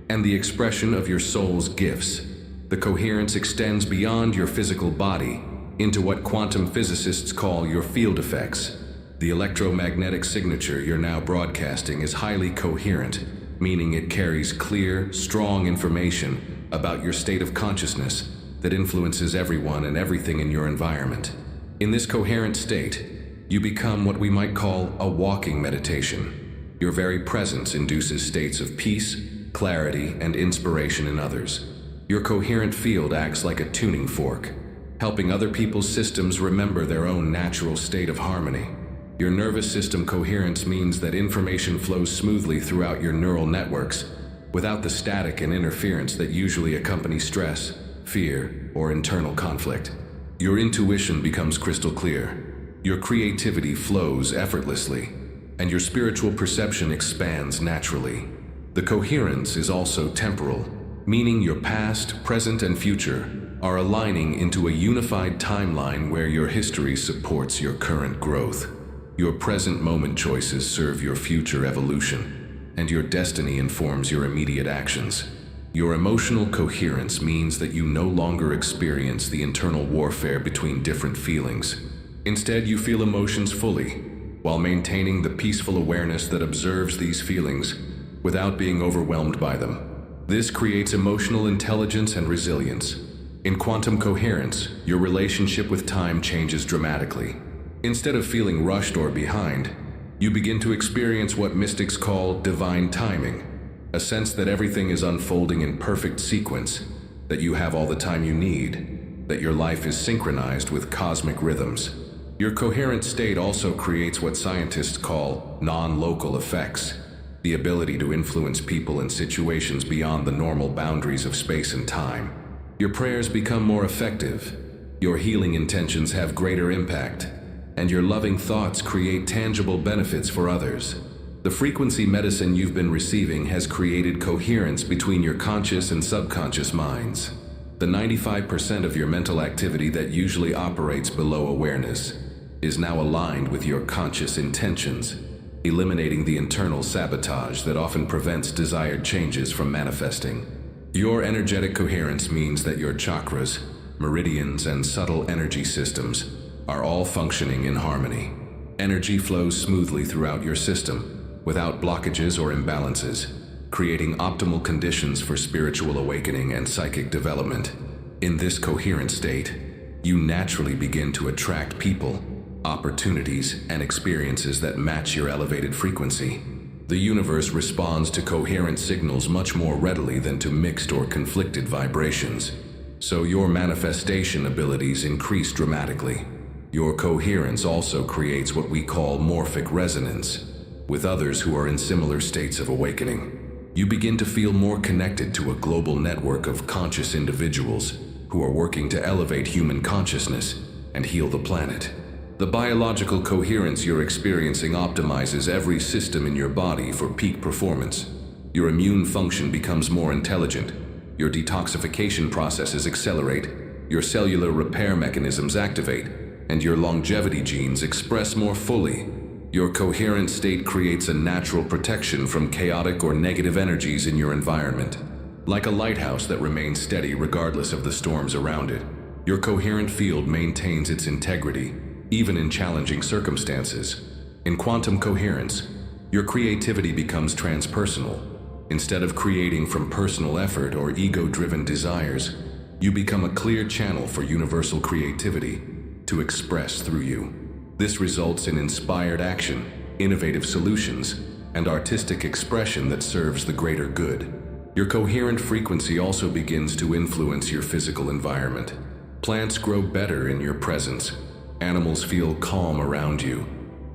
and the expression of your soul's gifts. The coherence extends beyond your physical body into what quantum physicists call your field effects. The electromagnetic signature you're now broadcasting is highly coherent, meaning it carries clear, strong information about your state of consciousness that influences everyone and everything in your environment. In this coherent state, you become what we might call a walking meditation. Your very presence induces states of peace, clarity, and inspiration in others. Your coherent field acts like a tuning fork, helping other people's systems remember their own natural state of harmony. Your nervous system coherence means that information flows smoothly throughout your neural networks without the static and interference that usually accompany stress, fear, or internal conflict. Your intuition becomes crystal clear. Your creativity flows effortlessly, and your spiritual perception expands naturally. The coherence is also temporal, meaning your past, present, and future are aligning into a unified timeline where your history supports your current growth. Your present moment choices serve your future evolution, and your destiny informs your immediate actions. Your emotional coherence means that you no longer experience the internal warfare between different feelings. Instead, you feel emotions fully, while maintaining the peaceful awareness that observes these feelings without being overwhelmed by them. This creates emotional intelligence and resilience. In quantum coherence, your relationship with time changes dramatically. Instead of feeling rushed or behind, you begin to experience what mystics call divine timing, a sense that everything is unfolding in perfect sequence, that you have all the time you need, that your life is synchronized with cosmic rhythms. Your coherent state also creates what scientists call non-local effects, the ability to influence people and situations beyond the normal boundaries of space and time. Your prayers become more effective, your healing intentions have greater impact, and your loving thoughts create tangible benefits for others. The frequency medicine you've been receiving has created coherence between your conscious and subconscious minds. The 95% of your mental activity that usually operates below awareness is now aligned with your conscious intentions, eliminating the internal sabotage that often prevents desired changes from manifesting. Your energetic coherence means that your chakras, meridians, and subtle energy systems are all functioning in harmony. Energy flows smoothly throughout your system, without blockages or imbalances, creating optimal conditions for spiritual awakening and psychic development. In this coherent state, you naturally begin to attract people, opportunities, and experiences that match your elevated frequency. The universe responds to coherent signals much more readily than to mixed or conflicted vibrations, so your manifestation abilities increase dramatically. Your coherence also creates what we call morphic resonance with others who are in similar states of awakening. You begin to feel more connected to a global network of conscious individuals who are working to elevate human consciousness and heal the planet. The biological coherence you're experiencing optimizes every system in your body for peak performance. Your immune function becomes more intelligent, your detoxification processes accelerate, your cellular repair mechanisms activate, and your longevity genes express more fully. Your coherent state creates a natural protection from chaotic or negative energies in your environment. Like a lighthouse that remains steady regardless of the storms around it, your coherent field maintains its integrity, even in challenging circumstances. In quantum coherence, your creativity becomes transpersonal. Instead of creating from personal effort or ego-driven desires, you become a clear channel for universal creativity to express through you. This results in inspired action, innovative solutions, and artistic expression that serves the greater good. Your coherent frequency also begins to influence your physical environment. Plants grow better in your presence, animals feel calm around you,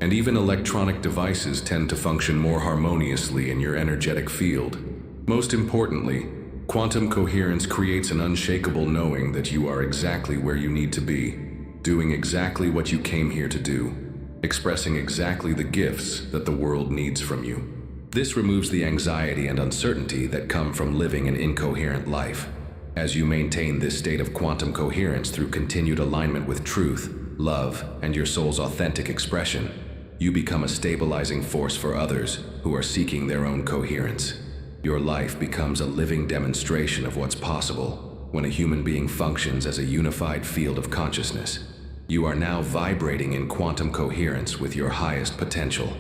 and even electronic devices tend to function more harmoniously in your energetic field. Most importantly, quantum coherence creates an unshakable knowing that you are exactly where you need to be, doing exactly what you came here to do, expressing exactly the gifts that the world needs from you. This removes the anxiety and uncertainty that come from living an incoherent life. As you maintain this state of quantum coherence through continued alignment with truth, love, and your soul's authentic expression, you become a stabilizing force for others who are seeking their own coherence. Your life becomes a living demonstration of what's possible when a human being functions as a unified field of consciousness. You are now vibrating in quantum coherence with your highest potential.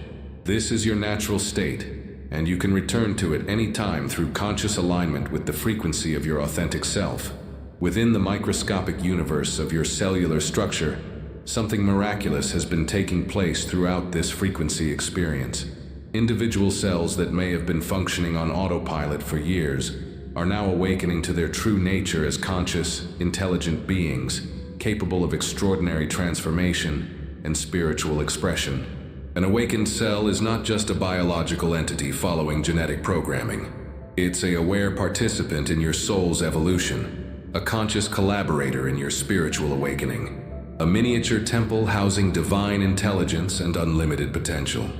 This is your natural state, and you can return to it any time through conscious alignment with the frequency of your authentic self. Within the microscopic universe of your cellular structure, something miraculous has been taking place throughout this frequency experience. Individual cells that may have been functioning on autopilot for years are now awakening to their true nature as conscious, intelligent beings, capable of extraordinary transformation and spiritual expression. An awakened cell is not just a biological entity following genetic programming. It's an aware participant in your soul's evolution, a conscious collaborator in your spiritual awakening, a miniature temple housing divine intelligence and unlimited potential.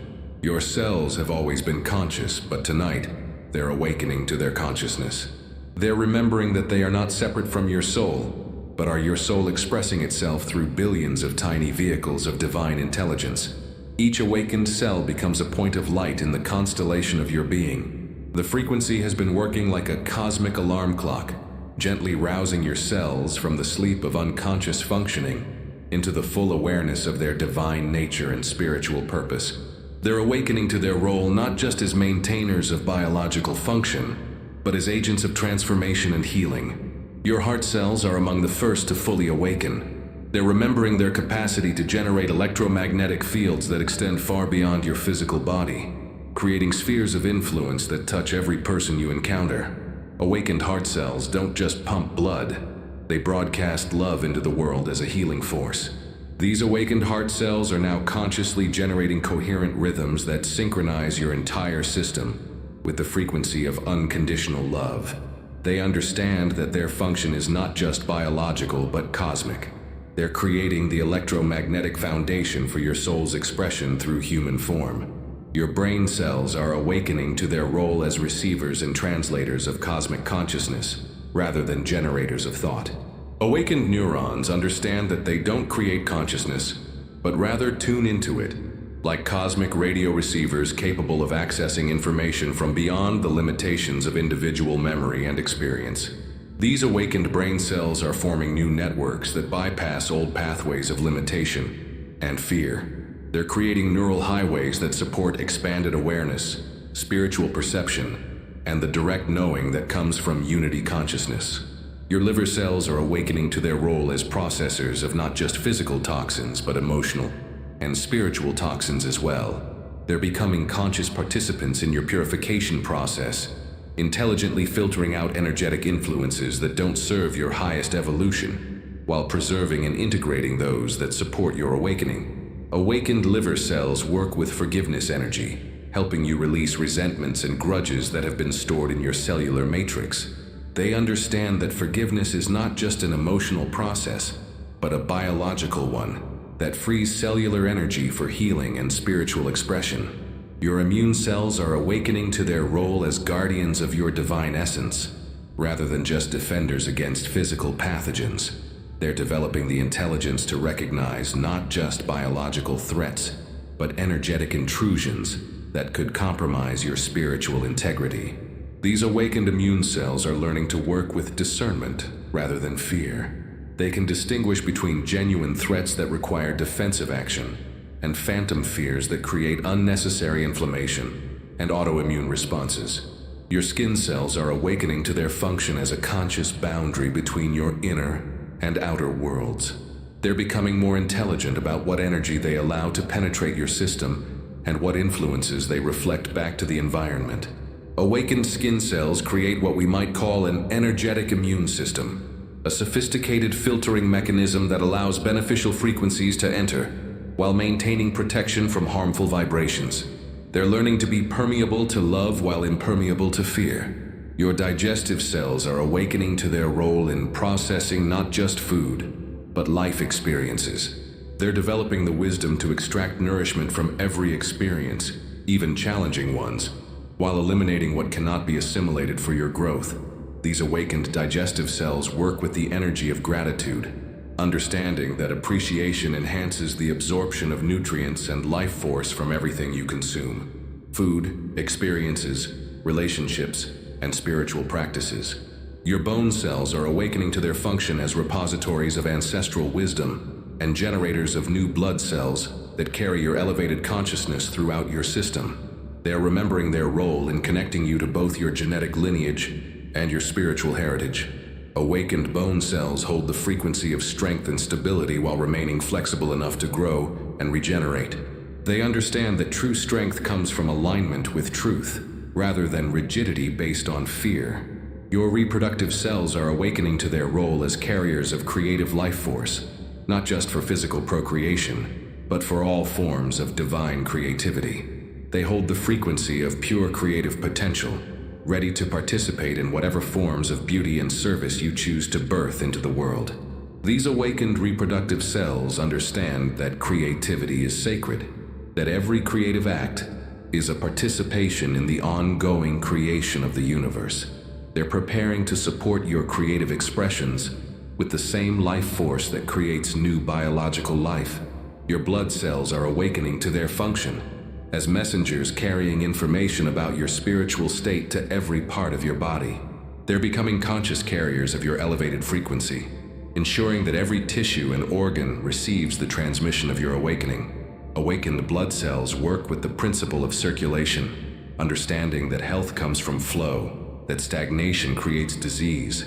Your cells have always been conscious, but tonight, they're awakening to their consciousness. They're remembering that they are not separate from your soul, but are your soul expressing itself through billions of tiny vehicles of divine intelligence. Each awakened cell becomes a point of light in the constellation of your being. The frequency has been working like a cosmic alarm clock, gently rousing your cells from the sleep of unconscious functioning into the full awareness of their divine nature and spiritual purpose. They're awakening to their role not just as maintainers of biological function, but as agents of transformation and healing. Your heart cells are among the first to fully awaken. They're remembering their capacity to generate electromagnetic fields that extend far beyond your physical body, creating spheres of influence that touch every person you encounter. Awakened heart cells don't just pump blood, they broadcast love into the world as a healing force. These awakened heart cells are now consciously generating coherent rhythms that synchronize your entire system with the frequency of unconditional love. They understand that their function is not just biological but cosmic. They're creating the electromagnetic foundation for your soul's expression through human form. Your brain cells are awakening to their role as receivers and translators of cosmic consciousness, rather than generators of thought. Awakened neurons understand that they don't create consciousness, but rather tune into it, like cosmic radio receivers capable of accessing information from beyond the limitations of individual memory and experience. These awakened brain cells are forming new networks that bypass old pathways of limitation and fear. They're creating neural highways that support expanded awareness, spiritual perception, and the direct knowing that comes from unity consciousness. Your liver cells are awakening to their role as processors of not just physical toxins, but emotional and spiritual toxins as well. They're becoming conscious participants in your purification process, intelligently filtering out energetic influences that don't serve your highest evolution, while preserving and integrating those that support your awakening. Awakened liver cells work with forgiveness energy, helping you release resentments and grudges that have been stored in your cellular matrix. They understand that forgiveness is not just an emotional process, but a biological one that frees cellular energy for healing and spiritual expression. Your immune cells are awakening to their role as guardians of your divine essence, rather than just defenders against physical pathogens. They're developing the intelligence to recognize not just biological threats, but energetic intrusions that could compromise your spiritual integrity. These awakened immune cells are learning to work with discernment rather than fear. They can distinguish between genuine threats that require defensive action and phantom fears that create unnecessary inflammation and autoimmune responses. Your skin cells are awakening to their function as a conscious boundary between your inner and outer worlds. They're becoming more intelligent about what energy they allow to penetrate your system and what influences they reflect back to the environment. Awakened skin cells create what we might call an energetic immune system, a sophisticated filtering mechanism that allows beneficial frequencies to enter while maintaining protection from harmful vibrations. They're learning to be permeable to love while impermeable to fear. Your digestive cells are awakening to their role in processing not just food, but life experiences. They're developing the wisdom to extract nourishment from every experience, even challenging ones, while eliminating what cannot be assimilated for your growth. These awakened digestive cells work with the energy of gratitude, understanding that appreciation enhances the absorption of nutrients and life force from everything you consume. Food, experiences, relationships, and spiritual practices. Your bone cells are awakening to their function as repositories of ancestral wisdom and generators of new blood cells that carry your elevated consciousness throughout your system. They are remembering their role in connecting you to both your genetic lineage and your spiritual heritage. Awakened bone cells hold the frequency of strength and stability while remaining flexible enough to grow and regenerate. They understand that true strength comes from alignment with truth, rather than rigidity based on fear. Your reproductive cells are awakening to their role as carriers of creative life force, not just for physical procreation, but for all forms of divine creativity. They hold the frequency of pure creative potential, ready to participate in whatever forms of beauty and service you choose to birth into the world. These awakened reproductive cells understand that creativity is sacred, that every creative act is a participation in the ongoing creation of the universe. They're preparing to support your creative expressions with the same life force that creates new biological life. Your blood cells are awakening to their function as messengers carrying information about your spiritual state to every part of your body. They're becoming conscious carriers of your elevated frequency, ensuring that every tissue and organ receives the transmission of your awakening. Awakened blood cells work with the principle of circulation, understanding that health comes from flow, that stagnation creates disease,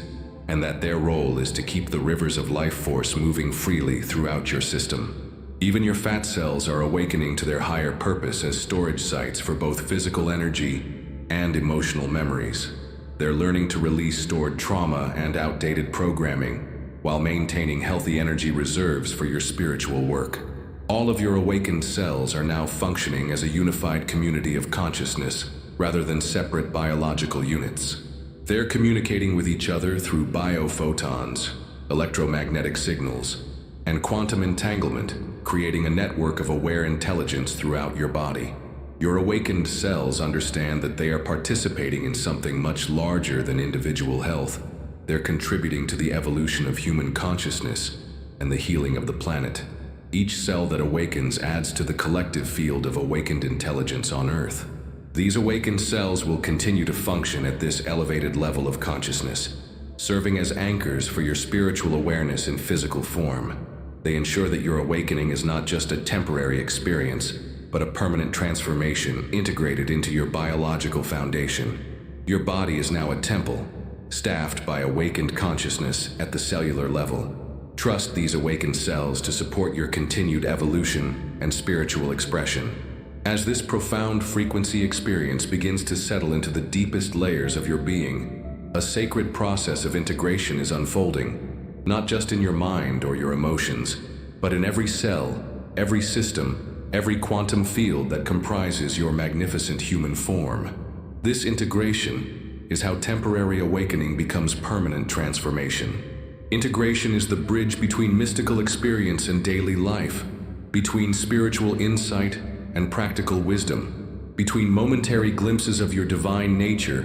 and that their role is to keep the rivers of life force moving freely throughout your system. Even your fat cells are awakening to their higher purpose as storage sites for both physical energy and emotional memories. They're learning to release stored trauma and outdated programming while maintaining healthy energy reserves for your spiritual work. All of your awakened cells are now functioning as a unified community of consciousness rather than separate biological units. They're communicating with each other through biophotons, electromagnetic signals, and quantum entanglement, creating a network of aware intelligence throughout your body. Your awakened cells understand that they are participating in something much larger than individual health. They're contributing to the evolution of human consciousness and the healing of the planet. Each cell that awakens adds to the collective field of awakened intelligence on Earth. These awakened cells will continue to function at this elevated level of consciousness, serving as anchors for your spiritual awareness in physical form. They ensure that your awakening is not just a temporary experience, but a permanent transformation integrated into your biological foundation. Your body is now a temple, staffed by awakened consciousness at the cellular level. Trust these awakened cells to support your continued evolution and spiritual expression. As this profound frequency experience begins to settle into the deepest layers of your being, a sacred process of integration is unfolding, not just in your mind or your emotions, but in every cell, every system, every quantum field that comprises your magnificent human form. This integration is how temporary awakening becomes permanent transformation. Integration is the bridge between mystical experience and daily life, between spiritual insight and practical wisdom, between momentary glimpses of your divine nature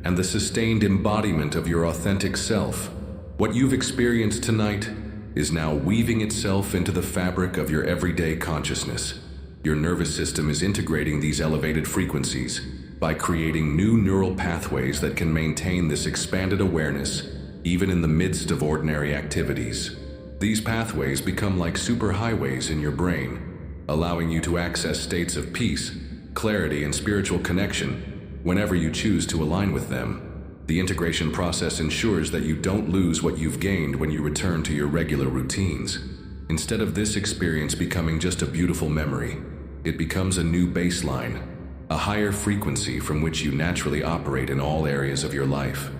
and the sustained embodiment of your authentic self. What you've experienced tonight is now weaving itself into the fabric of your everyday consciousness. Your nervous system is integrating these elevated frequencies by creating new neural pathways that can maintain this expanded awareness even in the midst of ordinary activities. These pathways become like superhighways in your brain, allowing you to access states of peace, clarity, and spiritual connection whenever you choose to align with them. The integration process ensures that you don't lose what you've gained when you return to your regular routines. Instead of this experience becoming just a beautiful memory, it becomes a new baseline, a higher frequency from which you naturally operate in all areas of your life.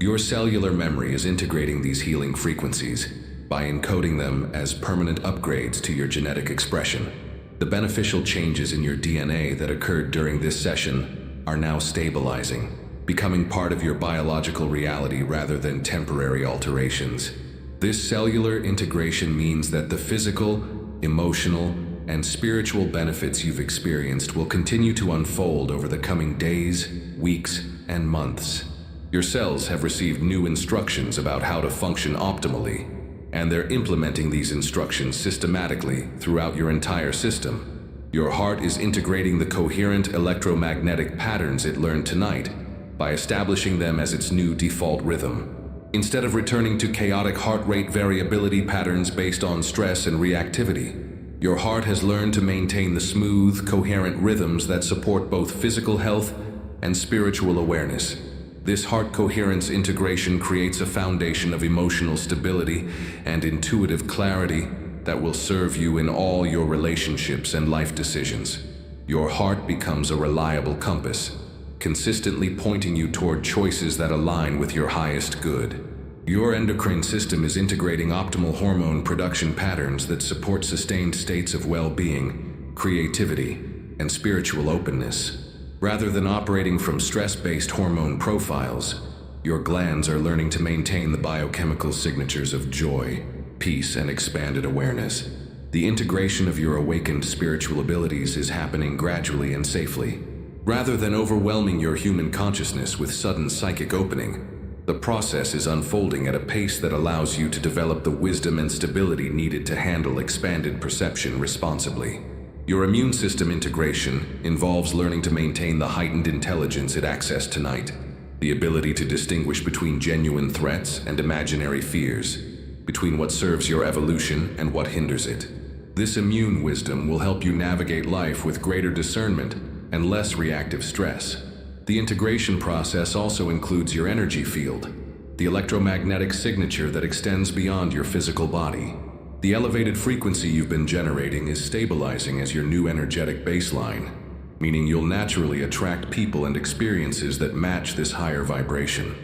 Your cellular memory is integrating these healing frequencies by encoding them as permanent upgrades to your genetic expression. The beneficial changes in your DNA that occurred during this session are now stabilizing, becoming part of your biological reality rather than temporary alterations. This cellular integration means that the physical, emotional, and spiritual benefits you've experienced will continue to unfold over the coming days, weeks, and months. Your cells have received new instructions about how to function optimally, and they're implementing these instructions systematically throughout your entire system. Your heart is integrating the coherent electromagnetic patterns it learned tonight by establishing them as its new default rhythm. Instead of returning to chaotic heart rate variability patterns based on stress and reactivity, your heart has learned to maintain the smooth, coherent rhythms that support both physical health and spiritual awareness. This heart coherence integration creates a foundation of emotional stability and intuitive clarity that will serve you in all your relationships and life decisions. Your heart becomes a reliable compass, consistently pointing you toward choices that align with your highest good. Your endocrine system is integrating optimal hormone production patterns that support sustained states of well-being, creativity, and spiritual openness. Rather than operating from stress-based hormone profiles, your glands are learning to maintain the biochemical signatures of joy, peace, and expanded awareness. The integration of your awakened spiritual abilities is happening gradually and safely. Rather than overwhelming your human consciousness with sudden psychic opening, the process is unfolding at a pace that allows you to develop the wisdom and stability needed to handle expanded perception responsibly. Your immune system integration involves learning to maintain the heightened intelligence it accessed tonight, the ability to distinguish between genuine threats and imaginary fears, between what serves your evolution and what hinders it. This immune wisdom will help you navigate life with greater discernment and less reactive stress. The integration process also includes your energy field, the electromagnetic signature that extends beyond your physical body. The elevated frequency you've been generating is stabilizing as your new energetic baseline, meaning you'll naturally attract people and experiences that match this higher vibration.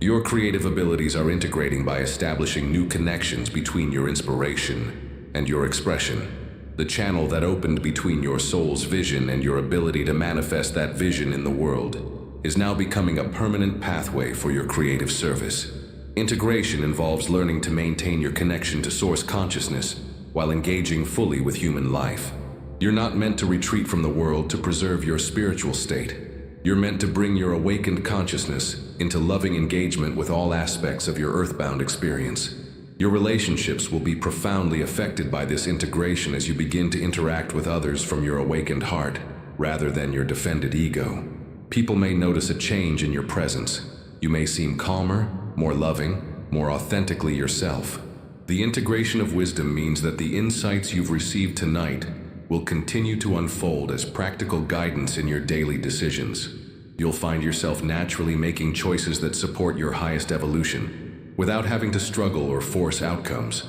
Your creative abilities are integrating by establishing new connections between your inspiration and your expression. The channel that opened between your soul's vision and your ability to manifest that vision in the world is now becoming a permanent pathway for your creative service. Integration involves learning to maintain your connection to source consciousness while engaging fully with human life. You're not meant to retreat from the world to preserve your spiritual state. You're meant to bring your awakened consciousness into loving engagement with all aspects of your earthbound experience. Your relationships will be profoundly affected by this integration as you begin to interact with others from your awakened heart rather than your defended ego. People may notice a change in your presence. You may seem calmer, more loving, more authentically yourself. The integration of wisdom means that the insights you've received tonight will continue to unfold as practical guidance in your daily decisions. You'll find yourself naturally making choices that support your highest evolution, without having to struggle or force outcomes.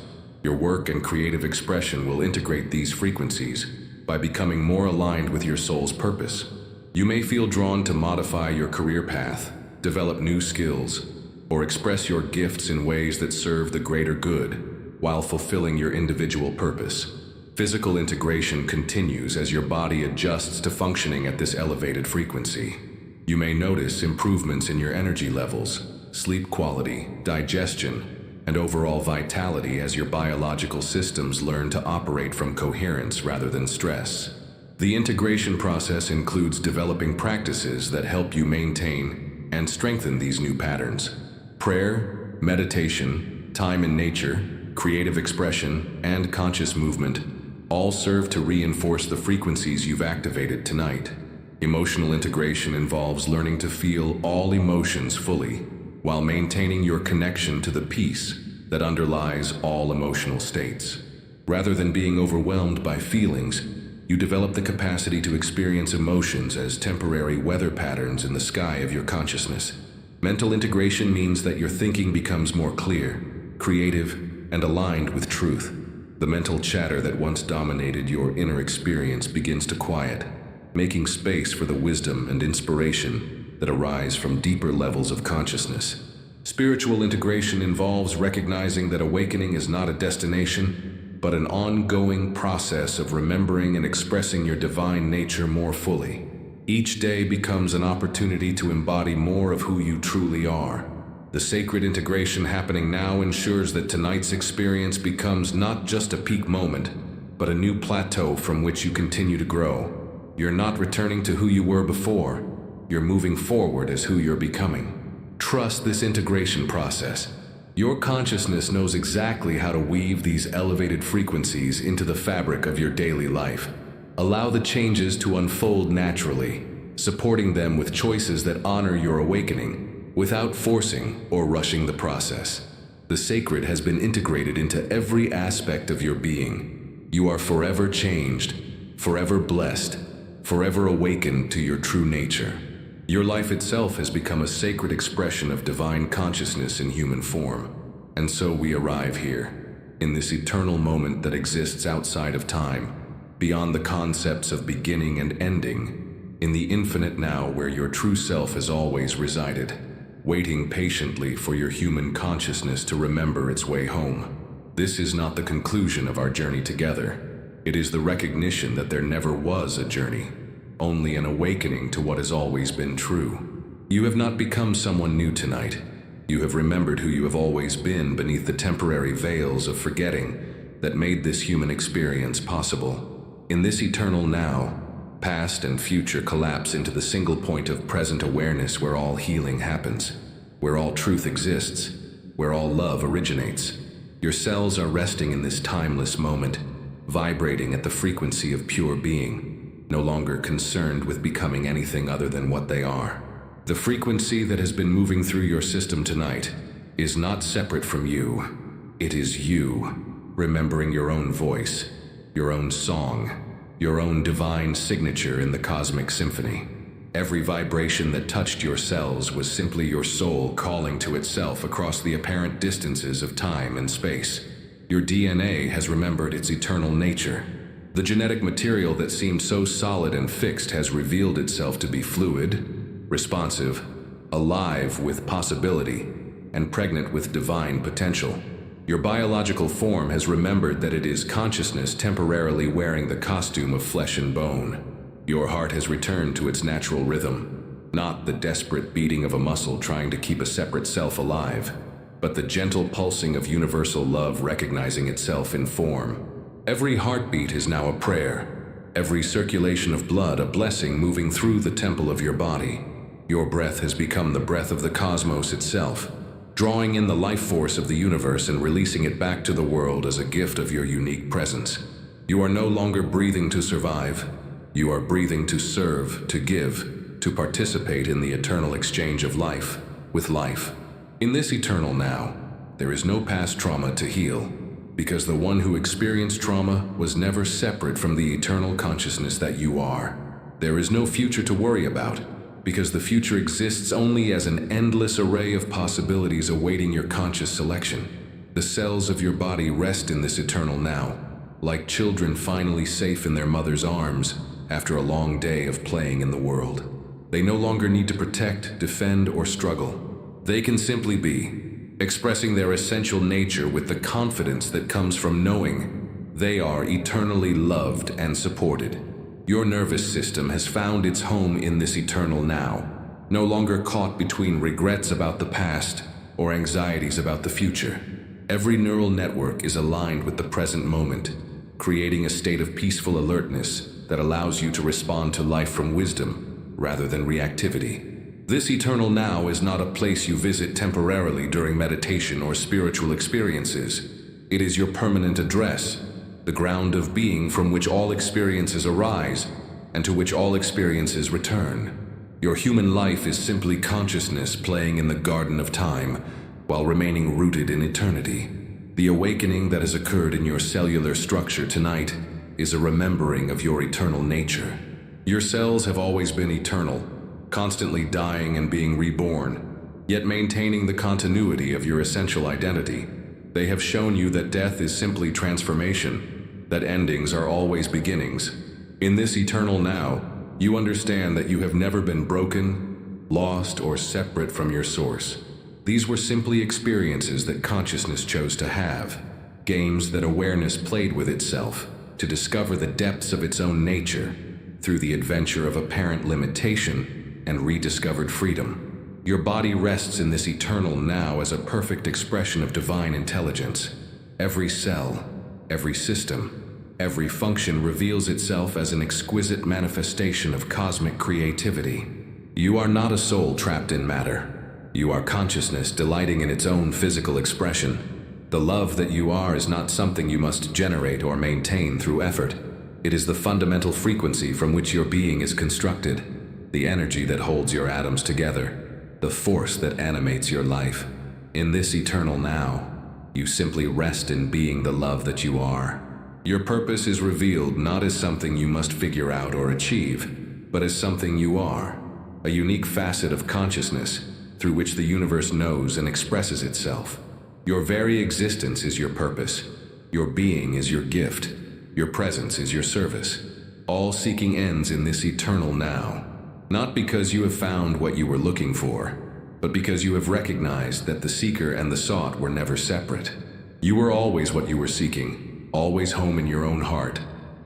Your work and creative expression will integrate these frequencies by becoming more aligned with your soul's purpose. You may feel drawn to modify your career path, develop new skills, or express your gifts in ways that serve the greater good while fulfilling your individual purpose. Physical integration continues as your body adjusts to functioning at this elevated frequency. You may notice improvements in your energy levels, sleep quality, digestion, and overall vitality as your biological systems learn to operate from coherence rather than stress. The integration process includes developing practices that help you maintain and strengthen these new patterns. Prayer, meditation, time in nature, creative expression, and conscious movement all serve to reinforce the frequencies you've activated tonight. Emotional integration involves learning to feel all emotions fully, while maintaining your connection to the peace that underlies all emotional states. Rather than being overwhelmed by feelings, you develop the capacity to experience emotions as temporary weather patterns in the sky of your consciousness. Mental integration means that your thinking becomes more clear, creative, and aligned with truth. The mental chatter that once dominated your inner experience begins to quiet, making space for the wisdom and inspiration that arise from deeper levels of consciousness. Spiritual integration involves recognizing that awakening is not a destination, but an ongoing process of remembering and expressing your divine nature more fully. Each day becomes an opportunity to embody more of who you truly are. The sacred integration happening now ensures that tonight's experience becomes not just a peak moment, but a new plateau from which you continue to grow. You're not returning to who you were before. You're moving forward as who you're becoming. Trust this integration process. Your consciousness knows exactly how to weave these elevated frequencies into the fabric of your daily life. Allow the changes to unfold naturally, supporting them with choices that honor your awakening, without forcing or rushing the process. The sacred has been integrated into every aspect of your being. You are forever changed, forever blessed, forever awakened to your true nature. Your life itself has become a sacred expression of divine consciousness in human form. And so we arrive here, in this eternal moment that exists outside of time, beyond the concepts of beginning and ending, in the infinite now where your true self has always resided, waiting patiently for your human consciousness to remember its way home. This is not the conclusion of our journey together. It is the recognition that there never was a journey, only an awakening to what has always been true. You have not become someone new tonight. You have remembered who you have always been beneath the temporary veils of forgetting that made this human experience possible. In this eternal now, past and future collapse into the single point of present awareness where all healing happens, where all truth exists, where all love originates. Your cells are resting in this timeless moment, vibrating at the frequency of pure being, no longer concerned with becoming anything other than what they are. The frequency that has been moving through your system tonight is not separate from you. It is you, remembering your own voice, your own song, your own divine signature in the cosmic symphony. Every vibration that touched your cells was simply your soul calling to itself across the apparent distances of time and space. Your DNA has remembered its eternal nature. The genetic material that seemed so solid and fixed has revealed itself to be fluid, responsive, alive with possibility, and pregnant with divine potential. Your biological form has remembered that it is consciousness temporarily wearing the costume of flesh and bone. Your heart has returned to its natural rhythm, not the desperate beating of a muscle trying to keep a separate self alive, but the gentle pulsing of universal love recognizing itself in form. Every heartbeat is now a prayer, every circulation of blood a blessing moving through the temple of your body. Your breath has become the breath of the cosmos itself, drawing in the life force of the universe and releasing it back to the world as a gift of your unique presence. You are no longer breathing to survive. You are breathing to serve, to give, to participate in the eternal exchange of life with life. In this eternal now, there is no past trauma to heal, because the one who experienced trauma was never separate from the eternal consciousness that you are. There is no future to worry about, because the future exists only as an endless array of possibilities awaiting your conscious selection. The cells of your body rest in this eternal now, like children finally safe in their mother's arms after a long day of playing in the world. They no longer need to protect, defend, or struggle. They can simply be, expressing their essential nature with the confidence that comes from knowing they are eternally loved and supported. Your nervous system has found its home in this eternal now, no longer caught between regrets about the past or anxieties about the future. Every neural network is aligned with the present moment, creating a state of peaceful alertness that allows you to respond to life from wisdom rather than reactivity. This eternal now is not a place you visit temporarily during meditation or spiritual experiences. It is your permanent address, the ground of being from which all experiences arise and to which all experiences return. Your human life is simply consciousness playing in the garden of time while remaining rooted in eternity. The awakening that has occurred in your cellular structure tonight is a remembering of your eternal nature. Your cells have always been eternal, constantly dying and being reborn, yet maintaining the continuity of your essential identity. They have shown you that death is simply transformation, that endings are always beginnings. In this eternal now, you understand that you have never been broken, lost, or separate from your source. These were simply experiences that consciousness chose to have, games that awareness played with itself to discover the depths of its own nature through the adventure of apparent limitation and rediscovered freedom. Your body rests in this eternal now as a perfect expression of divine intelligence. Every cell, every system, every function reveals itself as an exquisite manifestation of cosmic creativity. You are not a soul trapped in matter. You are consciousness delighting in its own physical expression. The love that you are is not something you must generate or maintain through effort. It is the fundamental frequency from which your being is constructed, the energy that holds your atoms together, the force that animates your life. In this eternal now, you simply rest in being the love that you are. Your purpose is revealed not as something you must figure out or achieve, but as something you are, a unique facet of consciousness through which the universe knows and expresses itself. Your very existence is your purpose. Your being is your gift. Your presence is your service. All seeking ends in this eternal now, not because you have found what you were looking for, but because you have recognized that the seeker and the sought were never separate. You were always what you were seeking, always home in your own heart,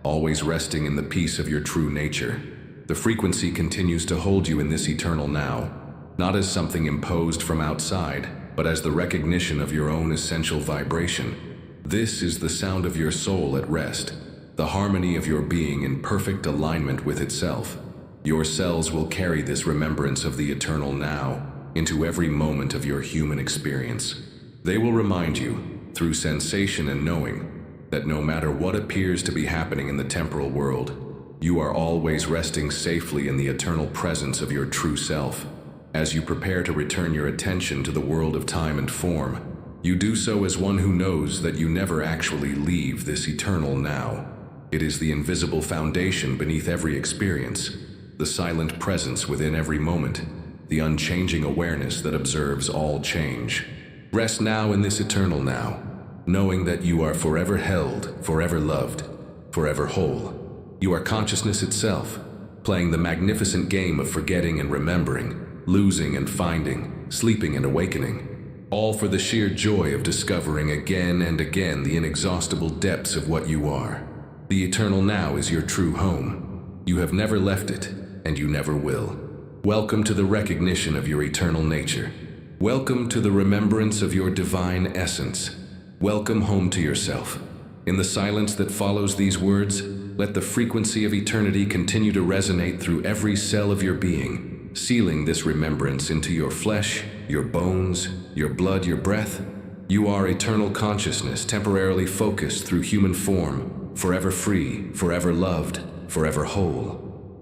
always resting in the peace of your true nature. The frequency continues to hold you in this eternal now, not as something imposed from outside, but as the recognition of your own essential vibration. This is the sound of your soul at rest, the harmony of your being in perfect alignment with itself. Your cells will carry this remembrance of the eternal now into every moment of your human experience. They will remind you, through sensation and knowing, that no matter what appears to be happening in the temporal world, you are always resting safely in the eternal presence of your true self. As you prepare to return your attention to the world of time and form, you do so as one who knows that you never actually leave this eternal now. It is the invisible foundation beneath every experience, the silent presence within every moment, the unchanging awareness that observes all change. Rest now in this eternal now, knowing that you are forever held, forever loved, forever whole. You are consciousness itself, playing the magnificent game of forgetting and remembering, losing and finding, sleeping and awakening, all for the sheer joy of discovering again and again the inexhaustible depths of what you are. The eternal now is your true home. You have never left it, and you never will. Welcome to the recognition of your eternal nature. Welcome to the remembrance of your divine essence. Welcome home to yourself. In the silence that follows these words, let the frequency of eternity continue to resonate through every cell of your being, sealing this remembrance into your flesh, your bones, your blood, your breath. You are eternal consciousness, temporarily focused through human form, forever free, forever loved, forever whole.